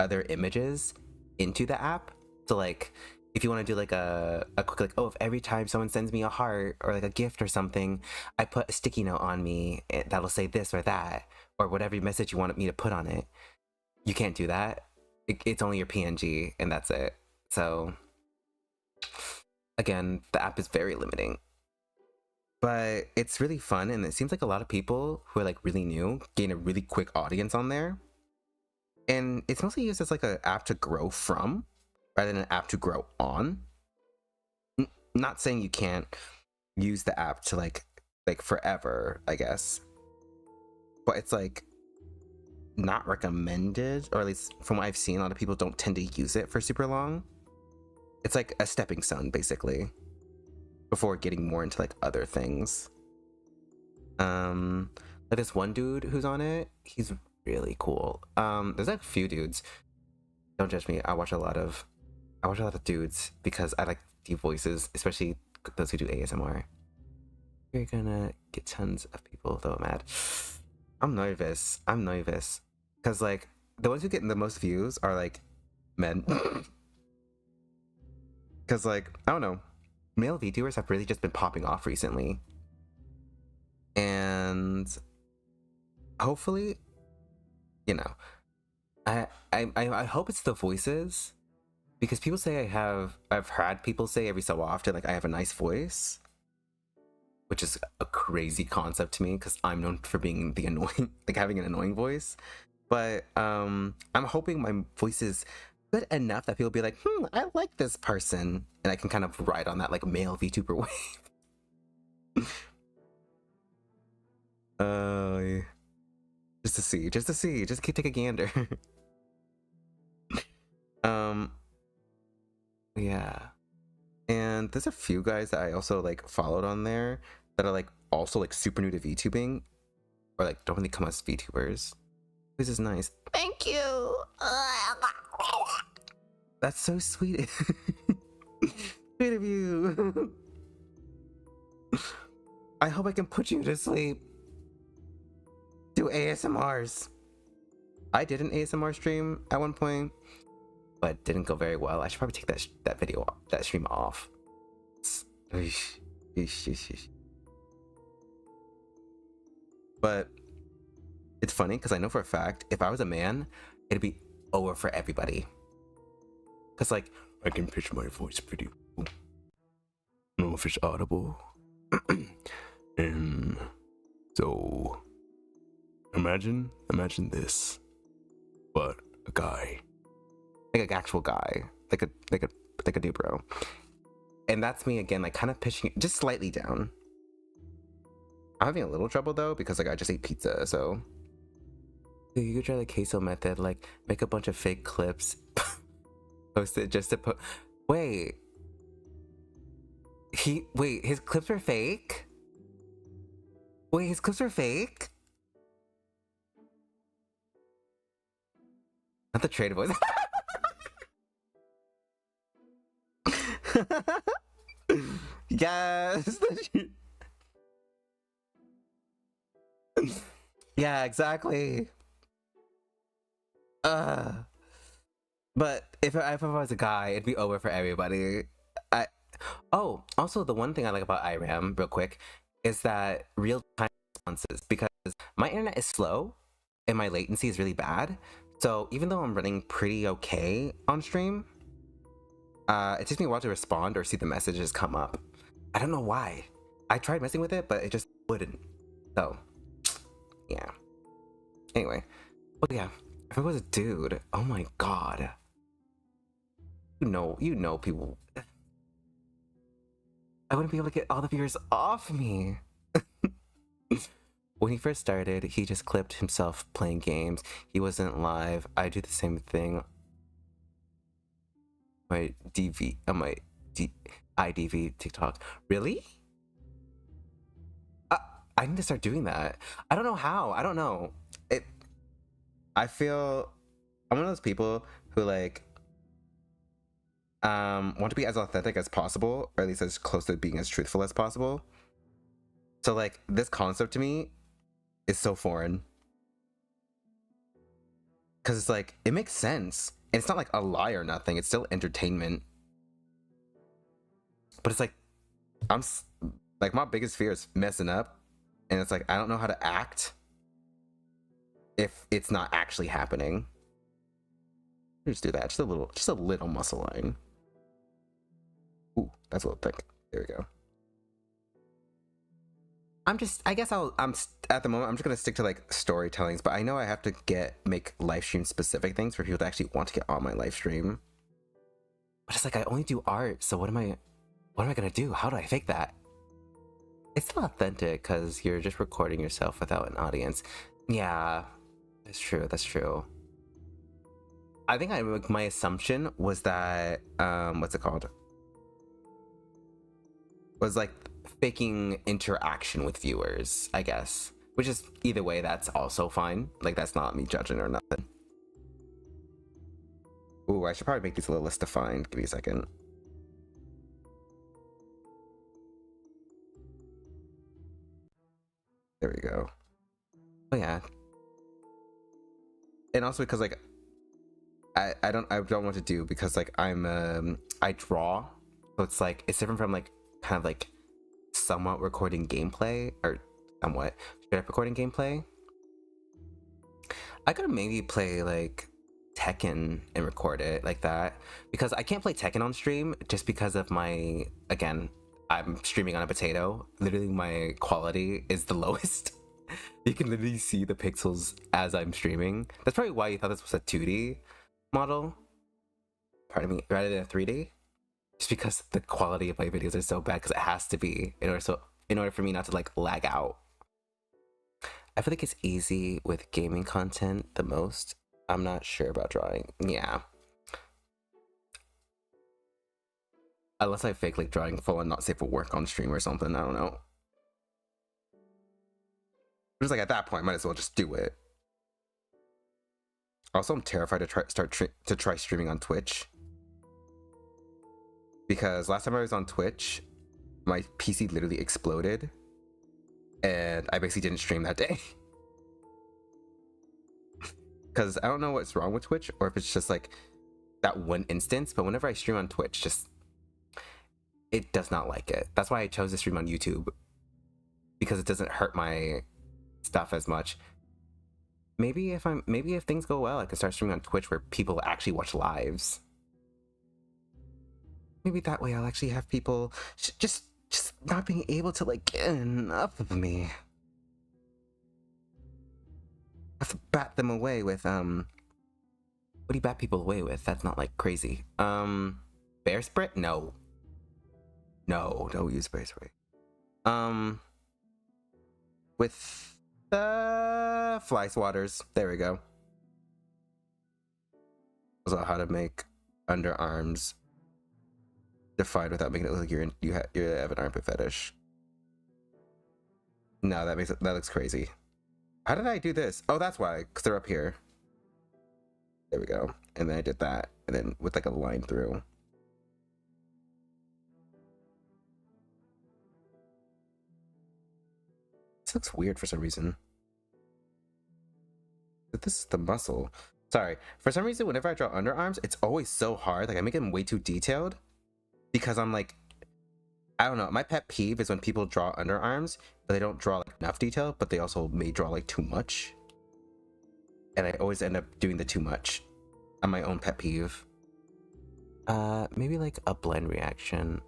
other images into the app. So like if you want to do like a quick like, oh, if every time someone sends me a heart or like a gift or something, I put a sticky note on me that'll say this or that or whatever message you want me to put on it. you can't do that. It's only your PNG and that's it. So again, the app is very limiting. But it's really fun, and it seems like a lot of people who are like really new gain a really quick audience on there. And it's mostly used as like an app to grow from rather than an app to grow on. Not saying you can't use the app to like forever, I guess. But it's like not recommended, or at least from what I've seen, a lot of people don't tend to use it for super long. It's like a stepping stone, basically, before getting more into like other things. Like this one dude who's on it, he's really cool. There's like a few dudes. Don't judge me. I watch a lot of dudes because I like deep voices, especially those who do ASMR. You're gonna get tons of people though, mad. I'm nervous because like the ones who get the most views are like men. Because like I don't know, male VTubers have really just been popping off recently, and hopefully, you know, I hope it's the voices, because people say I've heard people say every so often like I have a nice voice, which is a crazy concept to me because I'm known for being the annoying, like having an annoying voice. But I'm hoping my voice is good enough that people be like, I like this person, and I can kind of ride on that like male VTuber wave. Yeah. Just to see, just take a gander. Yeah. And there's a few guys that I also like followed on there that are like also like super new to VTubing, or like don't really come as VTubers. This is nice. Thank you. That's so sweet. Sweet of you. I hope I can put you to sleep. Do ASMRs. I did an ASMR stream at one point, but didn't go very well. I should probably take that stream off. But it's funny because I know for a fact if I was a man, it'd be over for everybody. Cause like I can pitch my voice pretty well. I don't know if it's audible. And so imagine this, but a guy, like an actual guy, like a dude bro, and that's me again, like kind of pitching it just slightly down. I'm having a little trouble though because like I just ate pizza, so you could try the queso method, like make a bunch of fake clips, post it just to put. Wait, his clips were fake? Wait, his clips were fake? Not the trade voice. Yes. Yeah, exactly. But if I was a guy, it'd be over for everybody. Also, the one thing I like about IRAM, real quick, is that real-time responses, because my internet is slow and my latency is really bad. So even though I'm running pretty okay on stream, it takes me a while to respond or see the messages come up. I don't know why. I tried messing with it, but it just wouldn't. So, yeah. Anyway, but yeah, if I was a dude, oh my god. You know people. I wouldn't be able to get all the viewers off me. When he first started, he just clipped himself playing games. He wasn't live. I do the same thing. My IDV TikTok. Really? I need to start doing that. I don't know how. I don't know. I feel I'm one of those people who like want to be as authentic as possible, or at least as close to being as truthful as possible. So like this concept to me is so foreign, because it's like it makes sense and it's not like a lie or nothing. It's still entertainment, but it's like I'm like my biggest fear is messing up, and it's like I don't know how to act if it's not actually happening. Just do that. Just a little muscle line. Ooh, that's a little thick. There we go. I guess at the moment, I'm just gonna stick to like storytellings, but I know I have to make live stream specific things for people to actually want to get on my live stream. But it's like, I only do art, so what am I gonna do? How do I fake that? It's still authentic because you're just recording yourself without an audience. Yeah, that's true. That's true. I think my assumption was that what's it called? Was like faking interaction with viewers, I guess. Which is either way, that's also fine. Like that's not me judging or nothing. Ooh, I should probably make these a little less defined. Give me a second. There we go. Oh yeah. And also because like I don't know what to do because like I draw, so it's like it's different from like kind of like somewhat recording gameplay or somewhat straight up recording gameplay. I could maybe play like Tekken and record it like that because I can't play Tekken on stream just because of my, again, I'm streaming on a potato. Literally my quality is the lowest. You can literally see the pixels as I'm streaming. That's probably why you thought this was a 2D model, pardon me, rather than a 3D. Just because the quality of my videos are so bad, because it has to be in order for me not to like lag out. I feel like it's easy with gaming content the most. I'm not sure about drawing. Yeah. Unless I fake like drawing full and not safe for work on stream or something. I don't know. Just like at that point, might as well just do it. Also, I'm terrified to try streaming on Twitch. Because last time I was on Twitch, my PC literally exploded. And I basically didn't stream that day. Because I don't know what's wrong with Twitch, or if it's just like that one instance, but whenever I stream on Twitch, it does not like it. That's why I chose to stream on YouTube. Because it doesn't hurt my stuff as much. Maybe if things go well, I could start streaming on Twitch where people actually watch lives. Maybe that way I'll actually have people just not being able to like get enough of me. I have to bat them away with what do you bat people away with? That's not like crazy. Bear spray? No. No, don't use bear spray. With fly swatters. There we go. Also how to make underarms defined without making it look like you have an armpit fetish. No, that looks crazy. How did I do this? Oh, that's why, because they're up here. There we go. And then I did that, and then with like a line through. This looks weird for some reason. But this is the muscle. Sorry. For some reason, whenever I draw underarms, it's always so hard. Like I make them way too detailed. Because I'm like, I don't know. My pet peeve is when people draw underarms, but they don't draw like enough detail, but they also may draw like too much. And I always end up doing the too much. On my own pet peeve. Maybe like a blend reaction.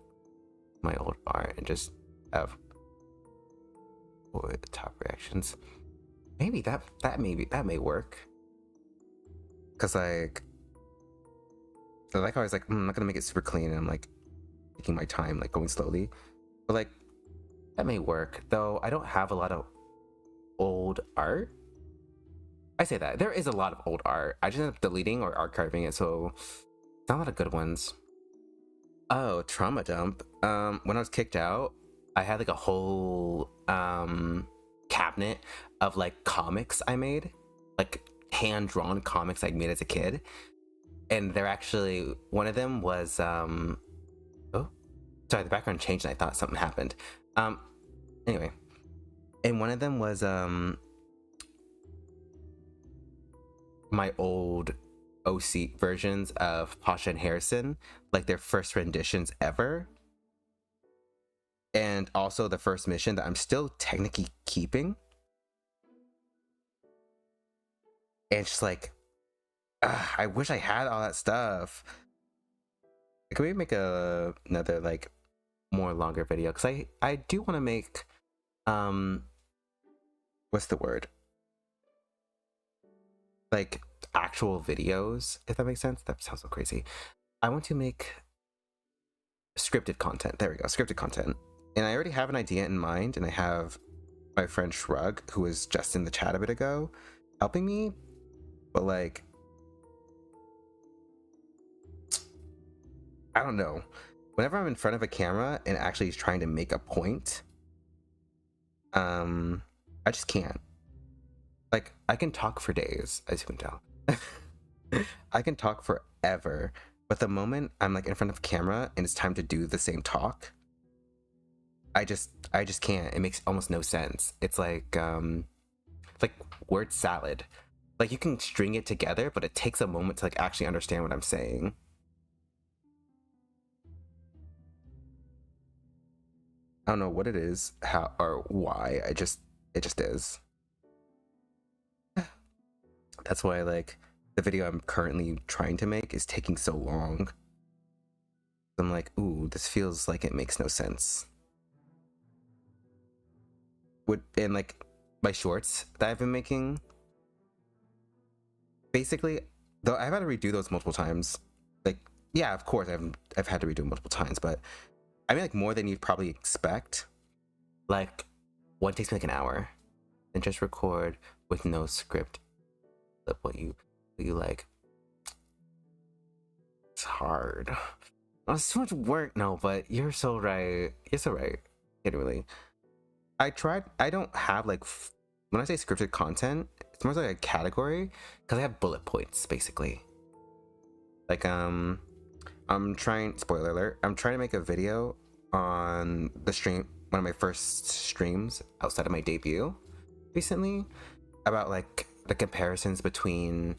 My old art and just have the top reactions. Maybe that may work. Cause like I like how I was like, I'm not gonna make it super clean, and I'm like taking my time, like going slowly. But like that may work, though I don't have a lot of old art. I say that. There is a lot of old art. I just end up deleting or archiving it, so not a lot of good ones. Oh, trauma dump. When I was kicked out, I had like a whole cabinet of like comics I made. Like hand-drawn comics I made as a kid. And they're actually, one of them was oh, sorry, the background changed and I thought something happened. Anyway, and one of them was my old OC versions of Pasha and Harrison, like their first renditions ever, and also the first mission that I'm still technically keeping. And just like I wish I had all that stuff. Can we make another like more longer video? Because I do want to make what's the word? Like actual videos, if that makes sense. That sounds so crazy. I want to make scripted content. There we go, scripted content. And I already have an idea in mind, and I have my friend Shrug, who was just in the chat a bit ago, helping me. But like, I don't know. Whenever I'm in front of a camera and actually trying to make a point, I just can't. Like, I can talk for days, as you can tell. I can talk forever, but the moment I'm like in front of a camera and it's time to do the same talk, I just can't. It makes almost no sense. It's like word salad. Like you can string it together, but it takes a moment to like actually understand what I'm saying. I don't know what it is, how or why. It just is. That's why like the video I'm currently trying to make is taking so long. I'm like, ooh, this feels like it makes no sense. And like my shorts that I've been making, basically, though I've had to redo those multiple times. Like, yeah, of course I've had to redo them multiple times, but I mean like more than you'd probably expect. Like one takes me like an hour, and just record with no script. What you like. It's hard. Oh, it's so much work. No, but you're so right. You're so right. Can't really. I tried. I don't have like when I say scripted content, it's more like a category because I have bullet points basically. Like I'm trying. Spoiler alert! I'm trying to make a video on the stream, one of my first streams outside of my debut recently, about like the comparisons between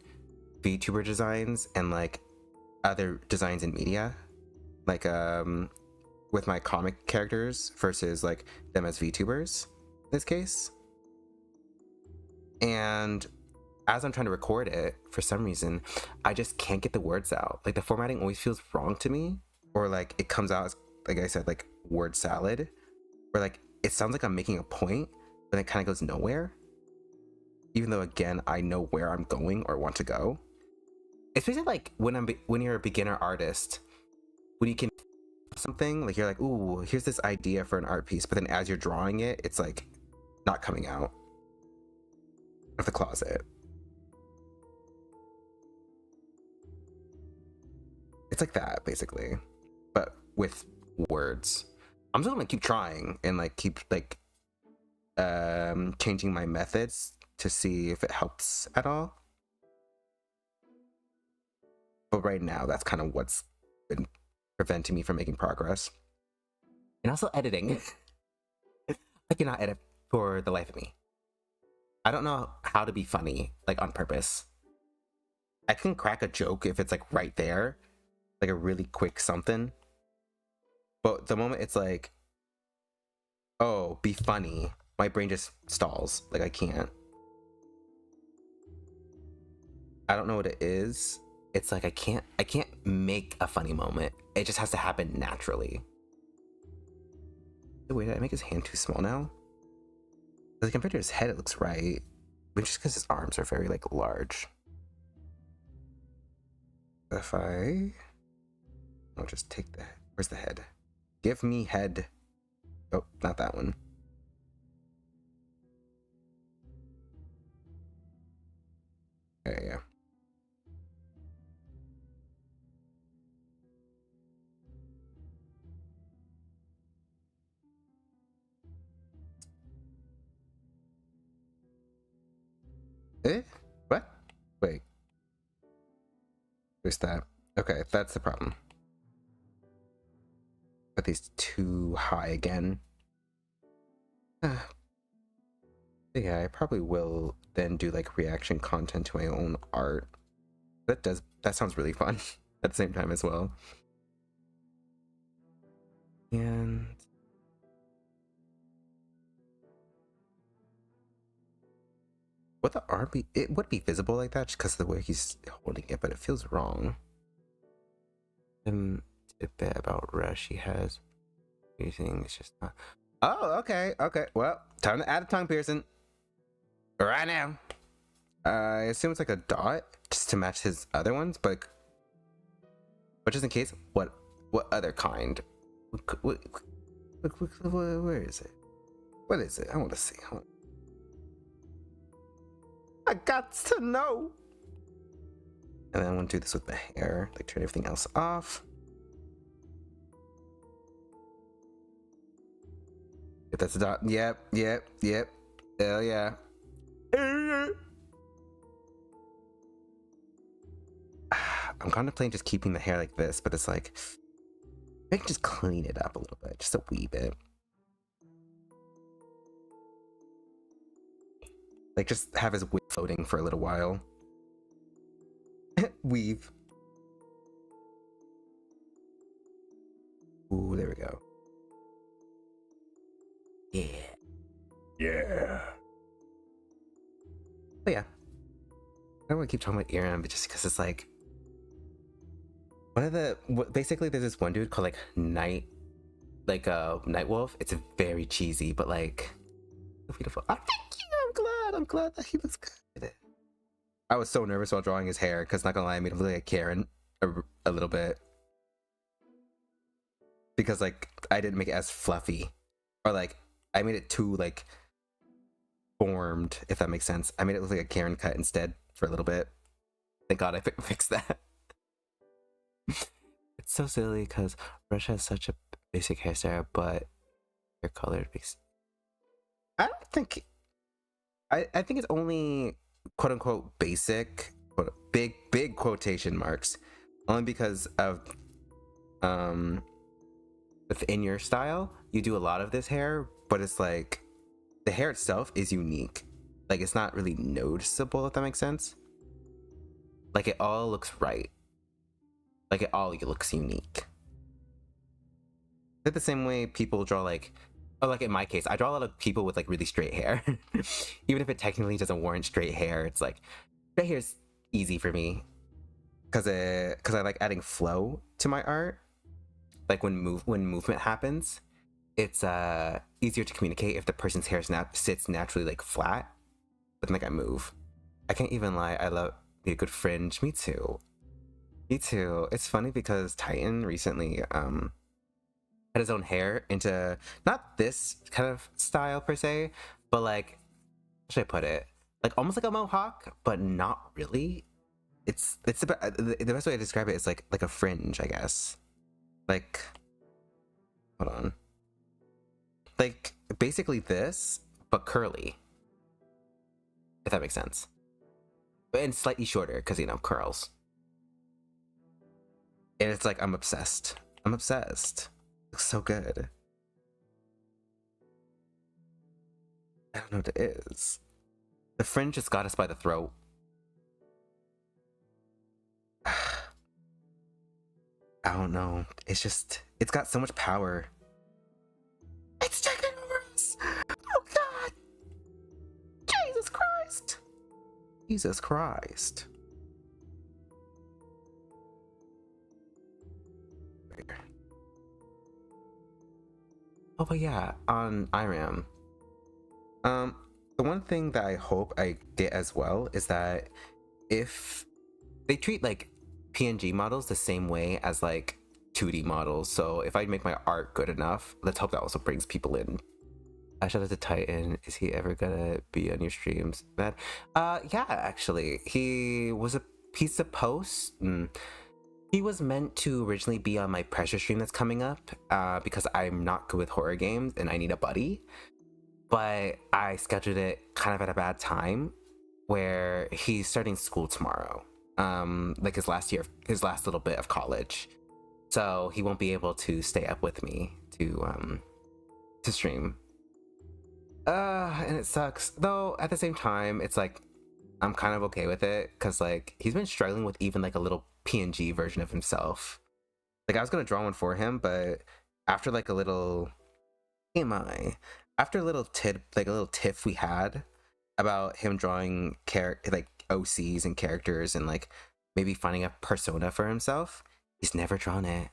VTuber designs and like other designs in media, like with my comic characters versus like them as VTubers in this case. And as I'm trying to record it, for some reason, I just can't get the words out. Like the formatting always feels wrong to me, or like it comes out as, like I said, like word salad, where like it sounds like I'm making a point, but it kind of goes nowhere. Even though again, I know where I'm going or want to go. Especially like when you're a beginner artist, when you can something like you're like, ooh, here's this idea for an art piece, but then as you're drawing it, it's like not coming out of the closet. It's like that basically, but with words. I'm just gonna keep trying and like keep like changing my methods to see if it helps at all. But right now, that's kind of what's been preventing me from making progress. And also editing. I cannot edit for the life of me. I don't know how to be funny, like on purpose. I can crack a joke if it's like right there, like a really quick something. But the moment it's like, oh, be funny, my brain just stalls. Like I can't. I don't know what it is. It's like I can't make a funny moment. It just has to happen naturally. Wait, did I make his hand too small now? Like compared to his head, it looks right. But just because his arms are very like large. If I'll just take the, where's the head? Give me head. Oh, not that one. Okay, yeah. What? Wait. Where's that? Okay, that's the problem. But these too high again. Yeah, I probably will then do like reaction content to my own art. That sounds really fun at the same time as well. And Would the arm be? It would be visible like that just because of the way he's holding it, but it feels wrong. A bit about Rush he has. Anything? It's just not. Oh, okay, okay. Well, time to add a tongue piercing. Right now. I assume it's like a dot just to match his other ones, but just in case, what other kind? Where is it? What is it? I want to see. I got to know. And then I want to do this with my hair, like turn everything else off. If that's a dot, yep. Hell yeah. I'm contemplating just keeping the hair like this, but it's like, I can just clean it up a little bit, just a wee bit. Like, just have his wig floating for a little while. Weave. Ooh, there we go. Yeah. But yeah. I don't want to keep talking about Aaron, but just because it's like, basically there's this one dude called like Night Wolf. It's very cheesy, but like beautiful. Oh, thank you. I'm glad that he looks good. I was so nervous while drawing his hair because, not gonna lie, I made him look like Karen a little bit because like I didn't make it as fluffy, or like I made it too like formed, if that makes sense. I made it look like a Karen cut instead for a little bit. Thank God I fixed that. It's so silly because Rush has such a basic hairstyle, but hair color makes. I don't think. I think it's only quote unquote basic, big quotation marks, only because of within your style you do a lot of this hair, but it's like the hair itself is unique. Like, it's not really noticeable, if that makes sense. Like, it all looks right. Like, it all looks unique. It's the same way people draw, like, oh, like in my case, I draw a lot of people with like really straight hair. Even if it technically doesn't warrant straight hair, it's like straight hair's easy for me because I like adding flow to my art. Like when movement happens, it's easier to communicate if the person's hair sits naturally like flat, but then like I move. I can't even lie, I love a good fringe. Me too. It's funny because Titan recently had his own hair into not this kind of style per se, but like, how should I put it? Like almost like a mohawk, but not really. It's the best way to describe it is like a fringe, I guess. Like, hold on. Like basically this, but curly. If that makes sense. And slightly shorter, because curls. And it's like I'm obsessed. Looks so good. I don't know what it is. The fringe just got us by the throat. I don't know. It's got so much power. It's taking over us. Oh God. Jesus Christ. Oh, but yeah, on IRAM. The one thing that I hope I get as well is that if they treat like PNG models the same way as like 2D models, so if I make my art good enough, let's hope that also brings people in. Shout out to Titan. Is he ever gonna be on your streams? That, yeah, actually, he's supposed. He was meant to originally be on my pressure stream that's coming up, because I'm not good with horror games and I need a buddy. But I scheduled it kind of at a bad time, where he's starting school tomorrow, like his last little bit of college, so he won't be able to stay up with me to stream. And it sucks though. At the same time, it's like I'm kind of okay with it because like he's been struggling with even like a little PNG version of himself. Like I was gonna draw one for him, but after like a little after a little tiff we had, about him drawing like OCs and characters and like maybe finding a persona for himself. He's never drawn it.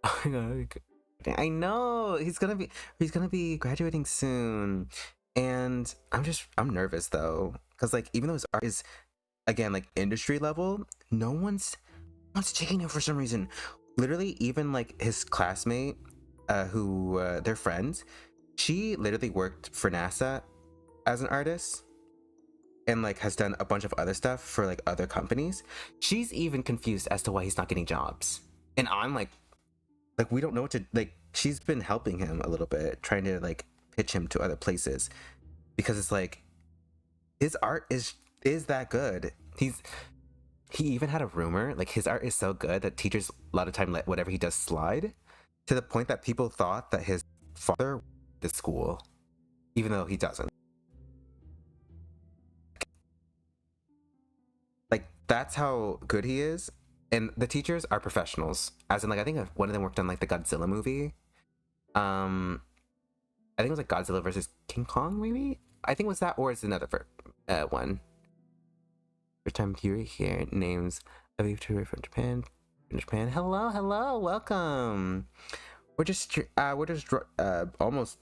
I know he's gonna be graduating soon, and I'm nervous though, because like even though his art is again like industry level, no one's taking it for some reason. Literally, even like his classmate, who they're friends, she literally worked for NASA as an artist and like has done a bunch of other stuff for like other companies. She's even confused as to why he's not getting jobs, and I'm like we don't know what to like. She's been helping him a little bit, trying to like pitch him to other places, because it's like his art is that good. He even had a rumor like his art is so good that teachers a lot of time let whatever he does slide, to the point that people thought that his father went to school, even though he doesn't. Like that's how good he is. And the teachers are professionals, as in like I think one of them worked on like the Godzilla movie. I think it was like Godzilla versus King Kong, maybe. I think it was that, or it's another one. First time viewer here, names of YouTuber from Japan. Hello, welcome. We're just almost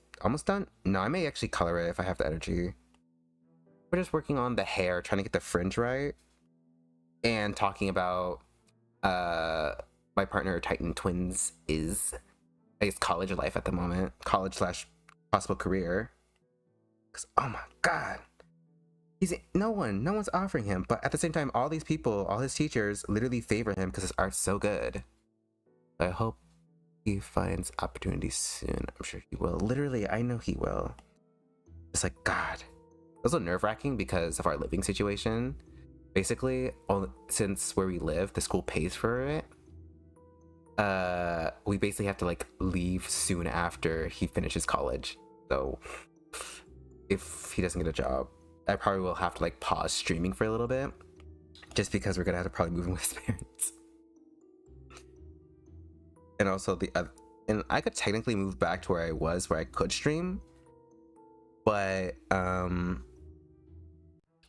done. No, I may actually color it if I have the energy. We're just working on the hair, trying to get the fringe right, and talking about my partner Titan Twins is, I guess, college life at the moment, college / possible career. Because oh my god, no one's offering him, but at the same time, all these people, all his teachers, literally favor him because his art's so good. I hope he finds opportunities soon. I'm sure he will. Literally, I know he will. It's like, God, it's also nerve-wracking because of our living situation. Basically, since where we live, the school pays for it. We basically have to like leave soon after he finishes college. So if he doesn't get a job, I probably will have to like pause streaming for a little bit, just because we're gonna have to probably move in with his parents. And also and I could technically move back to where I was, where I could stream, but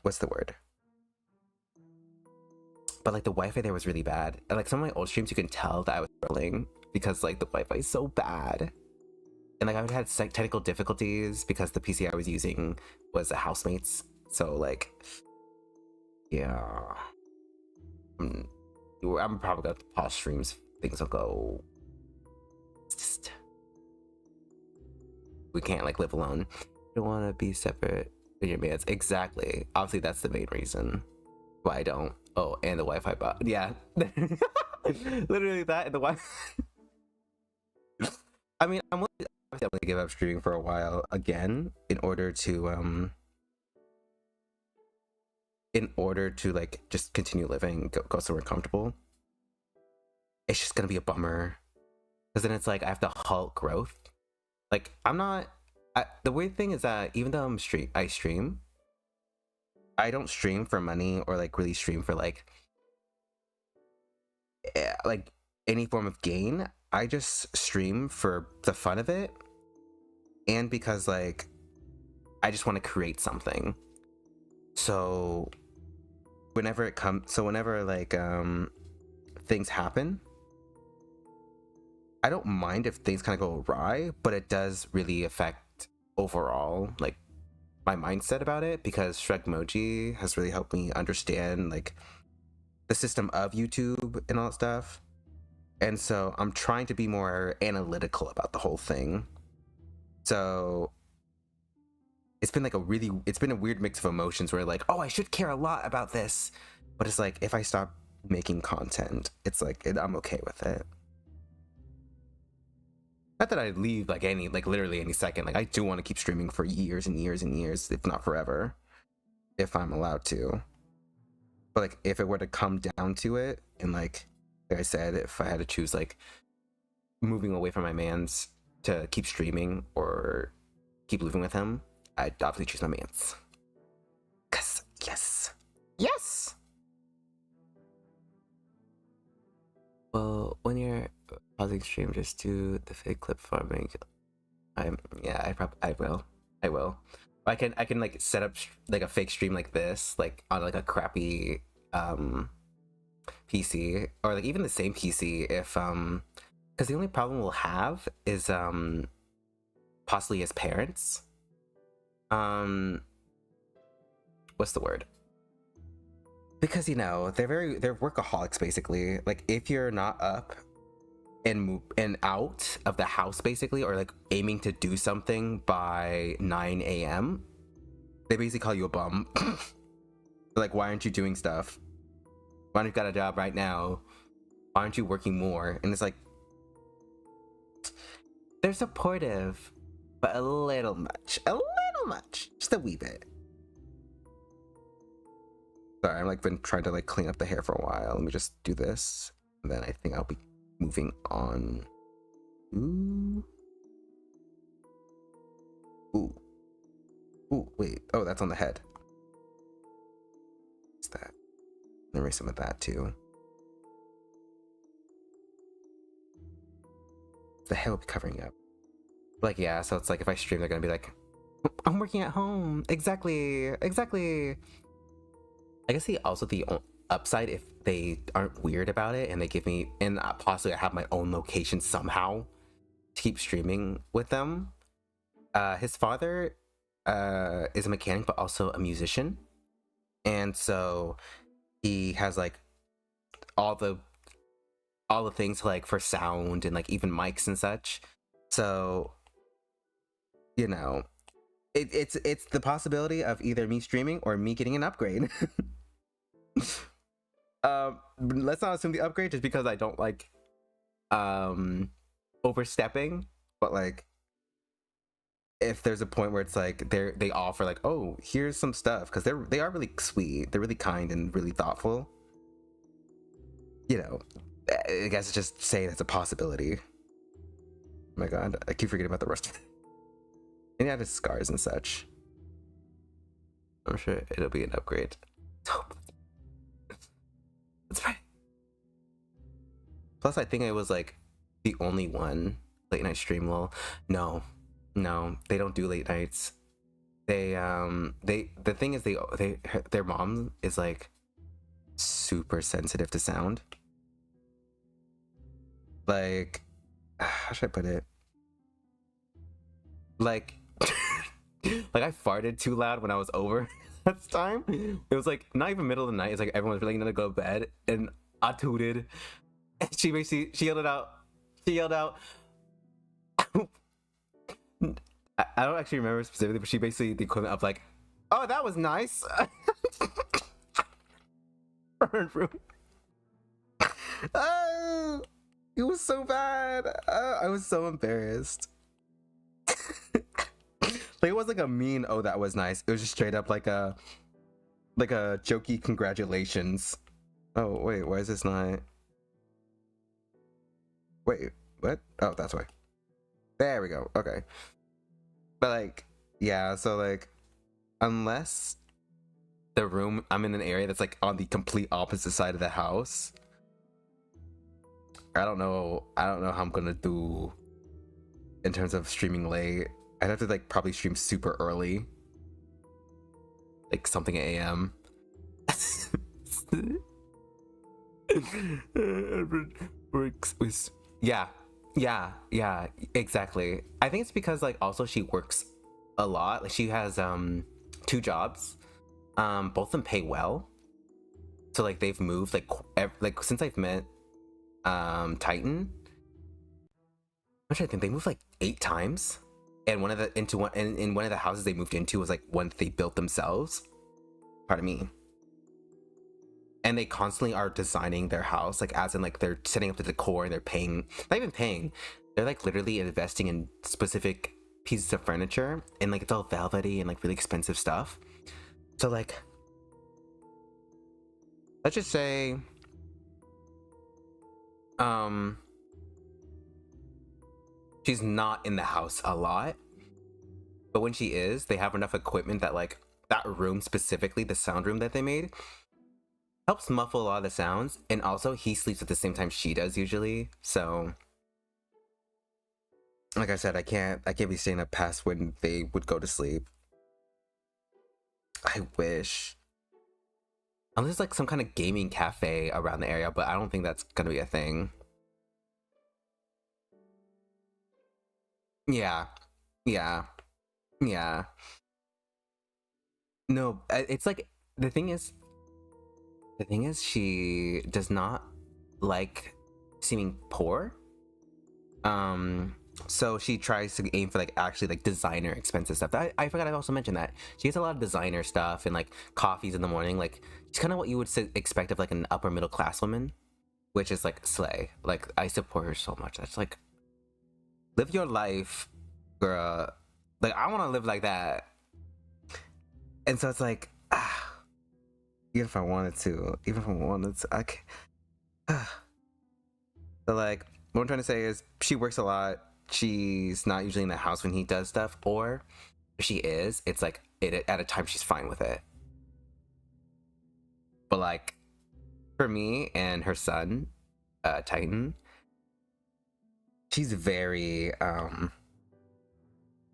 what's the word? But like the Wi-Fi there was really bad, and like some of my old streams you can tell that I was struggling because like the Wi-Fi is so bad, and like I would had technical difficulties because the PC I was using was a housemate's. So like, yeah, I'm probably gonna pause streams. Things will go. It's just we can't like live alone. You don't want to be separate with your mans. Exactly. Obviously, that's the main reason why I don't. Oh, and the Wi-Fi bot. Yeah, literally that and the Wi. I mean, I'm going to give up streaming for a while again in order to like just continue living, go somewhere comfortable. It's just gonna be a bummer, because then it's like I have to halt growth. Like I'm not. The weird thing is that even though I stream, I don't stream for money or like really stream for like any form of gain. I just stream for the fun of it, and because like I just want to create something. So whenever like things happen, I don't mind if things kind of go awry, but it does really affect overall like my mindset about it, because Shrugmoji has really helped me understand like the system of YouTube and all that stuff. And so I'm trying to be more analytical about the whole thing. So it's been a weird mix of emotions where like, oh, I should care a lot about this, but it's like if I stop making content, it's like I'm okay with it. Not that I'd leave like literally any second. Like I do want to keep streaming for years and years and years, if not forever, if I'm allowed to. But like if it were to come down to it, and like I said, if I had to choose like moving away from my mans to keep streaming or keep living with him, I'd obviously choose my mans. Cause yes. Well, when you're pausing stream, just do the fake clip farming. I will. I can like set up like a fake stream like this, like on like a crappy PC, or like even the same PC if because the only problem we'll have is possibly as parents. What's the word? Because they're workaholics basically. Like if you're not up and out of the house basically, or like aiming to do something by 9 a.m., they basically call you a bum. Like, why aren't you doing stuff? Why don't you got a job right now? Why aren't you working more? And it's like, they're supportive, but a little much, just a wee bit. Sorry, I'm like been trying to like clean up the hair for a while. Let me just do this, and then I think I'll be moving on. Ooh, wait. Oh, that's on the head. What's that? Erase some of that too. The hair will be covering up. Like, yeah, so it's like if I stream, they're gonna be like, I'm working at home. Exactly. I guess the upside, if they aren't weird about it and they give me, and possibly I have my own location somehow to keep streaming with them. His father is a mechanic, but also a musician. And so he has like all the things like for sound and like even mics and such. So, it's the possibility of either me streaming or me getting an upgrade. Let's not assume the upgrade just because I don't like overstepping, but like if there's a point where it's like they offer like, oh, here's some stuff, because they are really sweet, they're really kind and really thoughtful. I guess just saying it's a possibility. Oh my god, I keep forgetting about the rest of it. And yeah, just scars and such. I'm sure it'll be an upgrade. That's right. Plus, I think I was like the only one late night stream. Lol. No, they don't do late nights. The thing is their mom is like super sensitive to sound. Like, how should I put it? Like, like I farted too loud when I was over that time. It was like not even middle of the night. It's like everyone was really gonna go to bed, and I tooted. And she yelled it out. She yelled out. I don't actually remember specifically, but she basically the equivalent of like, "Oh, that was nice." It was so bad. I was so embarrassed. Like it was like a mean, "Oh, that was nice." It was just straight up like a jokey congratulations. Oh wait, why is this not? Wait, what? Oh, that's why. There we go. Okay. But like, yeah, so like, unless the room, I'm in an area that's like on the complete opposite side of the house, I don't know how I'm gonna do in terms of streaming late. I'd have to like probably stream super early, like something a.m. Yeah, exactly. I think it's because like also she works a lot. Like she has 2 jobs. Both of them pay well. So like they've moved like since I've met Titan. I'm trying to think, they moved like 8 times. And in one of the houses they moved into was like one that they built themselves. Pardon me. And they constantly are designing their house, like as in like they're setting up the decor and they're paying, not even paying, they're like literally investing in specific pieces of furniture, and like it's all velvety and like really expensive stuff. So like, let's just say she's not in the house a lot, but when she is, they have enough equipment that like that room specifically, the sound room that they made, helps muffle a lot of the sounds. And also he sleeps at the same time she does usually, so like I said, I can't be staying up past when they would go to sleep. I wish. Unless like some kind of gaming cafe around the area, but I don't think that's gonna be a thing. Yeah, yeah, yeah. No, it's like the thing is, she does not like seeming poor. So she tries to aim for like actually like designer expensive stuff. I forgot I also mentioned that she gets a lot of designer stuff and like coffees in the morning. Like it's kind of what you would expect of like an upper middle class woman, which is like slay. Like I support her so much. That's like live your life, girl. Like I want to live like that. And so it's like, even if I wanted to, I can't. So like, what I'm trying to say is, she works a lot. She's not usually in the house when he does stuff, or if she is, it's like at a time she's fine with it. But like, for me and her son, Titan, she's very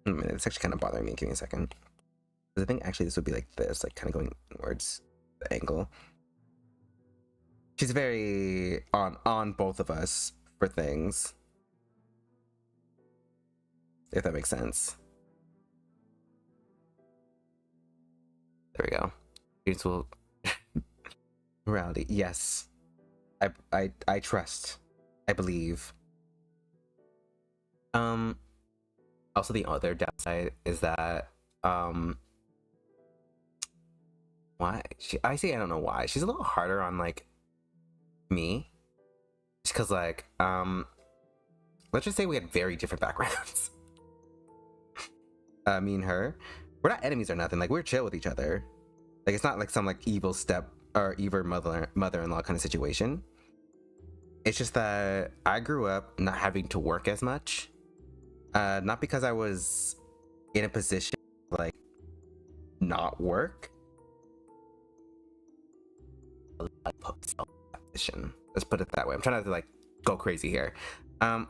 it's actually kind of bothering me. Give me a second. I think actually this would be like this, like kind of going towards the angle. She's very on both of us for things, if that makes sense. There we go. Beautiful morality. Yes, I trust. I believe. Also, the other downside is that why I don't know why she's a little harder on like me, just because like let's just say we had very different backgrounds. Me and her, we're not enemies or nothing. Like we're chill with each other. Like it's not like some like evil step or evil mother-in-law kind of situation. It's just that I grew up not having to work as much, not because I was in a position to, like, not work. Let's put it that way. I'm trying not to like go crazy here, or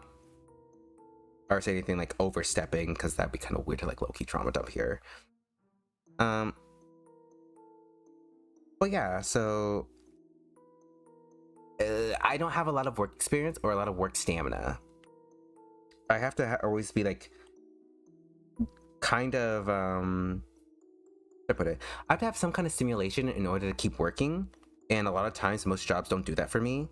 say anything like overstepping, because that'd be kind of weird to like low-key trauma dump here. But yeah, so I don't have a lot of work experience or a lot of work stamina. I have to always be like kind of I put it. I have to have some kind of stimulation in order to keep working, and a lot of times most jobs don't do that for me.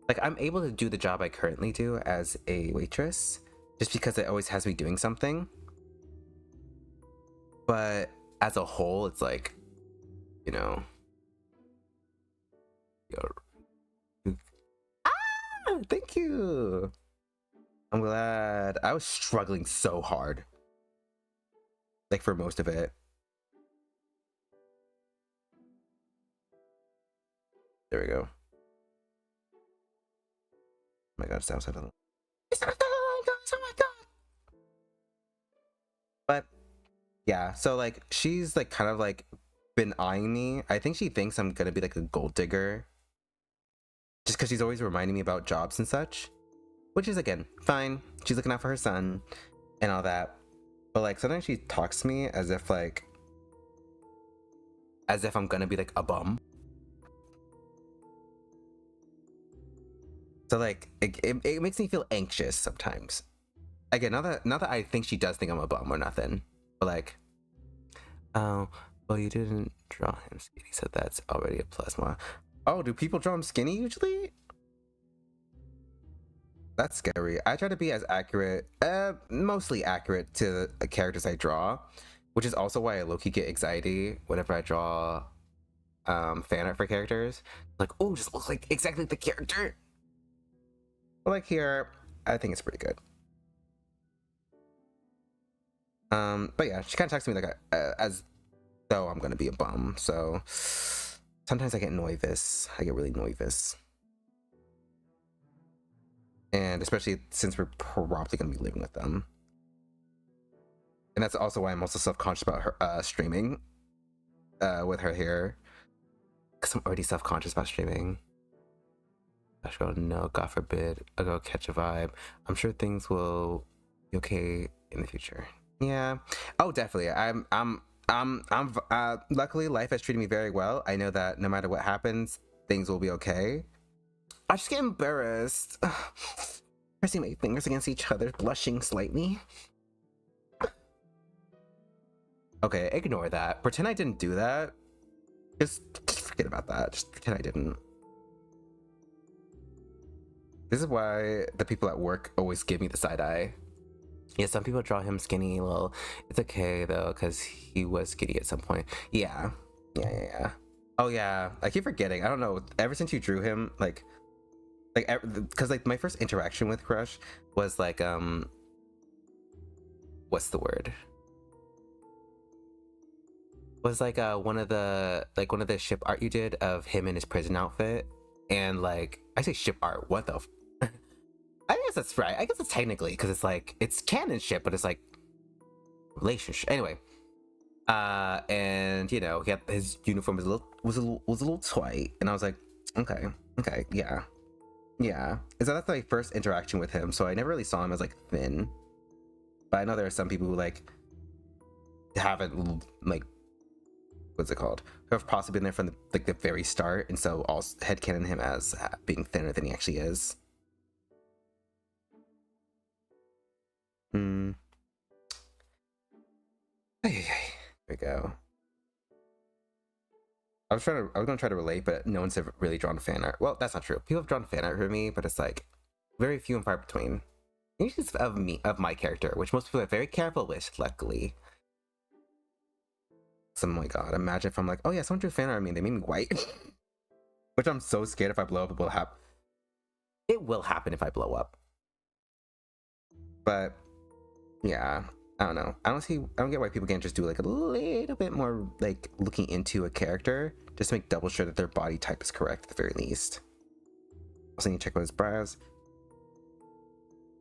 Like I'm able to do the job I currently do as a waitress just because it always has me doing something, but as a whole it's like, you know, thank you. I'm glad. I was struggling so hard, like for most of it. There we go. Oh my god, it's outside of the... But yeah, so like she's like kind of like been eyeing me. I think she thinks I'm gonna be like a gold digger, just because she's always reminding me about jobs and such, which is again fine. She's looking out for her son and all that, but like sometimes she talks to me as if I'm gonna be like a bum. So like it makes me feel anxious sometimes. Again, not that I think she does think I'm a bum or nothing, but like, oh, well, you didn't draw him skinny, so that's already a plus. More. Oh, do people draw him skinny usually? That's scary. I try to be as accurate, mostly accurate to the characters I draw, which is also why I low-key get anxiety whenever I draw fan art for characters. Like, oh, just looks like exactly the character. But like here, I think it's pretty good. But yeah, she kind of talks to me like as though I'm gonna be a bum. So sometimes I get nervous. I get really nervous, and especially since we're probably gonna be living with them, and that's also why I'm also self-conscious about her streaming with her here, because I'm already self-conscious about streaming. Gosh, go no, God forbid, I'll go catch a vibe. I'm sure things will be okay in the future. Yeah. Oh, definitely. I'm luckily life has treated me very well. I know that no matter what happens, things will be okay. I just get embarrassed. Pressing my fingers against each other, blushing slightly. Okay, ignore that. Pretend I didn't do that. Just forget about that. Just pretend I didn't. This is why the people at work always give me the side eye. Yeah, some people draw him skinny. Well, it's okay though, because he was skinny at some point. Yeah. Oh yeah, I keep forgetting. I don't know. Ever since you drew him, because like my first interaction with Crush was like what's the word? Was like one of the ship art you did of him in his prison outfit, and like I say ship art. What the? I guess that's right. I guess it's technically because it's like it's canon ship, but it's like relationship. Anyway, and you know, he had his uniform was a little tight, and I was like, okay, yeah. Is that's my first interaction with him, so I never really saw him as like thin. But I know there are some people who like haven't like what's it called? Who have possibly been there from the very start, and so all headcanon him as being thinner than he actually is. There we go. I was gonna try to relate, but no one's ever really drawn fan art. Well, that's not true. People have drawn fan art for me, but it's like very few and far between. Usually it's of my character, which most people are very careful with, luckily. So, oh my god, imagine if I'm like, oh yeah, someone drew fan art of me and they made me white. Which I'm so scared if I blow up, it will happen. It will happen if I blow up. But yeah, I don't know. I don't get why people can't just do like a little bit more like looking into a character just to make double sure that their body type is correct at the very least. Also need to check out his brows.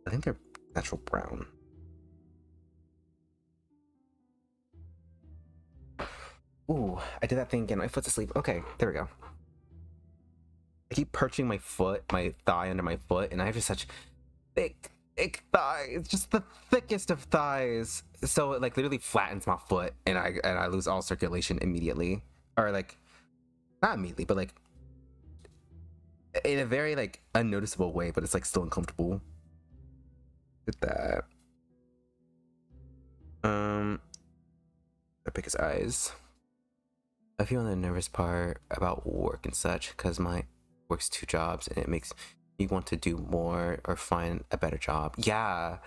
I think they're natural brown. Ooh, I did that thing again. My foot's asleep. Okay, there we go. I keep perching my thigh under my foot, and I have just such thick thighs, just the thickest of thighs. So it like literally flattens my foot, and I lose all circulation immediately, or like not immediately, but like in a very like unnoticeable way. But it's like still uncomfortable. Look at that. I pick his eyes. I feel the nervous part about work and such because my works 2 jobs and it makes me want to do more or find a better job. Yeah,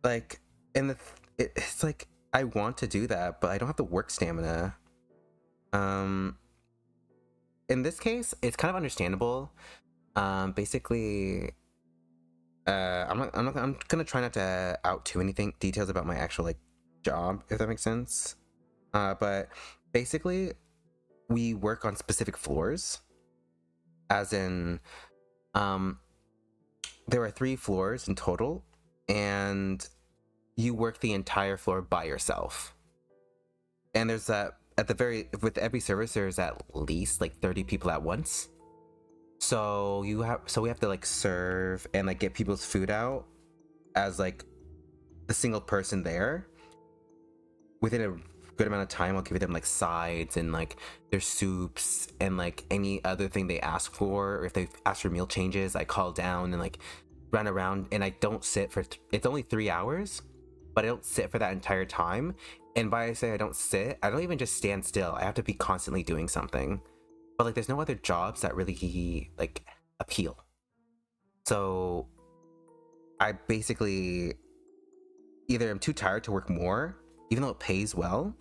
like, and it's like I want to do that, but I don't have the work stamina. In this case, it's kind of understandable. Basically, I'm gonna try not to out too many details about my actual like job, if that makes sense. But basically, we work on specific floors, as in, there are 3 floors in total, and you work the entire floor by yourself. And there's that with every service, there's at least like 30 people at once. So we have to like serve and like get people's food out as like the single person there. Within a good amount of time, I'll give them like sides and like their soups and like any other thing they ask for, or if they ask for meal changes, I call down and like run around, and I don't sit for it's only 3 hours, but I don't sit for that entire time. And by I say I don't sit, I don't even just stand still. I have to be constantly doing something. But like there's no other jobs that really like appeal. So I basically either am too tired to work more, even though it pays well,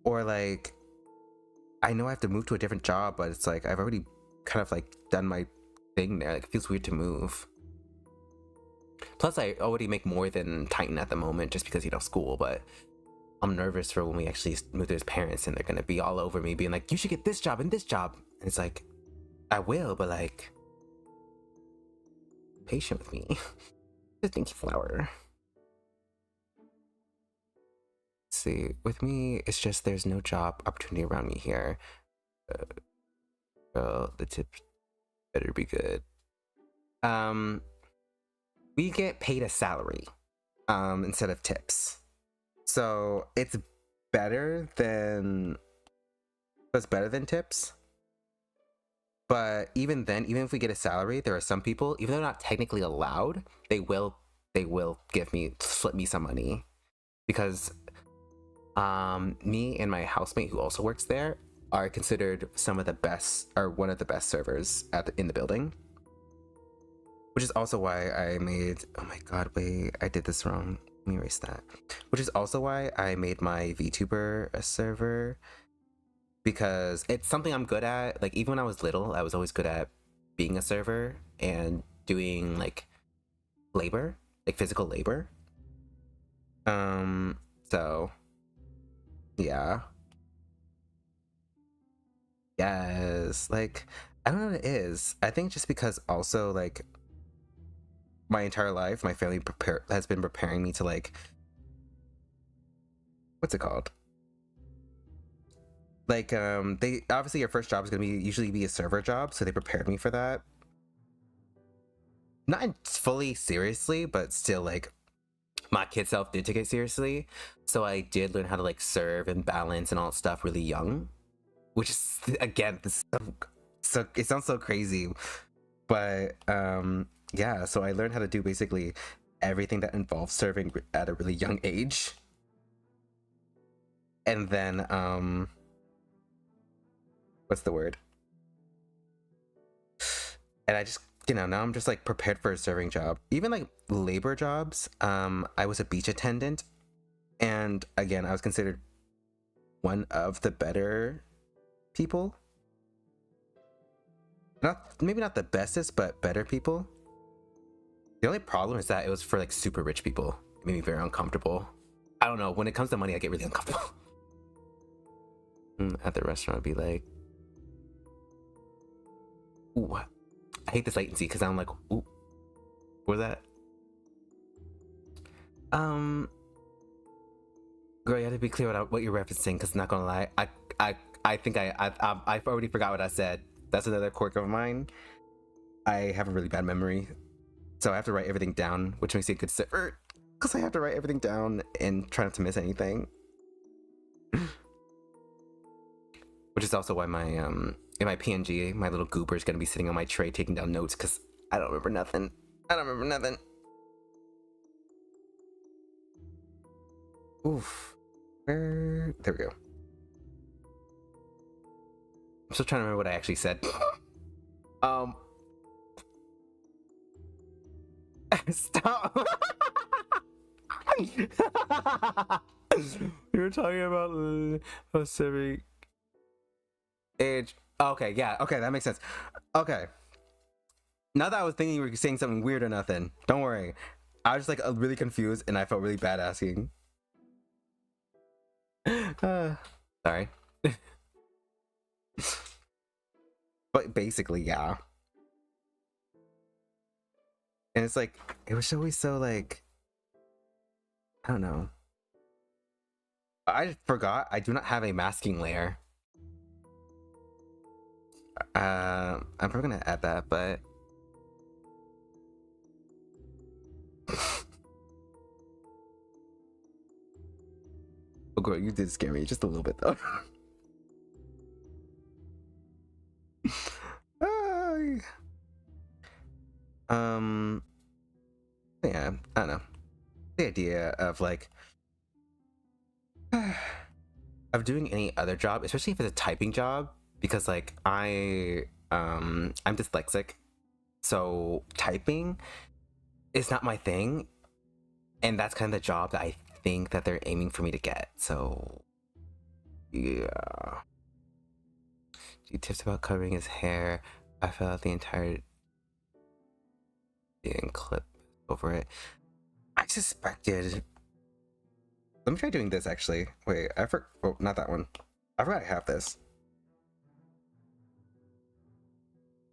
or like I know I have to move to a different job, but it's like I've already kind of like done my thing there. Like it feels weird to move. Plus I already make more than Titan at the moment just because, you know, school, but I'm nervous for when we actually move to his parents and they're gonna be all over me being like, you should get this job and this job. And it's like, I will, but like, patient with me. Thank you, flower. See, with me, it's just there's no job opportunity around me here. The tips better be good. We get paid a salary instead of tips, so it's better than was better than tips. But even then, even if we get a salary, there are some people, even though they're not technically allowed, they will slip me some money because me and my housemate who also works there are considered some of the best, or one of the best servers in the building, which is also why I made, oh my god, wait, I did this wrong, let me erase that, which is also why I made my VTuber a server, because it's something I'm good at. Like, even when I was little, I was always good at being a server and doing like labor, like physical labor. So yeah. Yes, like, I don't know what it is. I think just because also, like, my entire life my family has been preparing me to, like, what's it called, like, they obviously, your first job is going to usually be a server job, so they prepared me for that, not fully seriously, but still, like, my kid self did take it seriously, so I did learn how to, like, serve and balance and all that stuff really young, which is, again, this so it sounds so crazy, but yeah, so I learned how to do basically everything that involves serving at a really young age. And then what's the word, and I just, now I'm just like prepared for a serving job, even like labor jobs. I was a beach attendant, and again, I was considered one of the better people, maybe not the bestest, but better people. The only problem is that it was for like super rich people. It made me very uncomfortable. I don't know, when it comes to money I get really uncomfortable. At the restaurant I'd be like, ooh, I hate this latency because I'm like, ooh, what was that? Girl, you have to be clear what you're referencing, because not gonna lie, I think I've already forgot what I said. That's another quirk of mine. I have a really bad memory, so I have to write everything down, which makes me a good server, because I have to write everything down and try not to miss anything. Which is also why my in my PNG, my little goober is gonna be sitting on my tray taking down notes, because I don't remember nothing. Oof. There we go. I'm still trying to remember what I actually said. Stop. You were talking about civic age. Okay, yeah, okay, that makes sense. Okay. Not that I was thinking you were saying something weird or nothing. Don't worry. I was just like really confused, and I felt really bad asking. Sorry. But basically, yeah. And it's like, it was always so like, I don't know. I forgot I do not have a masking layer. I'm probably gonna add that, but oh girl, you did scare me just a little bit though. Yeah, I don't know. The idea of like of doing any other job, especially if it's a typing job, because like I'm dyslexic, so typing is not my thing, and that's kind of the job that I think that they're aiming for me to get. So yeah. Tips about covering his hair. I fell out the entire clip over it. I suspected. Let me try doing this actually. Wait, oh, not that one. I forgot I have this.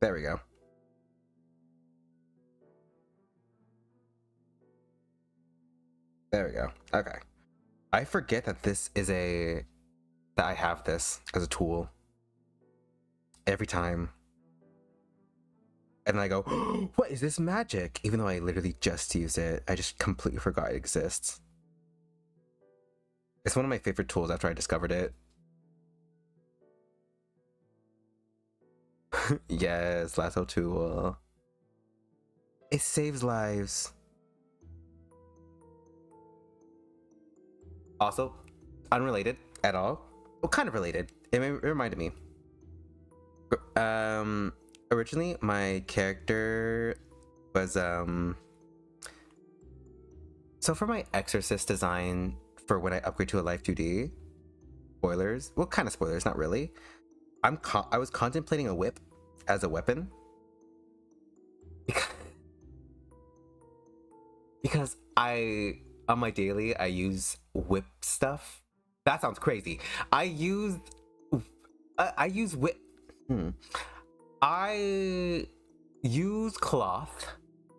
There we go. There we go. Okay. I forget that that I have this as a tool every time. And then I go, oh, what is this magic? Even though I literally just used it. I just completely forgot it exists. It's one of my favorite tools after I discovered it. Yes, lasso tool. It saves lives. Also, unrelated at all. Well, kind of related. It reminded me. Originally, my character was So for my Exorcist design for when I upgrade to a Life 2D, spoilers. Well, kind of spoilers, not really. I was contemplating a whip as a weapon because on my daily I use whip stuff. That sounds crazy. I use whip. I use cloth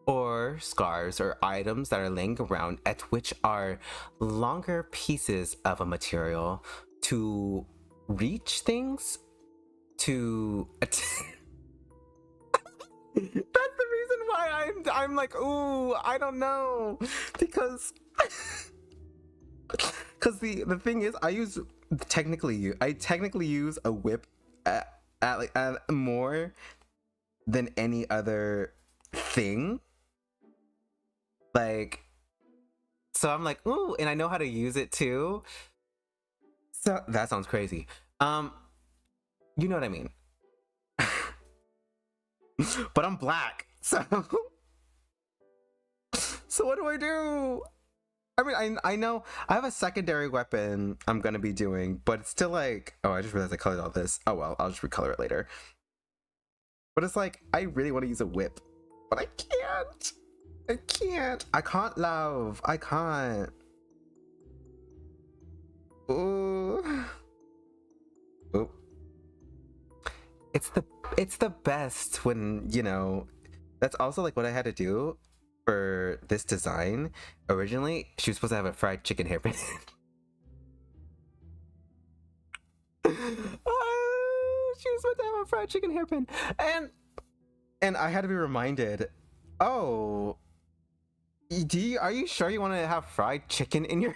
or scarves or items that are laying around at which are longer pieces of a material to reach things to that's the reason why I'm like, ooh, I don't know, because the thing is, I technically use a whip at more than any other thing. Like, so I'm like, ooh, and I know how to use it too. So that sounds crazy. You know what I mean. But I'm black, so what do I do? I mean, I know I have a secondary weapon I'm gonna be doing, but it's still like, oh, I just realized I colored all this. Oh well, I'll just recolor it later. But it's like, I really want to use a whip, but I can't. I can't, love. I can't. Ooh. Ooh. It's the best when, you know, that's also like what I had to do for this design. Originally, she was supposed to have a fried chicken hairpin. She was supposed to have a fried chicken hairpin. And I had to be reminded, oh, are you sure you want to have fried chicken in your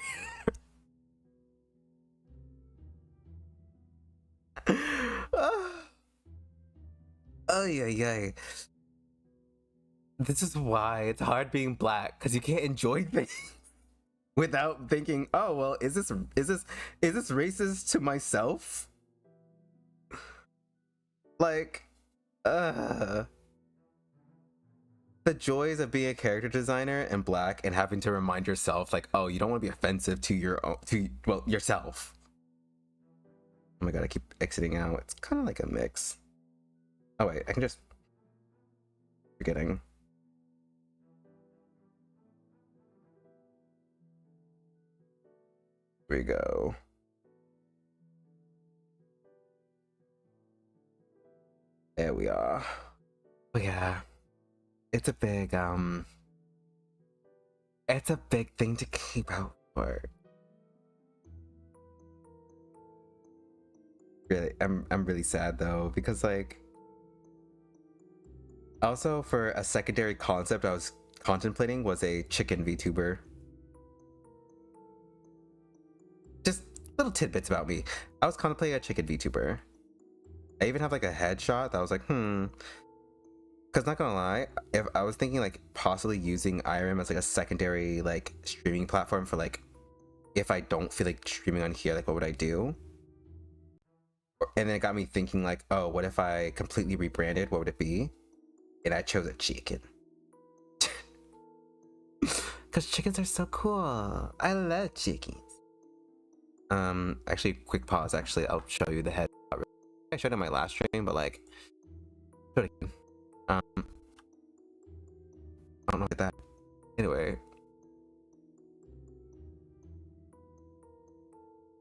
Oh yeah. This is why it's hard being black, because you can't enjoy things without thinking, oh well, is this racist to myself? Like, the joys of being a character designer and black and having to remind yourself, like, oh, you don't want to be offensive to yourself. Oh my god, I keep exiting out. It's kind of like a mix. Oh wait, I can just forgetting. Here we go. There we are. But yeah, it's a big thing to keep out for. Really, I'm really sad though, because like, also for a secondary concept I was contemplating was a chicken VTuber. Just little tidbits about me. I was contemplating a chicken VTuber. I even have like a headshot that was like, because not gonna lie, if I was thinking like possibly using IRM as like a secondary like streaming platform for like, if I don't feel like streaming on here, like what would I do? And then it got me thinking like, oh, what if I completely rebranded? What would it be? And I chose a chicken. Because chickens are so cool. I love chickens. Actually, quick pause. Actually, I'll show you the head. I showed it in my last stream, but like, show it again. I don't know what that. Anyway,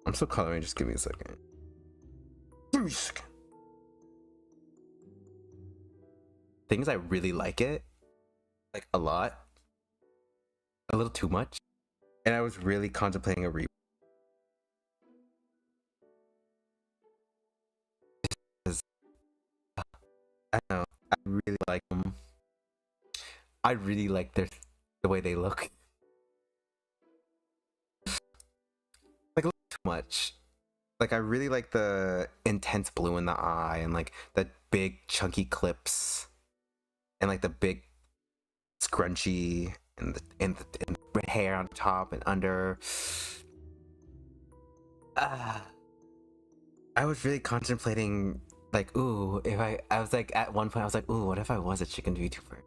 I'm still coloring. Just give me a second. Give me a second. Things I really like it, like a lot, a little too much, and I was really contemplating a re. I don't know. I really like them. I really like the way they look. Like, much. Like I really like the intense blue in the eye and like the big chunky clips and like the big scrunchy and the red hair on top and under. I was really contemplating like, ooh, if I was like at one point I was like, ooh, what if I was a chicken VTuber?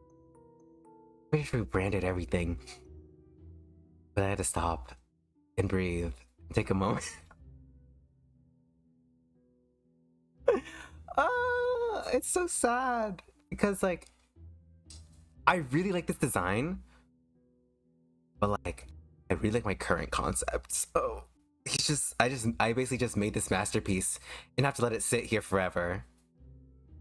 What if we branded everything? But I had to stop and breathe and take a moment. It's so sad because like I really like this design, but like I really like my current concept. So I basically just made this masterpiece and have to let it sit here forever.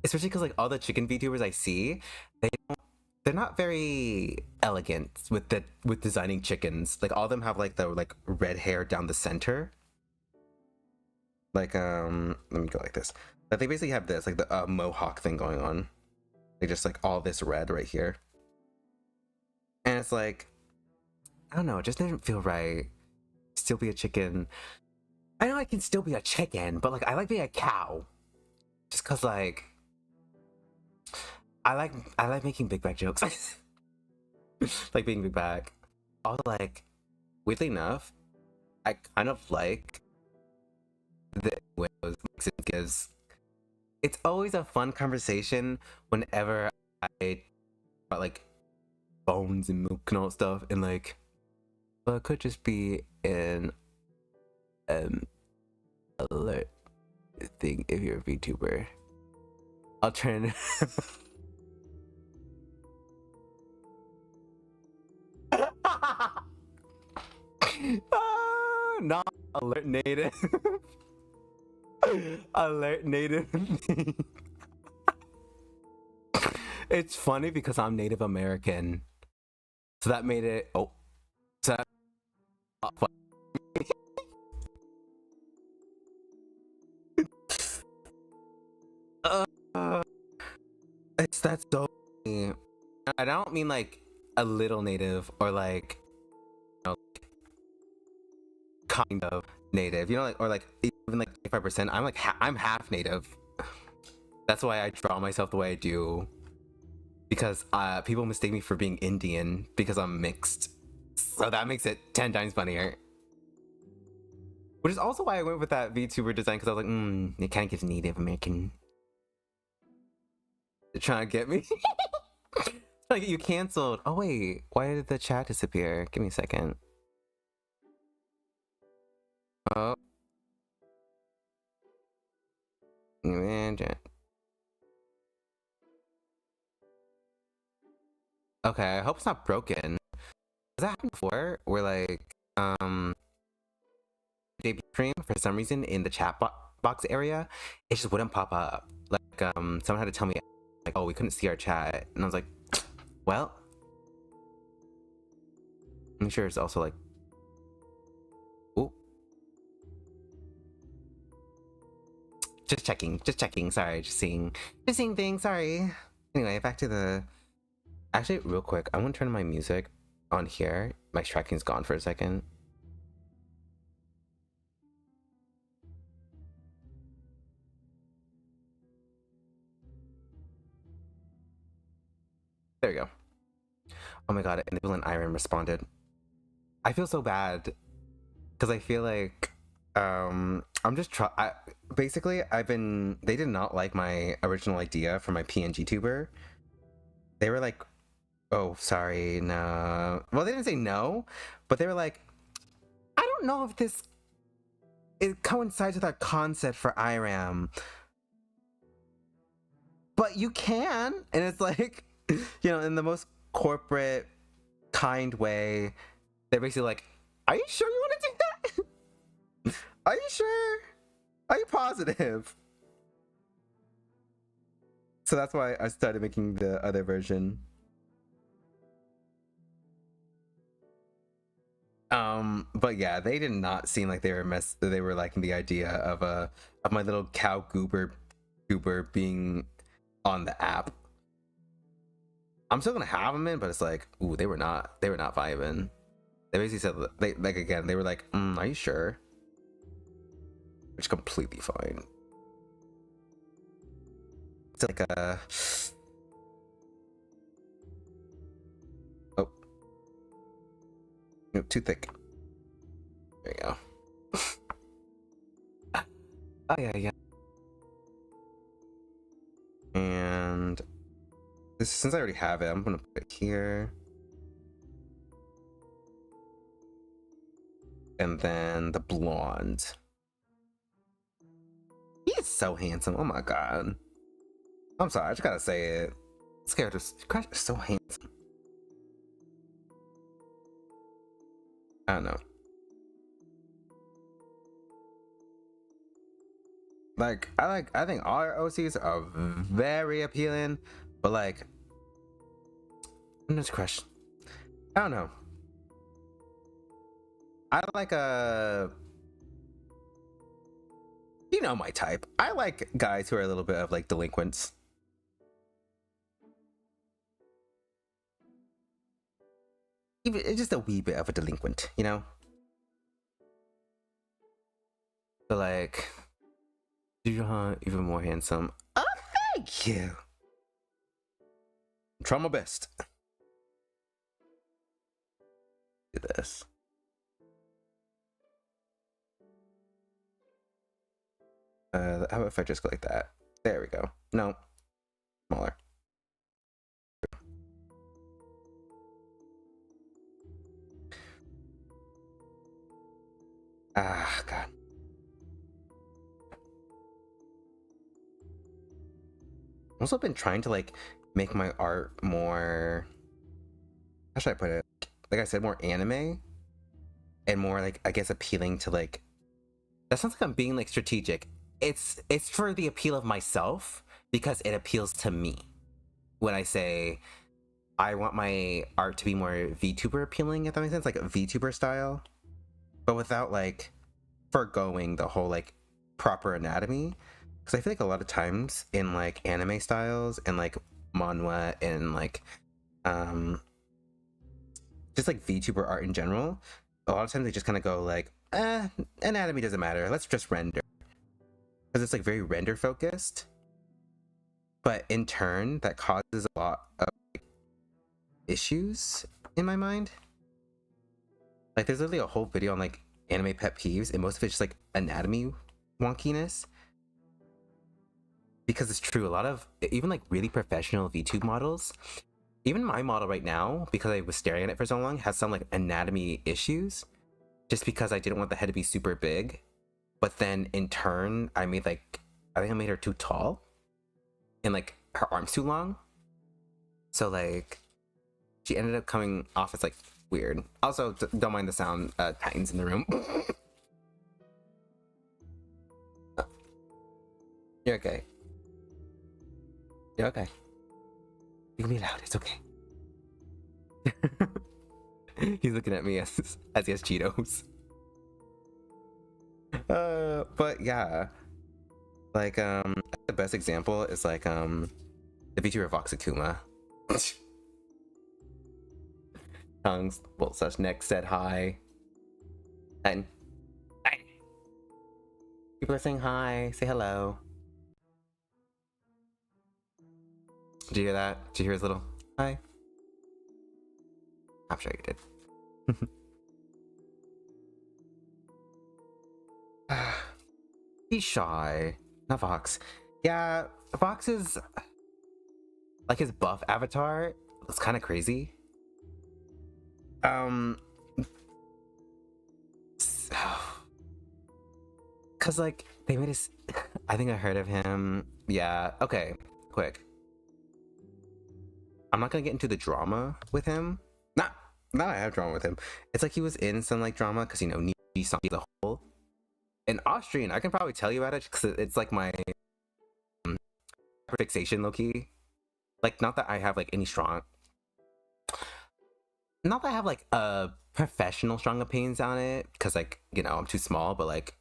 Especially because like all the chicken VTubers I see, they're not very elegant with designing chickens. Like all of them have like the like red hair down the center. Like let me go like this. Like they basically have this like the mohawk thing going on. They just like all this red right here. And it's like, I don't know, it just didn't feel right. Still be a chicken. I know I can still be a chicken, but like I like being a cow. Just cause like I like making big back jokes. Like being big back. Also like weirdly enough, I kind of like the Windows gives. It's always a fun conversation whenever I about like bones and milk and all that stuff, and like, well, it could just be an alert thing if you're a VTuber. I'll turn. Not alert native. Alert native. It's funny because I'm Native American, so that made it. Oh, so that, that's so funny. I don't mean like a little native or like, you know, kind of native, you know, like, or like even like 5%. I'm like I'm half native. That's why I draw myself the way I do, because people mistake me for being Indian because I'm mixed, so that makes it 10 times funnier. Which is also why I went with that VTuber design, because I was like, it kind of gives Native American. They're trying to get me. Trying to get you canceled. Oh wait, why did the chat disappear? Give me a second. Oh. Imagine. Okay, I hope it's not broken. Has that happened before? Where like, debut stream for some reason in the chat box area, it just wouldn't pop up. Like, someone had to tell me, like, oh, we couldn't see our chat, and I was like, well, I'm sure it's also like, oh, just checking. Sorry, just seeing things. Sorry. Anyway, back to the. Actually, real quick, I want to turn my music on here. My tracking's gone for a second. There we go. Oh my god, Enable and Iron responded. I feel so bad because I feel like I'm just basically they did not like my original idea for my PNG tuber. They were like, oh, sorry, no. Well, they didn't say no, but they were like, I don't know if it coincides with our concept for IRAM, but you can. And it's like, you know, in the most corporate, kind way, they're basically like, are you sure you want to do that? Are you sure? Are you positive? So that's why I started making the other version. But yeah, they did not seem like they were liking the idea of my little cow goober being on the app. I'm still gonna have them in, but it's like, ooh, they were not vibing. They basically said, they were like, are you sure? which is completely fine. It's like a... Oh. Nope, too thick. There you go. Oh, yeah. And this, since I already have it, I'm gonna put it here. And then the blonde. He is so handsome. Oh my god. I'm sorry, I just gotta say it. This character's so handsome. I don't know. Like, I think all our OCs are very appealing, but like, I'm just crushed. I don't know. I like you know my type. I like guys who are a little bit of like delinquents. Even it's just a wee bit of a delinquent, you know? But like, even more handsome. Oh, thank you. Try my best. Do this. How about if I just go like that? There we go. No, smaller. Ah, God. I've also been trying to like make my art more, how should I put it? Like I said, more anime and more like, I guess, appealing to like, that sounds like I'm being like strategic. It's for the appeal of myself because it appeals to me. When I say I want my art to be more VTuber appealing, if that makes sense, like a VTuber style, but without like forgoing the whole like proper anatomy. Because I feel like a lot of times in like anime styles and like manhwa and like just like VTuber art in general, a lot of times they just kind of go like, anatomy doesn't matter, let's just render. Because it's like very render focused, but in turn that causes a lot of like, issues in my mind. Like there's literally a whole video on like anime pet peeves, and most of it's just like anatomy wonkiness. Because it's true, a lot of even like really professional VTube models, even my model right now, because I was staring at it for so long, has some like anatomy issues, just because I didn't want the head to be super big. But then in turn, I think I made her too tall, and like her arms too long. So like, she ended up coming off as like weird. Also, don't mind the sound, Titans in the room. You're okay. You're okay. You can be loud, it's okay. He's looking at me as he has Cheetos. But yeah, like the best example is like the VTuber Vox Akuma. Tongues, well, such neck said hi. And people are saying hi, say hello. Did you hear that? Did you hear his little hi? I'm sure you did. He's shy. Not Vox. Yeah, Vox is like his buff avatar. It's kind of crazy. Cause like they made us. I think I heard of him. Yeah. Okay. Quick. I'm not gonna get into the drama with him. Not I have drama with him. It's like he was in some like drama because, you know, Nishi saw the whole. In Austrian, I can probably tell you about it because it's like my fixation, low-key. Like, not that I have like any strong, not that I have like a professional strong opinions on it, because like, you know, I'm too small, but like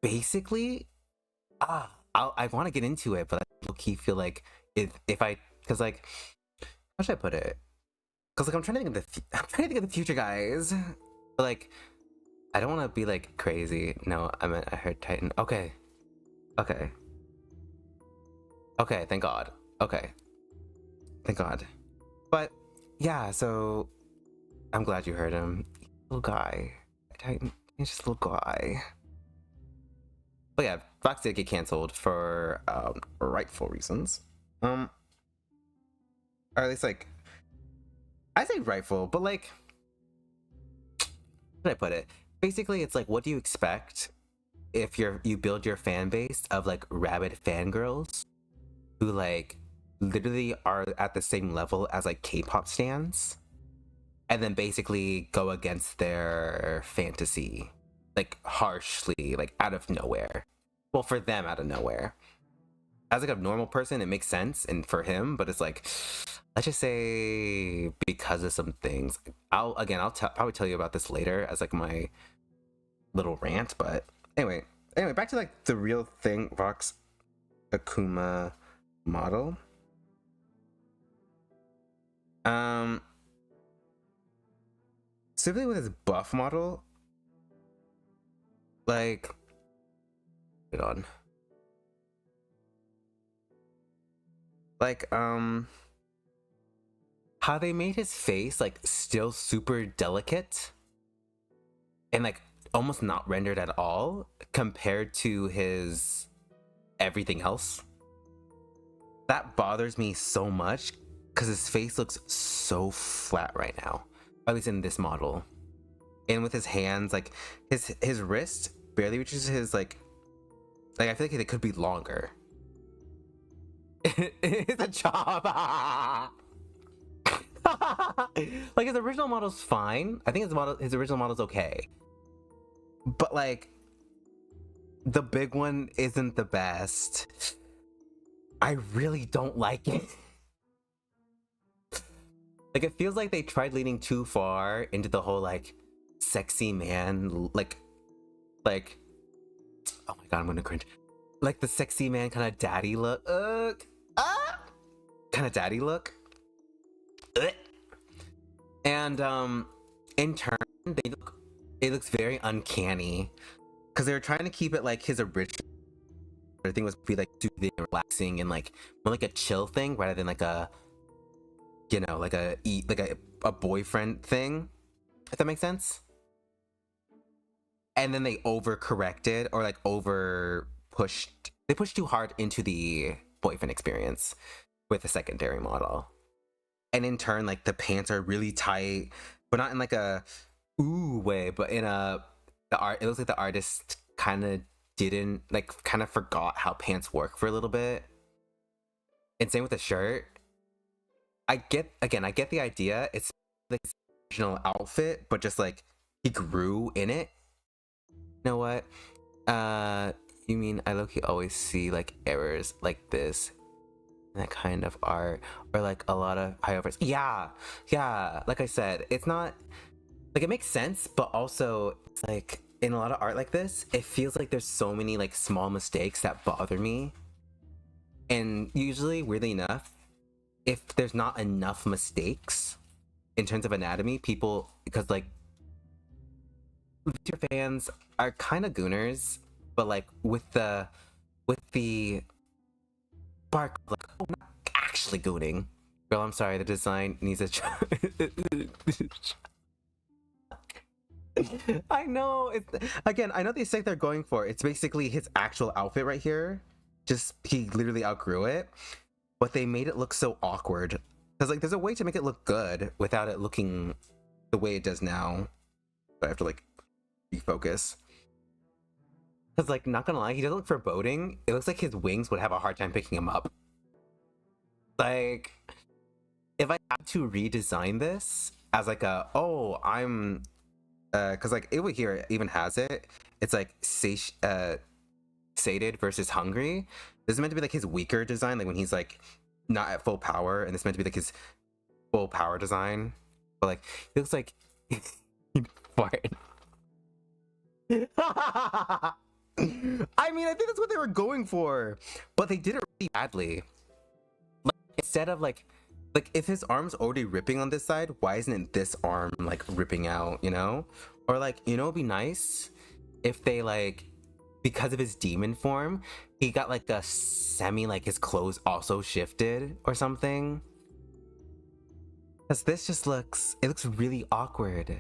basically I want to get into it, but I low-key feel like if I, because like, how should I put it? Because like I'm trying to think of the future, guys. But like, I don't want to be like crazy. No, I heard Titan. Okay. Okay. Okay, thank God. Okay. Thank God. But yeah, so I'm glad you heard him. Little guy. Titan. He's just a little guy. But yeah, Fox did get canceled for rightful reasons. Or at least like I say rightful, but like how did I put it? Basically, it's like, what do you expect if you build your fan base of like rabid fangirls who like literally are at the same level as like K-pop stans, and then basically go against their fantasy like harshly, like out of nowhere. Well, for them, out of nowhere. As like a normal person, it makes sense, and for him, but it's like, let's just say because of some things. I'll probably tell you about this later as like my little rant. But anyway, back to like the real thing, Vox Akuma model. Specifically with his buff model, like, wait on. Like, how they made his face like still super delicate and like almost not rendered at all compared to his everything else. That bothers me so much because his face looks so flat right now, at least in this model. And with his hands, like his wrist barely reaches his like I feel like it could be longer. It's a job. Like his original model's fine. I think his original model's okay. But like the big one isn't the best. I really don't like it. Like it feels like they tried leaning too far into the whole like sexy man like oh my god, I'm gonna cringe. Like the sexy man kind of daddy look. Kind of daddy look. And in turn it looks very uncanny because they were trying to keep it like his original thing was be like soothing and relaxing and like more like a chill thing rather than like a, you know, like a boyfriend thing, if that makes sense. And then they overcorrected or like they pushed too hard into the boyfriend experience with the secondary model. And in turn, like the pants are really tight, but not in like a ooh way, but in it looks like the artist kind of forgot how pants work for a little bit. And same with the shirt. I get the idea. It's like his original outfit, but just like he grew in it. You know what? You mean I low-key always see like errors like this in that kind of art, or like a lot of highovers. Yeah. Like I said, it's not like it makes sense, but also it's like in a lot of art like this, it feels like there's so many like small mistakes that bother me. And usually, weirdly enough, if there's not enough mistakes in terms of anatomy, people, because like your fans are kind of gooners, but like with the bark, like, oh, not actually gooning. Girl, I'm sorry, the design needs a I know, I know the aesthetic they're going for. It's basically his actual outfit right here. Just, he literally outgrew it. But they made it look so awkward. Because, like, there's a way to make it look good without it looking the way it does now. But I have to, like, refocus. Because, like, not gonna lie, he doesn't look foreboding. It looks like his wings would have a hard time picking him up. Like, if I had to redesign this as, like, I'm... Because, like, over here even has it. It's, like, sated versus hungry. This is meant to be, like, his weaker design, like, when he's, like, not at full power. And this is meant to be, like, his full power design. But, like, it looks like... Fart. I mean, I think that's what they were going for, but they did it really badly. Like, instead of like if his arm's already ripping on this side, why isn't it this arm like ripping out, you know? Or like, you know, it'd be nice if they like, because of his demon form, he got like a semi, like his clothes also shifted or something. Because this just looks, it looks really awkward.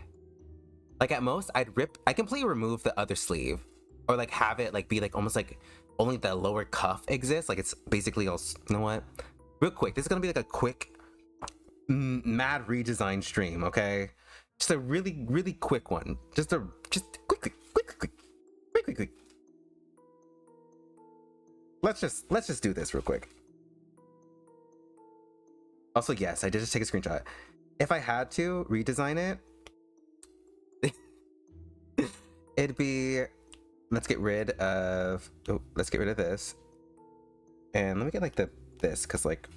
Like at most, I completely remove the other sleeve, or like have it like be like almost like only the lower cuff exists. Like it's basically all. You know what? Real quick, this is gonna be like a quick, mad redesign stream. Okay, just a really really quick one. Just quick. Let's just do this real quick. Also, yes, I did just take a screenshot. If I had to redesign it, it'd be, let's get rid of this, and let me get like this, because like,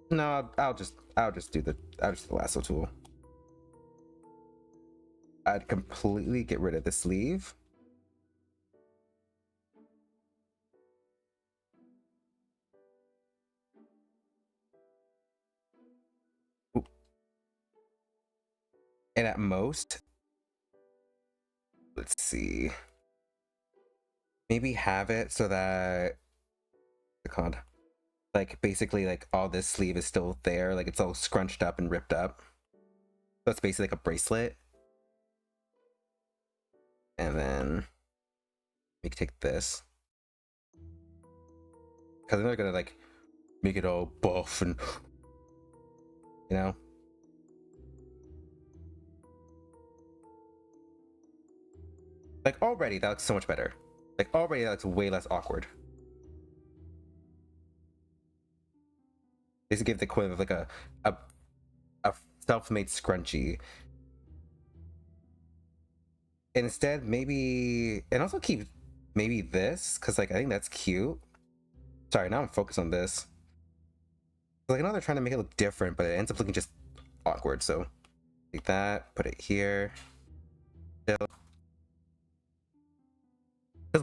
no, I'll just do the lasso tool. I'd completely get rid of the sleeve. Ooh. And at most, let's see, maybe have it so that, what's it called? Like basically like all this sleeve is still there, like it's all scrunched up and ripped up. So it's basically like a bracelet. And then we can take this, because then they're gonna like make it all buff and, you know. Like already that looks so much better. Like already that looks way less awkward. They should give the equivalent of like a self-made scrunchie. Instead, maybe, and also keep maybe this, because like I think that's cute. Sorry, now I'm focused on this. Like I know they're trying to make it look different, but it ends up looking just awkward. So take that, put it here. Because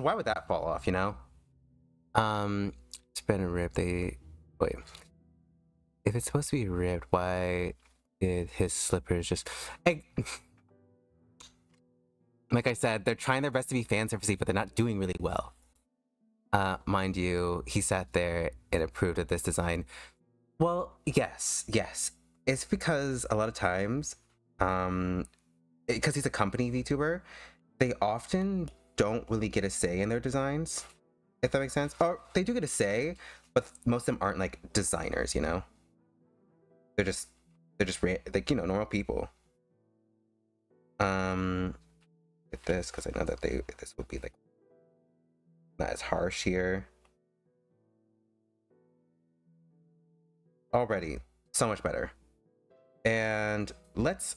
why would that fall off, you know? Spin and rip. Wait. If it's supposed to be ripped, why did his slippers just? Like I said, they're trying their best to be fan servicey, but they're not doing really well. Mind you, he sat there and approved of this design. Well, yes. It's because a lot of times, because he's a company VTuber, they often don't really get a say in their designs, if that makes sense. Or they do get a say, but most of them aren't like designers, you know? They're just like, you know, normal people. With this, because I know that this would be like not as harsh here. Already so much better. And let's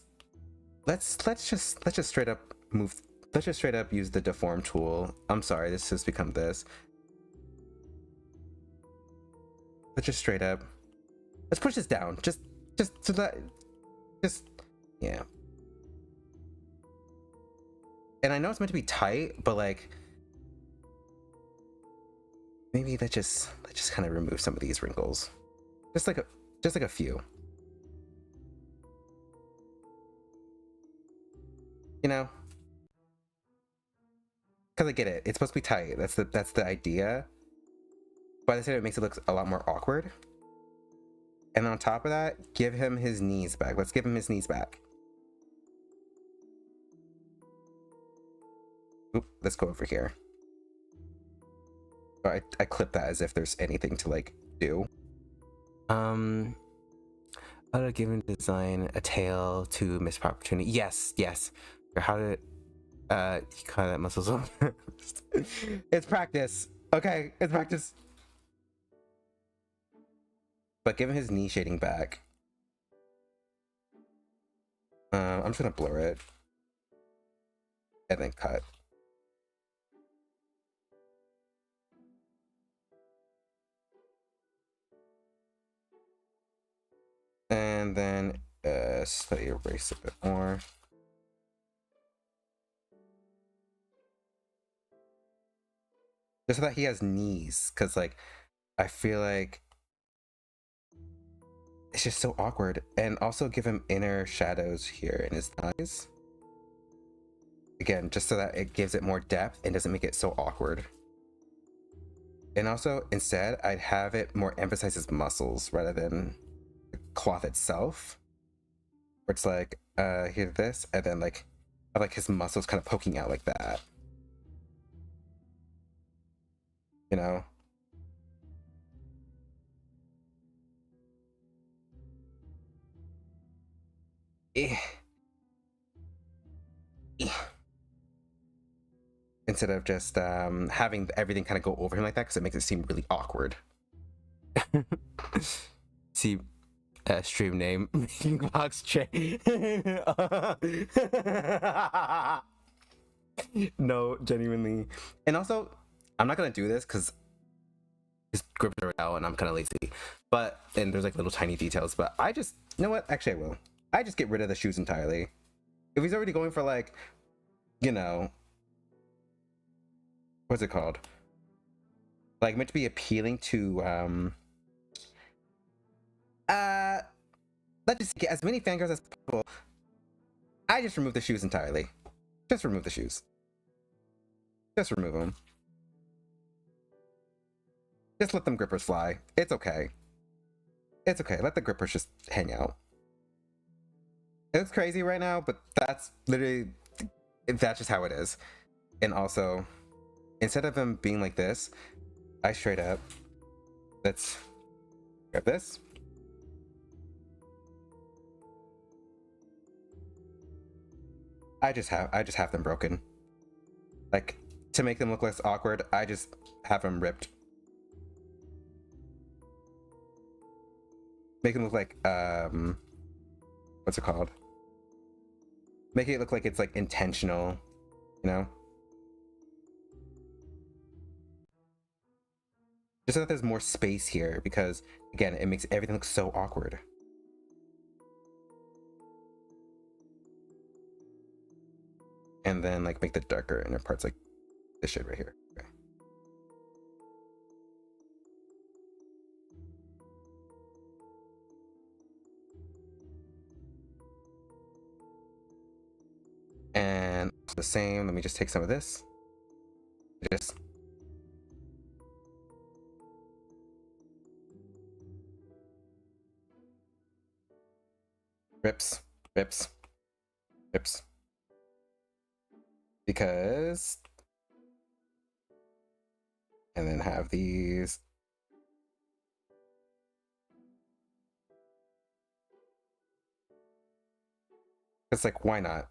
just straight up move. Let's just straight up use the deform tool. I'm sorry, this has become this. Let's just straight up. Let's push this down. Just so that. Yeah. And I know it's meant to be tight, but like, maybe let's just kind of remove some of these wrinkles. Just like a few. You know? Because I get it. It's supposed to be tight. That's the idea. But I said it makes it look a lot more awkward. And on top of that, give him his knees back. Let's give him his knees back. Oop, let's go over here. Oh, I clip that as if there's anything to like do. How to give him design a tail to missed opportunity. Yes. Or how to he caught that muscles up. It's practice. Okay, it's practice. But give him his knee shading back. I'm just gonna blur it. And then cut. And then slightly erase a bit more. Just so that he has knees, because like I feel like it's just so awkward. And also give him inner shadows here in his eyes. again, just so that it gives it more depth and doesn't make it so awkward. And also, instead, I'd have it more emphasize his muscles rather than the cloth itself. Where it's like, here this, and then like, have like his muscles kind of poking out like that. You know? Eh. Eh. Instead of just having everything kind of go over him like that, because it makes it seem really awkward. See, stream name box J. No, genuinely. And also, I'm not gonna do this because his grips are out and I'm kind of lazy. But and there's like little tiny details. But I just, you know what? Actually, I will. I just get rid of the shoes entirely. If he's already going for like, you know, what's it called? Like meant to be appealing to let's just get as many fangirls as possible. I just remove the shoes entirely. Just remove the shoes. Just remove them. Just let them grippers fly. It's okay. It's okay. Let the grippers just hang out. It looks crazy right now, but that's literally, that's just how it is. And also, instead of them being like this, I straight up, let's grab this. I just have them broken. Like, to make them look less awkward, I just have them ripped. Make them look like, what's it called? Make it look like it's like intentional, you know? Just so that there's more space here, because again, it makes everything look so awkward. And then like make the darker inner parts like this shit right here. Okay. And the same, let me just take some of this. Just rips. Because, and then have these. It's like, why not?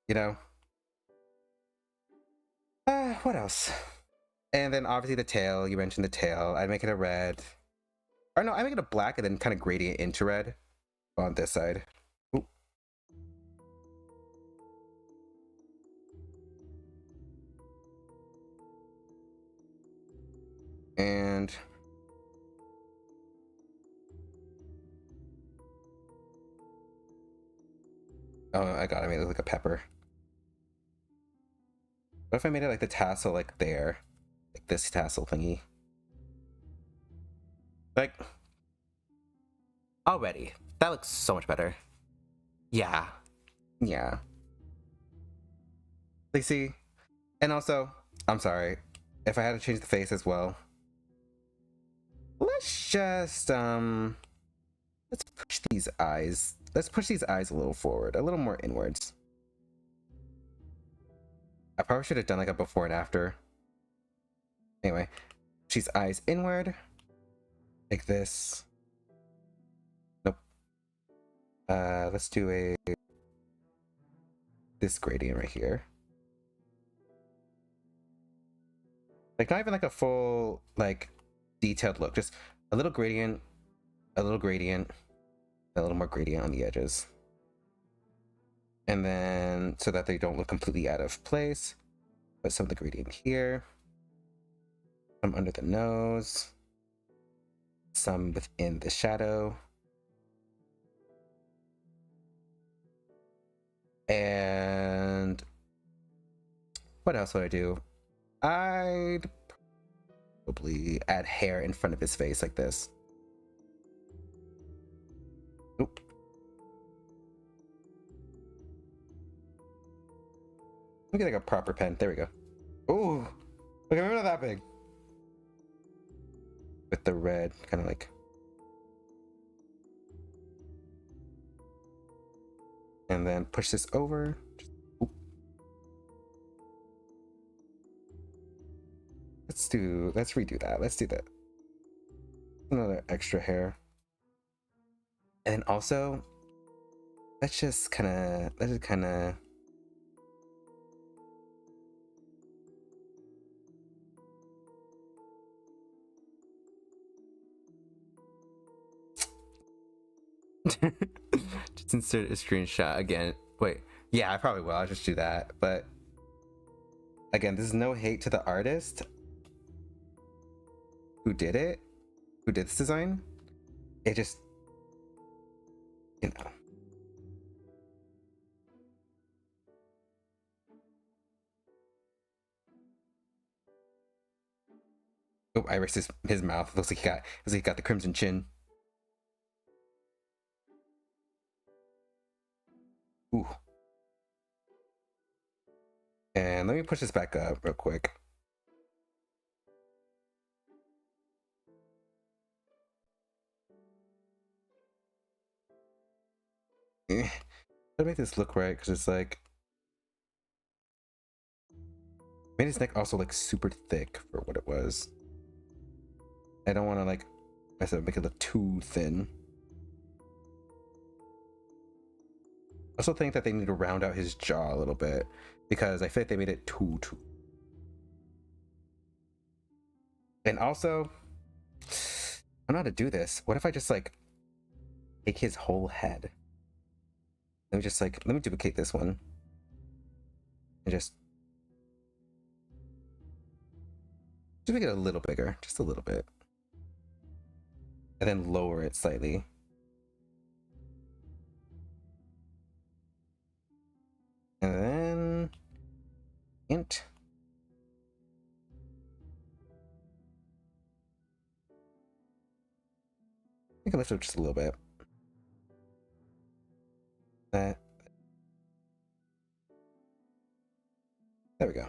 You know? What else? And then obviously the tail, you mentioned the tail. I'd make it a red. Or no, I make it a black and then kind of gradient into red on this side. Ooh. And oh, I made it look like a pepper. What if I made it like the tassel like there? Like this tassel thingy. Like, already. That looks so much better. Yeah. Like, see? And also, I'm sorry, if I had to change the face as well. Let's just, let's push these eyes. Let's push these eyes a little forward, a little more inwards. I probably should have done like a before and after. Anyway, she's eyes inward, like this. Nope. Let's do this gradient right here. Like not even like a full like detailed look, just a little gradient, a little gradient, a little more gradient on the edges. And then so that they don't look completely out of place, put some of the gradient here, some under the nose, some within the shadow. And what else would I do? I'd probably add hair in front of his face like this. Oop. Let me get like a proper pen. There we go. Ooh, okay, maybe not that big. With the red, kind of like. And then push this over. Let's redo that. Let's do that. Another extra hair. And also, let's just kind of. Just insert a screenshot again. Wait, yeah, I probably will. I'll just do that. But again, this is no hate to the artist who did it, who did this design. It just, you know. Oh, I erased his mouth. Looks like he got the crimson chin. Ooh. And let me push this back up real quick. Gotta make this look right, because it's like made his neck also like super thick for what it was. I don't want to like make it look too thin. I also think that they need to round out his jaw a little bit, because I feel like they made it too. And also, I don't know how to do this. What if I just like take his whole head? Let me duplicate this one and just make it a little bigger, just a little bit, and then lower it slightly. And then int. I can lift it up just a little bit. There we go.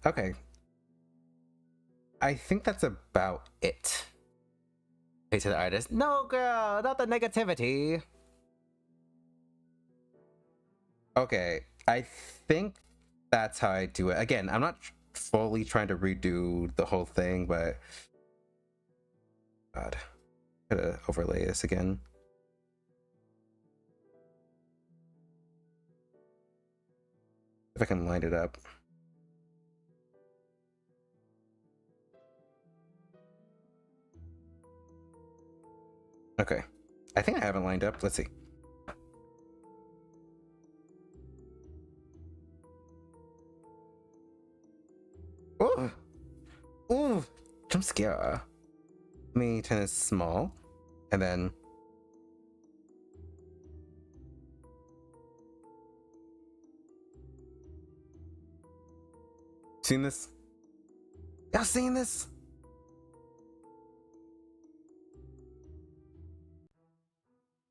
Okay. I think that's about it. Hey to the artist. No, girl, not the negativity. Okay, I think that's how I do it. Again, I'm not fully trying to redo the whole thing, but God, gotta overlay this again. If I can line it up. Okay, I think I have it lined up. Let's see. Oh, ooh, jump scare. Let me turn this small, and then seen this? Y'all seen this?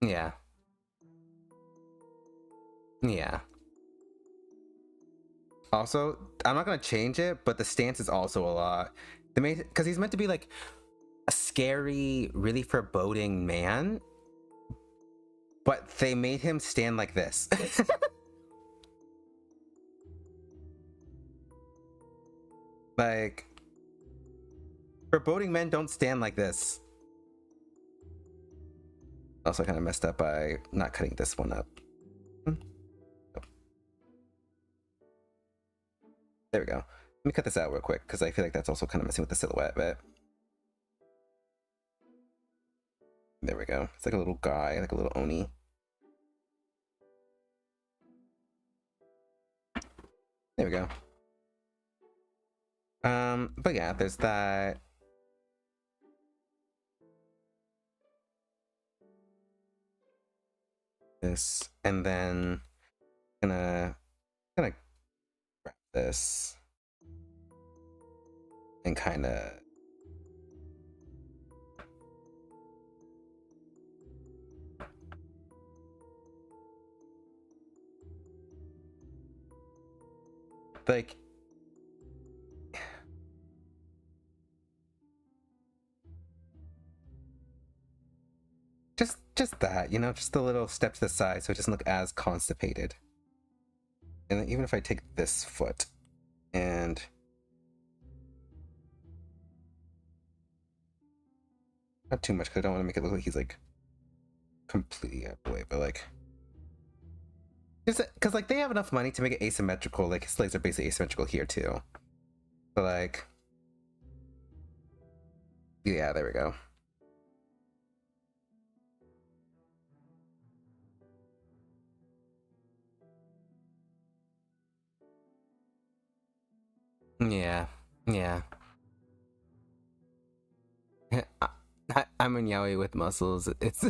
Yeah. Yeah. Also, I'm not gonna change it, but the stance is also a lot. They made because he's meant to be like a scary, really foreboding man, but they made him stand like this. Like, foreboding men don't stand like this. Also, kind of messed up by not cutting this one up. Oh. There we go. Let me cut this out real quick, because I feel like that's also kind of messing with the silhouette a bit. There we go. It's like a little guy, like a little Oni. There we go. But yeah, there's that. This, and then gonna wrap this and kind of Like, just that, you know, just a little step to the side so it doesn't look as constipated. And then even if I take this foot and not too much because I don't want to make it look like he's like completely out of the way, but like just because like they have enough money to make it asymmetrical. Like his legs are basically asymmetrical here too. But like, yeah, there we go. Yeah, yeah. I'm a yaoi with muscles. It's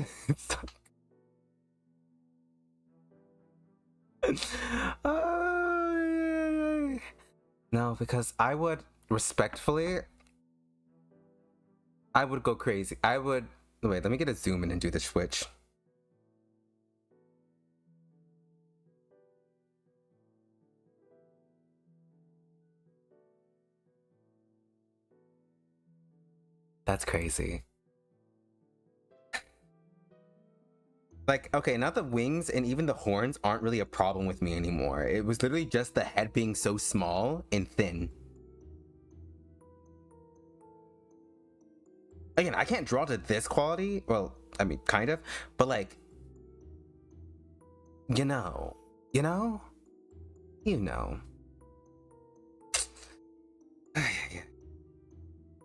no, because I would respectfully, I would go crazy. I would wait. Let me get a zoom in and do the switch. That's crazy. Like, okay, now the wings and even the horns aren't really a problem with me anymore. It was literally just the head being so small and thin. Again, I can't draw to this quality. Well, I mean, kind of, but like, you know, you know, you know.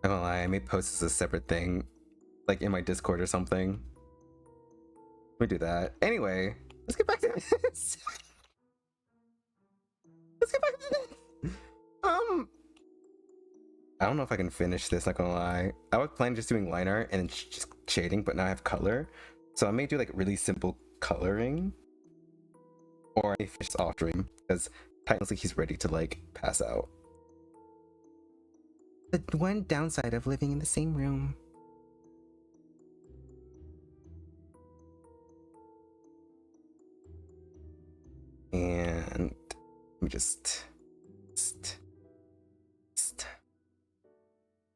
I'm gonna lie, I may post this as a separate thing, like in my Discord or something. Let me do that. Anyway, let's get back to this. Let's get back to this. I don't know if I can finish this, not gonna lie. I was planning just doing line art and just shading, but now I have color. So I may do like really simple coloring. Or I may finish off stream, because technically he's ready to like pass out. The one downside of living in the same room. And let me just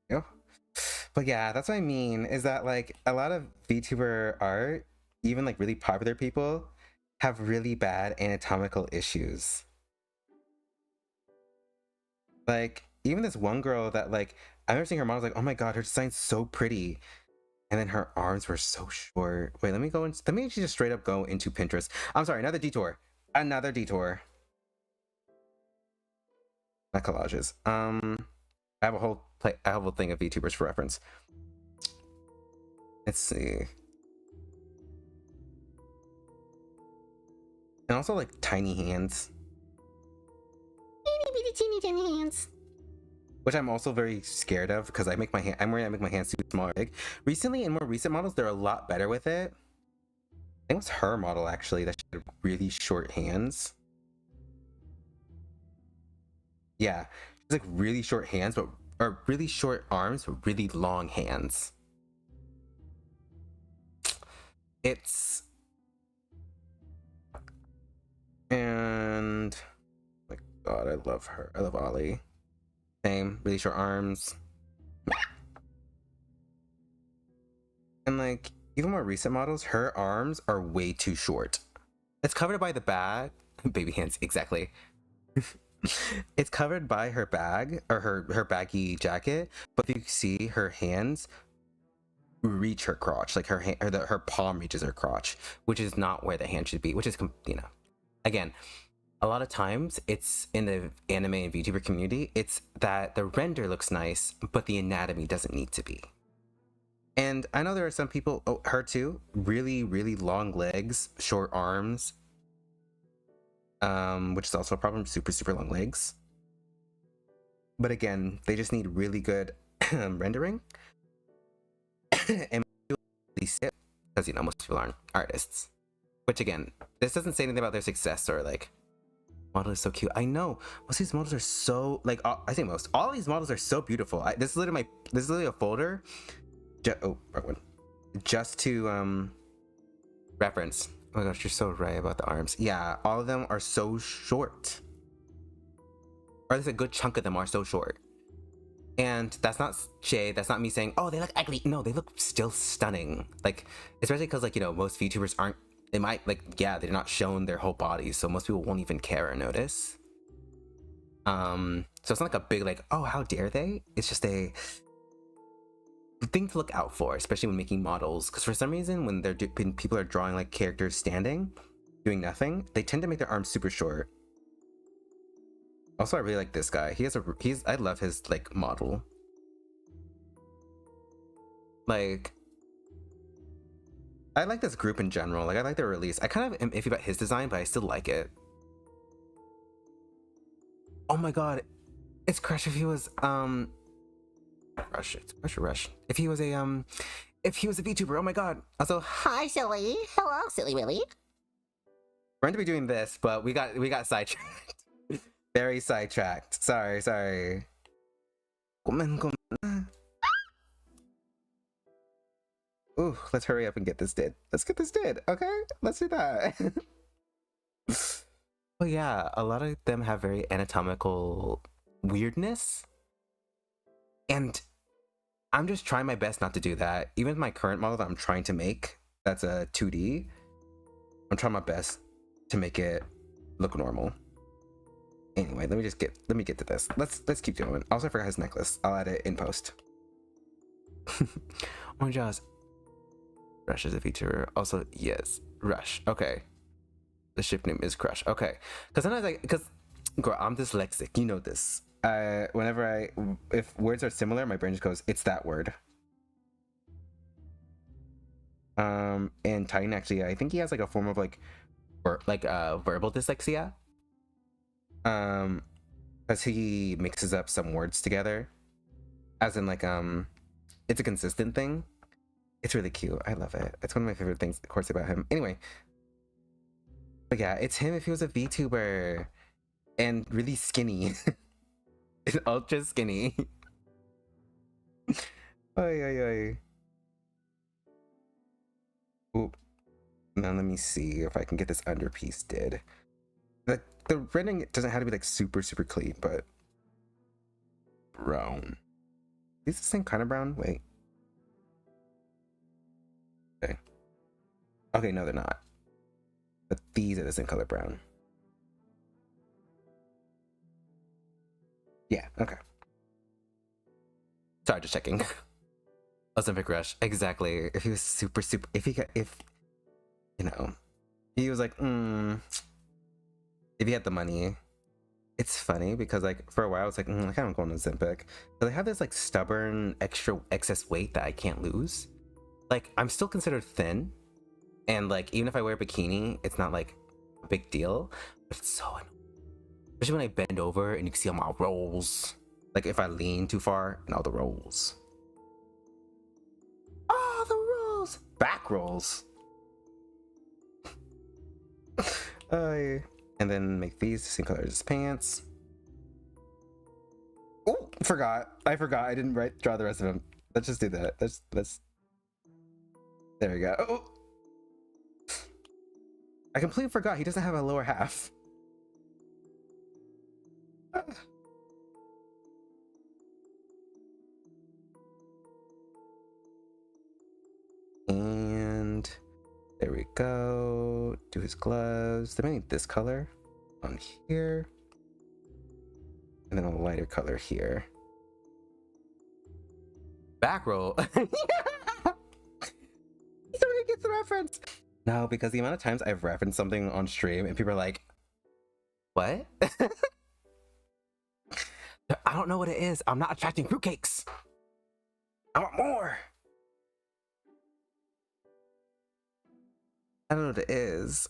you. But yeah, that's what I mean, is that like a lot of VTuber art, even like really popular people, have really bad anatomical issues. Like, even this one girl that like, I remember seeing her mom, was like, oh my god, her design's so pretty. And then her arms were so short. Wait, let me just straight up go into Pinterest. I'm sorry, another detour. Another detour. Not collages. I have a whole thing of VTubers for reference. Let's see. And also like tiny hands. Itty bitty teeny hands. Which I'm also very scared of because I make my hands too small or big. Recently, in more recent models, they're a lot better with it. I think it was her model actually that she had really short hands. Yeah, she's like really short hands, or really short arms, but really long hands. It's and oh my god, I love her. I love Ollie. Same, really short arms. And like even more recent models, her arms are way too short. It's covered by the bag. Baby hands, exactly. It's covered by her bag or her baggy jacket, but if you see her hands reach her crotch, like her palm reaches her crotch, which is not where the hand should be, which is, you know, again, a lot of times it's in the anime and VTuber community, it's that the render looks nice, but the anatomy doesn't need to be. And I know there are some people, her too, really, really long legs, short arms, which is also a problem, super, super long legs. But again, they just need really good rendering. And because, you know, most people aren't artists. Which again, this doesn't say anything about their success or like, model is so cute. I know most of these models are so like, I think most all these models are so beautiful. This is literally a folder. Oh, wrong one. Just to reference. Oh my gosh, you're so right about the arms. Yeah, all of them are so short. or at least a good chunk of them are so short. And that's not shade, that's not me saying, oh, they look ugly. No, they look still stunning. Like, especially because, like, you know, most VTubers aren't, they might, like, yeah, they're not showing their whole bodies, so most people won't even care or notice. So it's not like a big, like, oh, how dare they? It's just a thing to look out for, especially when making models. Because for some reason, when people are drawing, like, characters standing, doing nothing, they tend to make their arms super short. Also, I really like this guy. I love his, like, model. Like, I like this group in general. Like, I like their release. I kind of am iffy about his design, but I still like it. Oh my god. It's Crush if he was, Rush. It's Crush or Rush. If he was a VTuber, oh my god. Also, Hi, Silly. Hello, Silly Willy. we're meant to be doing this, but we got sidetracked. Very sidetracked. Sorry. Ooh, let's hurry up and get this did. Let's get this did, okay? Let's do that. Oh yeah, a lot of them have very anatomical weirdness. And I'm just trying my best not to do that. Even my current model that I'm trying to make, that's a 2D, I'm trying my best to make it look normal. Anyway, let me get to this. Let's keep going. Also, I forgot his necklace. I'll add it in post. Orange Jaws. Rush is a feature. Also, yes, Rush. Okay. The ship name is Crush. Okay. Because sometimes girl, I'm dyslexic. You know this. If words are similar, my brain just goes, it's that word. And Titan actually, I think he has like a form of verbal dyslexia. Because he mixes up some words together, as in like it's a consistent thing. It's really cute. I love it. It's one of my favorite things, of course, about him. Anyway, but yeah, it's him if he was a VTuber and really skinny. Ultra skinny. Oy. Oop. Now let me see if I can get this underpiece did. The rendering doesn't have to be like super clean, but brown. Is the same kind of brown? Wait. Okay, no, they're not. But these are the same color brown. Yeah, okay. Sorry, just checking. Olympic Rush, exactly. If he was super, if you know, he was like, if he had the money. It's funny because like for a while it's like I kind of going to Ozempic, but I have this like stubborn excess weight that I can't lose. Like I'm still considered thin, and like even if I wear a bikini, it's not like a big deal. But it's so annoying, especially when I bend over and you can see all my rolls. Like if I lean too far and all the rolls, back rolls. And then make these the same color as his pants. Oh, I forgot. I didn't draw the rest of them. Let's just do that. Let's. There we go. Oh, I completely forgot he doesn't have a lower half. And there we go. Do his gloves. They may need this color on here. And then a lighter color here. Back roll. Somebody gets the reference. No, because the amount of times I've referenced something on stream and people are like, what? I don't know what it is. I'm not attracting fruitcakes. I want more. I don't know what it is.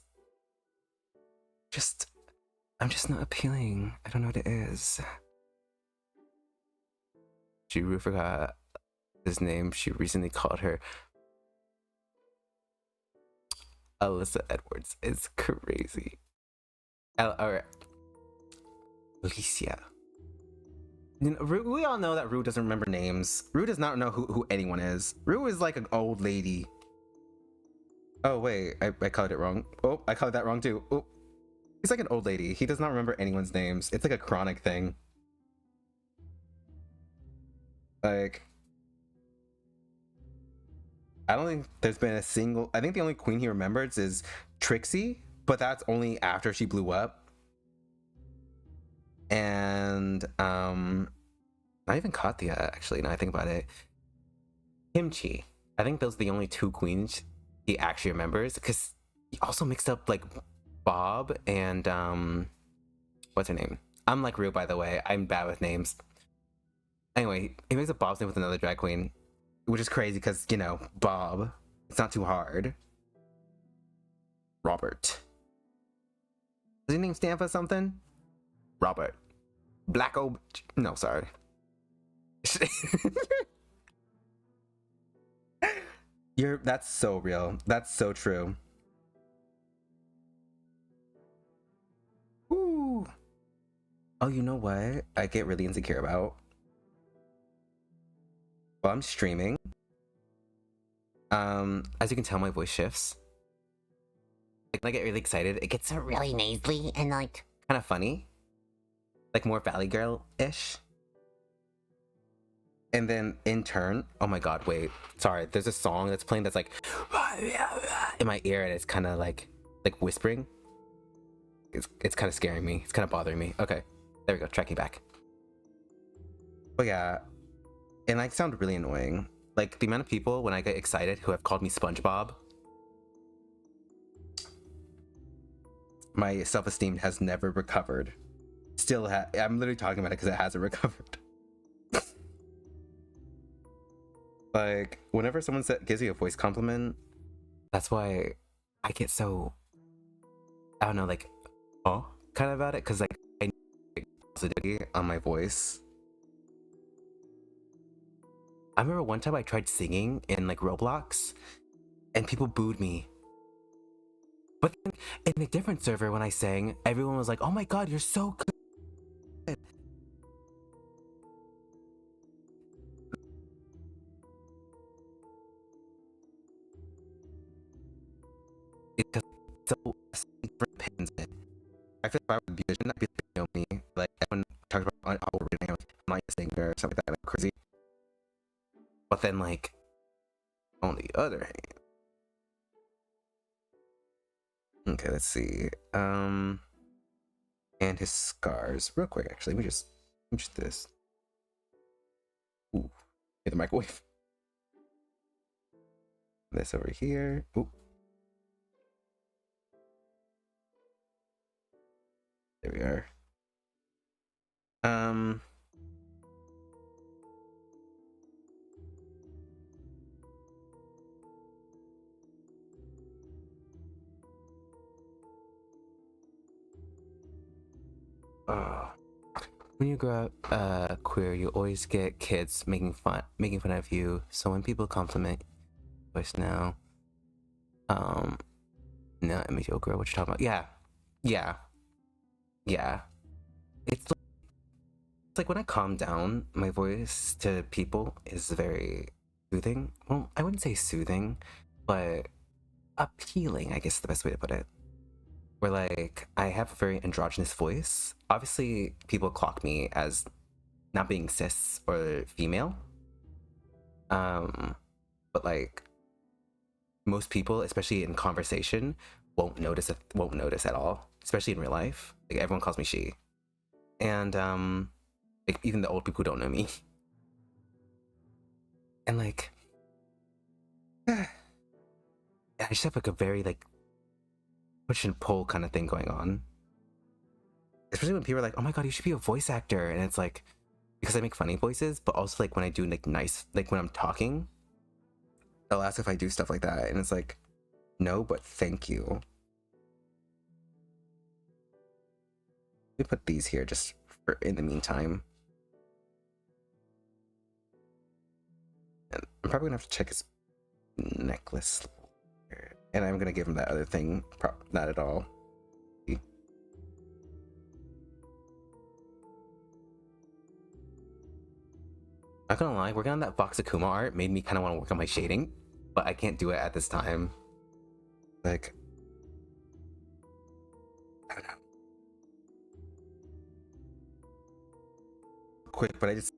I'm just not appealing. I don't know what it is. Juru forgot his name. She recently called her Alyssa Edwards. It's crazy. Or Alicia. You know, we all know that Rue doesn't remember names. Rue does not know who anyone is. Rue is like an old lady. Oh wait, I colored it wrong. Oh, I colored that wrong too. Oh, he's like an old lady. He does not remember anyone's names. It's like a chronic thing. Like, I don't think there's been a single. I think the only queen he remembers is Trixie, but that's only after she blew up. And not even Katya, actually. Now I think about it, Kimchi. I think those are the only two queens he actually remembers, because he also mixed up like Bob and what's her name? I'm like real, by the way. I'm bad with names. Anyway, he mixed up Bob's name with another drag queen, which is crazy because, you know, Bob. It's not too hard. Robert. Does his name stand for something? Robert. Black O. No, sorry. That's so real. That's so true. Ooh. Oh, you know what I get really insecure about? While I'm streaming, as you can tell, my voice shifts. Like, when I get really excited, it gets Really nasally and like. kind of funny, like more Valley Girl-ish. And then in turn, oh my god, wait, sorry, there's a song that's playing that's like in my ear, and it's kind of like whispering. It's kind of scaring me. It's kind of bothering me. Okay, there we go, tracking back. But yeah, and I sound really annoying. Like, the amount of people when I get excited who have called me SpongeBob. My self-esteem has never recovered. I'm literally talking about it because it hasn't recovered. Like, whenever someone gives me a voice compliment, that's why I get so, I don't know, like, oh, kind of about it, because like I need positivity on my voice. I remember one time I tried singing in like Roblox, and people booed me. But then in a different server, when I sang, everyone was like, "Oh my god, you're so good." Because it's so different opinions. I feel like if I were a musician, I'd be like, you know me. Like, everyone talks about how I'm not a singer or something like that, like crazy. But then, like, on the other hand, okay, let's see. And his scars, real quick. Actually, let me just this. Ooh, hit the microwave. This over here. Ooh. There we are. When you grow up queer, you always get kids making fun of you. So when people compliment voice now, no, it makes you girl. What you talking about? Yeah. It's like when I calm down, my voice to people is very soothing. Well, I wouldn't say soothing, but appealing, I guess is the best way to put it. Where like I have a very androgynous voice. Obviously, people clock me as not being cis or female. But like most people, especially in conversation, won't notice at all. Especially in real life, like everyone calls me she, and like even the old people who don't know me, and like I just have like a very like push and pull kind of thing going on. Especially when people are like, "Oh my god, you should be a voice actor," and it's like because I make funny voices, but also like when I do like nice, like when I'm talking, they'll ask if I do stuff like that, and it's like, no, but thank you. Let me put these here just for in the meantime. And I'm probably gonna have to check his necklace, and I'm gonna give him that other thing. Not at all. Not gonna lie, working on that Fox Akuma art made me kind of want to work on my shading, but I can't do it at this time. Like, I don't know. Quick, but I just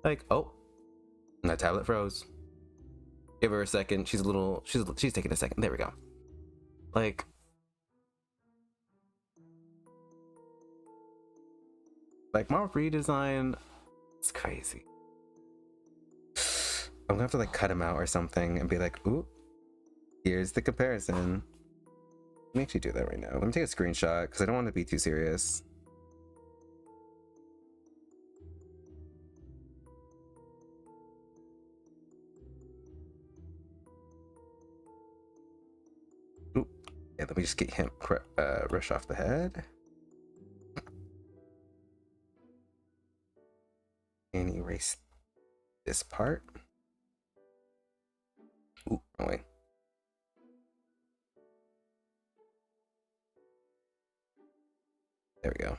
Like, oh, and that tablet froze. Give her a second. She's taking a second. There we go. Like, model redesign, it's crazy. I'm gonna have to like cut him out or something and be like, ooh, here's the comparison. Let me actually do that right now. Let me take a screenshot because I don't want to be too serious. Ooh, yeah, let me just get him rush off the head. And erase this part. Ooh, wrong way. There we go.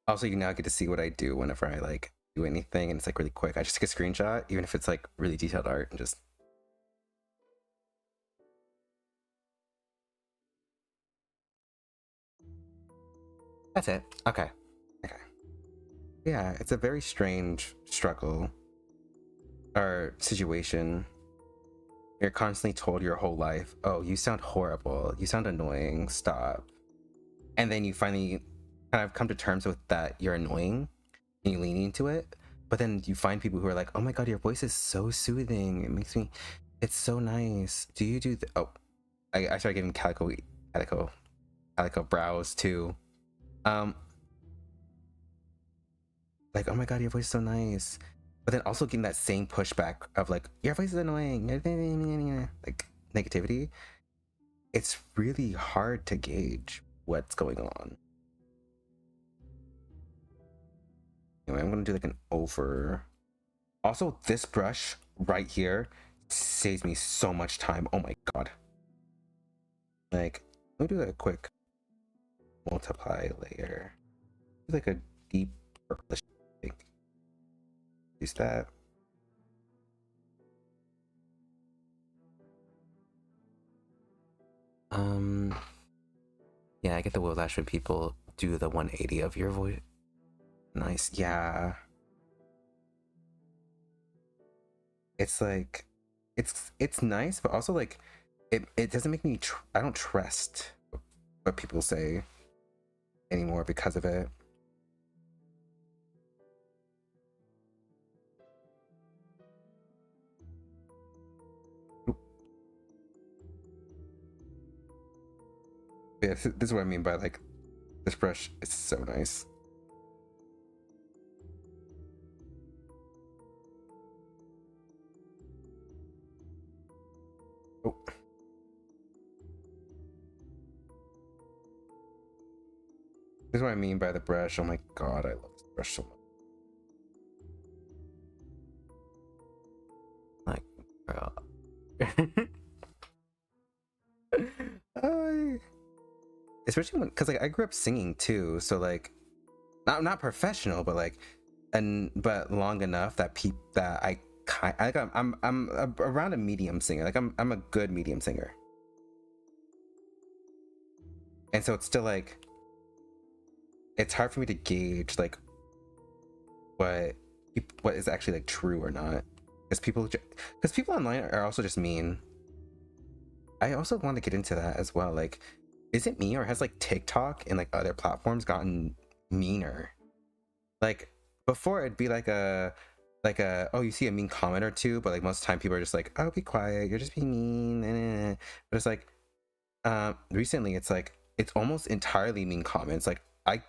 Also, you now get to see what I do whenever I like do anything, and it's like really quick. I just take a screenshot, even if it's like really detailed art, and just. That's it. Okay. Okay. Yeah, it's a very strange struggle or situation. You're constantly told your whole life, oh, you sound horrible, you sound annoying, stop. And then you finally kind of come to terms with that you're annoying and you lean into it. But then you find people who are like, oh my god, your voice is so soothing. It makes me, it's so nice. Do you do oh, I started giving calico brows too. Like, oh my god, your voice is so nice. But then also getting that same pushback of like, your voice is annoying, like negativity. It's really hard to gauge what's going on. Anyway, I'm gonna do like an over. Also, this brush right here saves me so much time. Oh my god. Like, let me do like a quick multiply layer. Do like a deep purplish thing. Use that. Yeah, I get the whiplash when people do the 180 of your voice. Nice. Yeah. It's like, it's nice, but also like, it doesn't make me, I don't trust what people say anymore because of it. Yeah, this is what I mean by like, this brush is so nice. Oh. This is what I mean by the brush. Oh my god, I love this brush so much. Like, girl. Especially when, because like I grew up singing too, so like not professional, but like, but long enough that I'm around a medium singer. Like I'm a good medium singer, and so it's still like, it's hard for me to gauge like what is actually like true or not, because people online are also just mean. I also want to get into that as well. Like, is it me, or has like TikTok and like other platforms gotten meaner? Like before it'd be like a oh, you see a mean comment or two, but like most of the time people are just like, oh, be quiet, you're just being mean. But it's like recently it's like it's almost entirely mean comments. Like I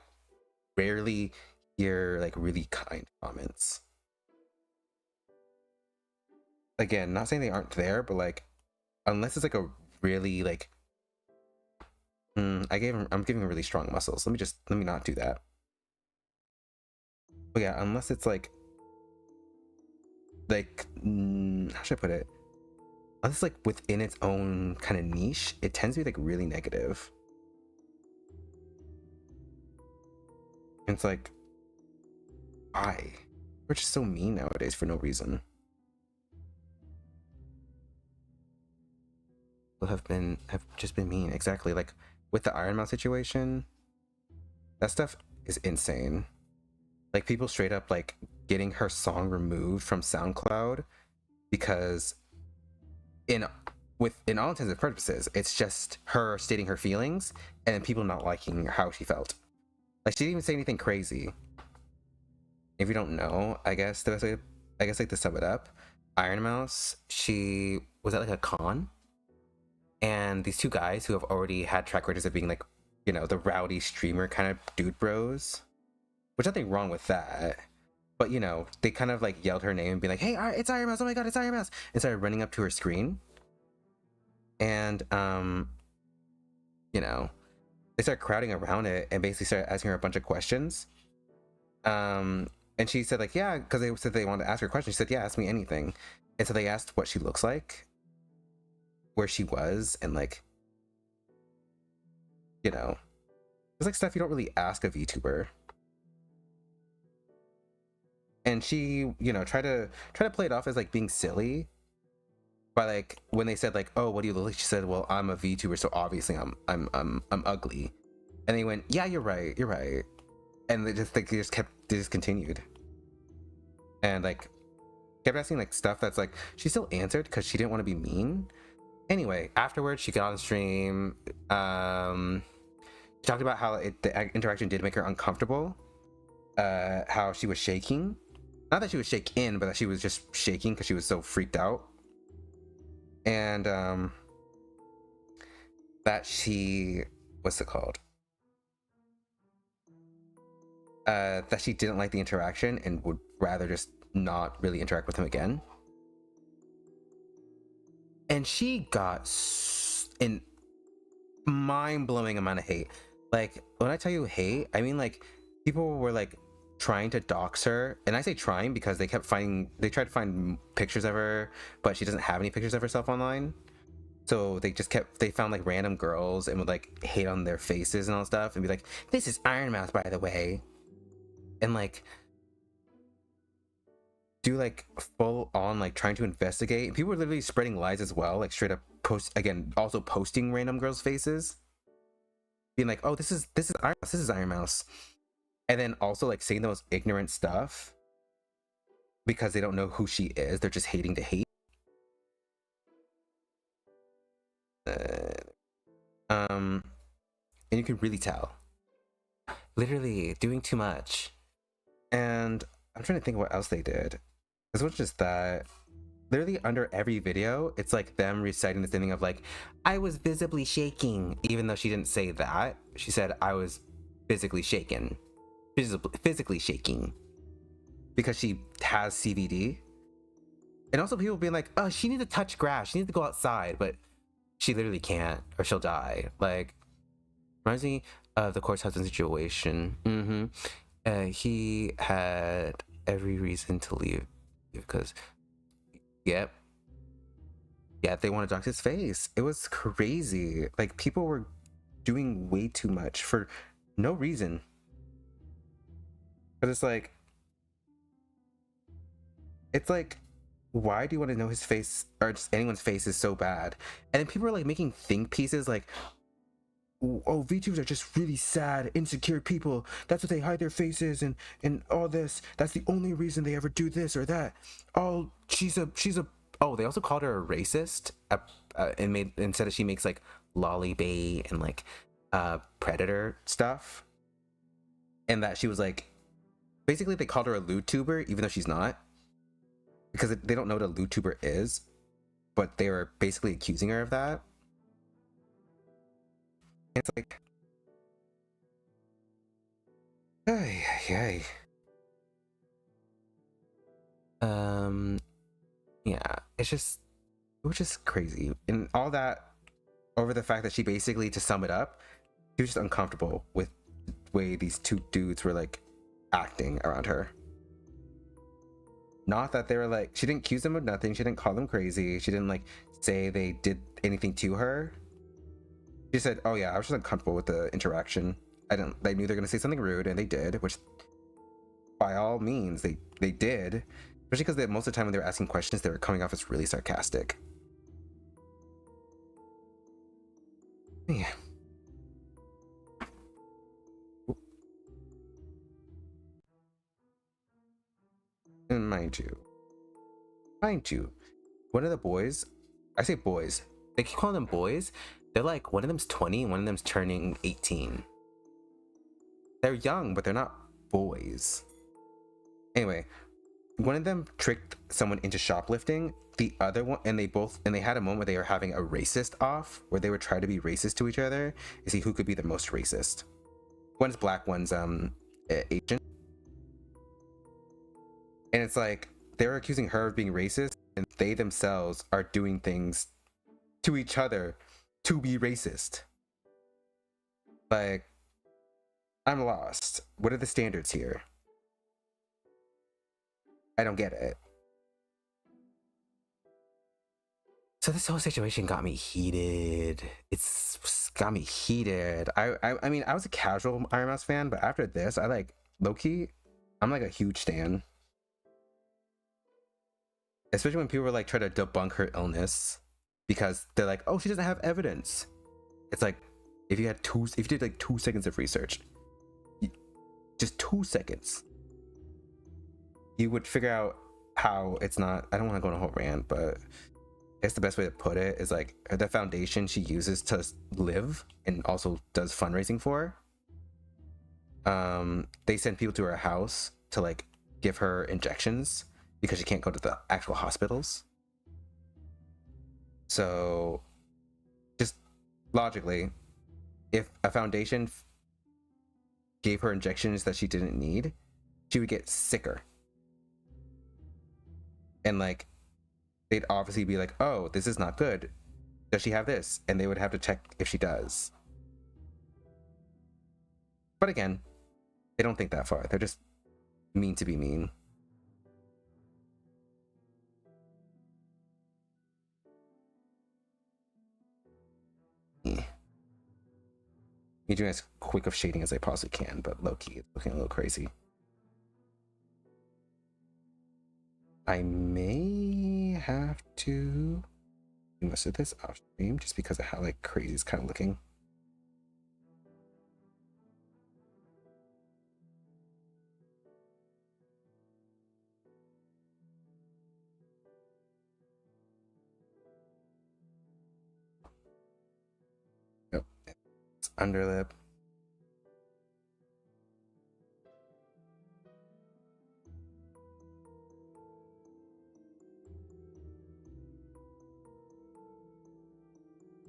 rarely hear like really kind comments. Again, not saying they aren't there, but like unless it's like a really like I'm giving really strong muscles. Let me not do that. But yeah, unless it's like how should I put it? Unless it's like within its own kind of niche, it tends to be like really negative. And it's like, why? We're just so mean nowadays for no reason. People have just been mean. Exactly. Like with the Iron Mouse situation, that stuff is insane. Like, people straight up like getting her song removed from SoundCloud because in all intents and purposes, it's just her stating her feelings and then people not liking how she felt. Like, she didn't even say anything crazy. If you don't know, I guess the best way, like, to sum it up, Iron Mouse, she was at like a con, and these two guys who have already had track records of being like, you know, the rowdy streamer kind of dude bros, which nothing wrong with that, but you know, they kind of like yelled her name and be like, hey, it's Iron Mouse, oh my god, it's Iron Mouse, and started running up to her screen, and you know, they started crowding around it and basically started asking her a bunch of questions. And she said like, yeah, because they said they wanted to ask her questions. She said, yeah, ask me anything. And so they asked what she looks like, where she was, and like, you know, it's like stuff you don't really ask a VTuber. And she, you know, try to play it off as like being silly. But like when they said like, oh, what do you look like? She said, well, I'm a VTuber, so obviously I'm ugly. And they went, yeah, you're right. And they just continued. And like kept asking like stuff that's like, she still answered because she didn't want to be mean. Anyway, afterwards she got on stream. She talked about how the interaction did make her uncomfortable. How she was shaking. Not that she was shaken, but that she was just shaking because she was so freaked out. And that she, what's it called? That she didn't like the interaction and would rather just not really interact with him again. And she got an mind-blowing amount of hate. Like, when I tell you hate, I mean like people were like trying to dox her, and I say trying because they tried to find pictures of her, but she doesn't have any pictures of herself online. So they found like random girls and would like hate on their faces and all stuff and be like, this is Iron Mouse, by the way. And like do like full on like trying to investigate, and people were literally spreading lies as well, like straight up also posting random girls' faces, being like, oh, this is Iron Mouse, and then also like saying the most ignorant stuff because they don't know who she is. They're just hating to hate. And you can really tell, literally doing too much. And I'm trying to think what else they did. As much as that, literally under every video, it's like them reciting the same thing of like, I was visibly shaking, even though she didn't say that. She said I was physically shaken, physically shaking, because she has CBD. And also people being like, oh, she needs to touch grass, she needs to go outside, but she literally can't or she'll die. Like, reminds me of the Court's husband situation. He had every reason to leave because they want to dox his face. It was crazy. Like, people were doing way too much for no reason. But it's like why do you want to know his face or just anyone's face is so bad? And then people are like making think pieces like, oh, VTubers are just really sad, insecure people. That's what they hide their faces and all this. That's the only reason they ever do this or that. Oh, she's a. Oh, they also called her a racist and said that she makes like lolly bait and like predator stuff, and that she was like, basically they called her a lewd tuber even though she's not, because they don't know what a lewd tuber is, but they were basically accusing her of that. It's like, yeah, it was just crazy, and all that over the fact that she basically, to sum it up, she was just uncomfortable with the way these two dudes were like acting around her. Not that they were like, she didn't accuse them of nothing, she didn't call them crazy, she didn't like say they did anything to her. She said, oh yeah, I was just uncomfortable with the interaction. They knew they're gonna say something rude, and they did, which by all means they did, especially because most of the time when they were asking questions, they were coming off as really sarcastic. Yeah. And mind you, one of the boys, I say boys, they keep calling them boys. They're like, one of them's 20 and one of them's turning 18. They're young, but they're not boys. Anyway, one of them tricked someone into shoplifting. The other one, and they had a moment where they were having a racist off, where they would try to be racist to each other to see who could be the most racist. One's black, one's Asian. And it's like, they're accusing her of being racist, and they themselves are doing things to each other to be racist. Like, I'm lost. What are the standards here? I don't get it. So this whole situation got me heated. It's got me heated. I mean, I was a casual Iron Mouse fan, but after this, I like, low-key, I'm like a huge stan. Especially when people were like try to debunk her illness because they're like, oh, she doesn't have evidence. It's like, if you did like 2 seconds of research, just 2 seconds, you would figure out how it's not. I don't want to go on a whole rant, but I guess the best way to put it is like the foundation she uses to live and also does fundraising for. They send people to her house to like give her injections because she can't go to the actual hospitals. So, just logically, if a foundation gave her injections that she didn't need, she would get sicker. And like, they'd obviously be like, oh, this is not good. Does she have this? And they would have to check if she does. But again, they don't think that far. They're just mean to be mean. You're doing as quick of shading as I possibly can, but low-key, it's looking a little crazy. I may have to do most of this off stream just because of how like crazy it's kind of looking. Yep, it's underlip.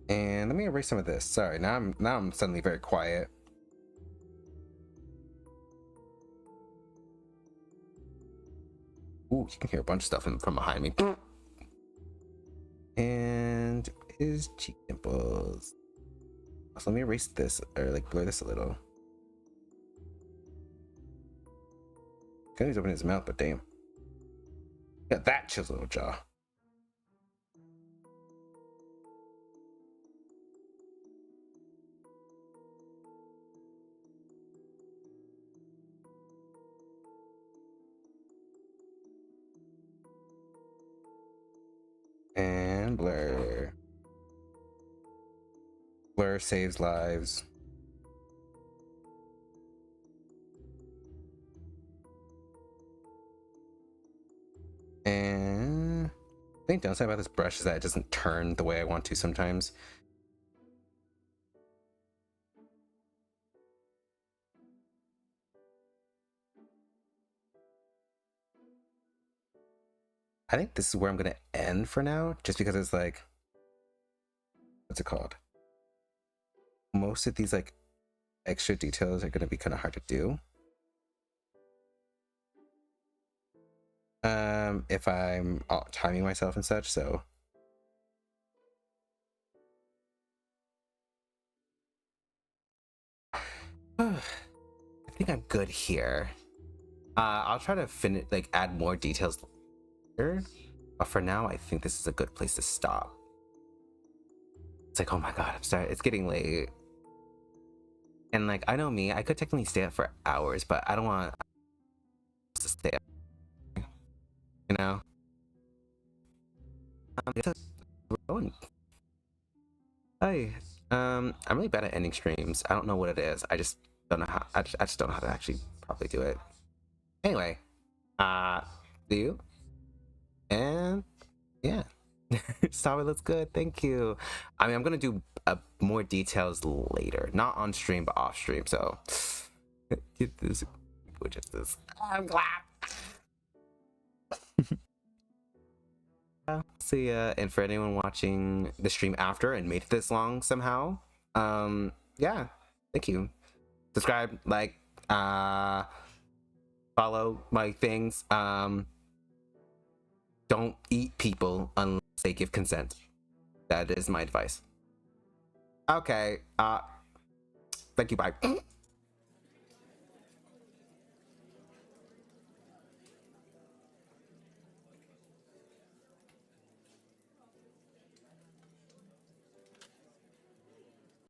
And let me erase some of this. Sorry, now I'm suddenly very quiet. Ooh, you can hear a bunch of stuff from behind me. And his cheek dimples. So let me erase this or like blur this a little. Kind of open his mouth, but damn. Got that chisel little jaw. And blur. Blur saves lives. And I think the downside about this brush is that it doesn't turn the way I want to sometimes. I think this is where I'm gonna end for now, just because it's like, what's it called? Most of these like extra details are gonna be kind of hard to do. If I'm timing myself and such, so. I think I'm good here. I'll try to finish, like, add more details later, but for now, I think this is a good place to stop. It's like, oh my god, it's getting late. And like, I know me, I could technically stay up for hours, but I don't want to stay up, you know? Hi. I'm really bad at ending streams. I don't know what it is. I just don't know how. I just don't know how to actually properly do it. Anyway, See you. And yeah. Sorry, looks good. Thank you. I mean, I'm gonna do more details later, not on stream but off stream. So get this, which is this. I'm glad. See ya. And for anyone watching the stream after and made it this long somehow, yeah, thank you. Subscribe, like, follow my things. Don't eat people unless they give consent. That is my advice. Okay. Thank you. Bye.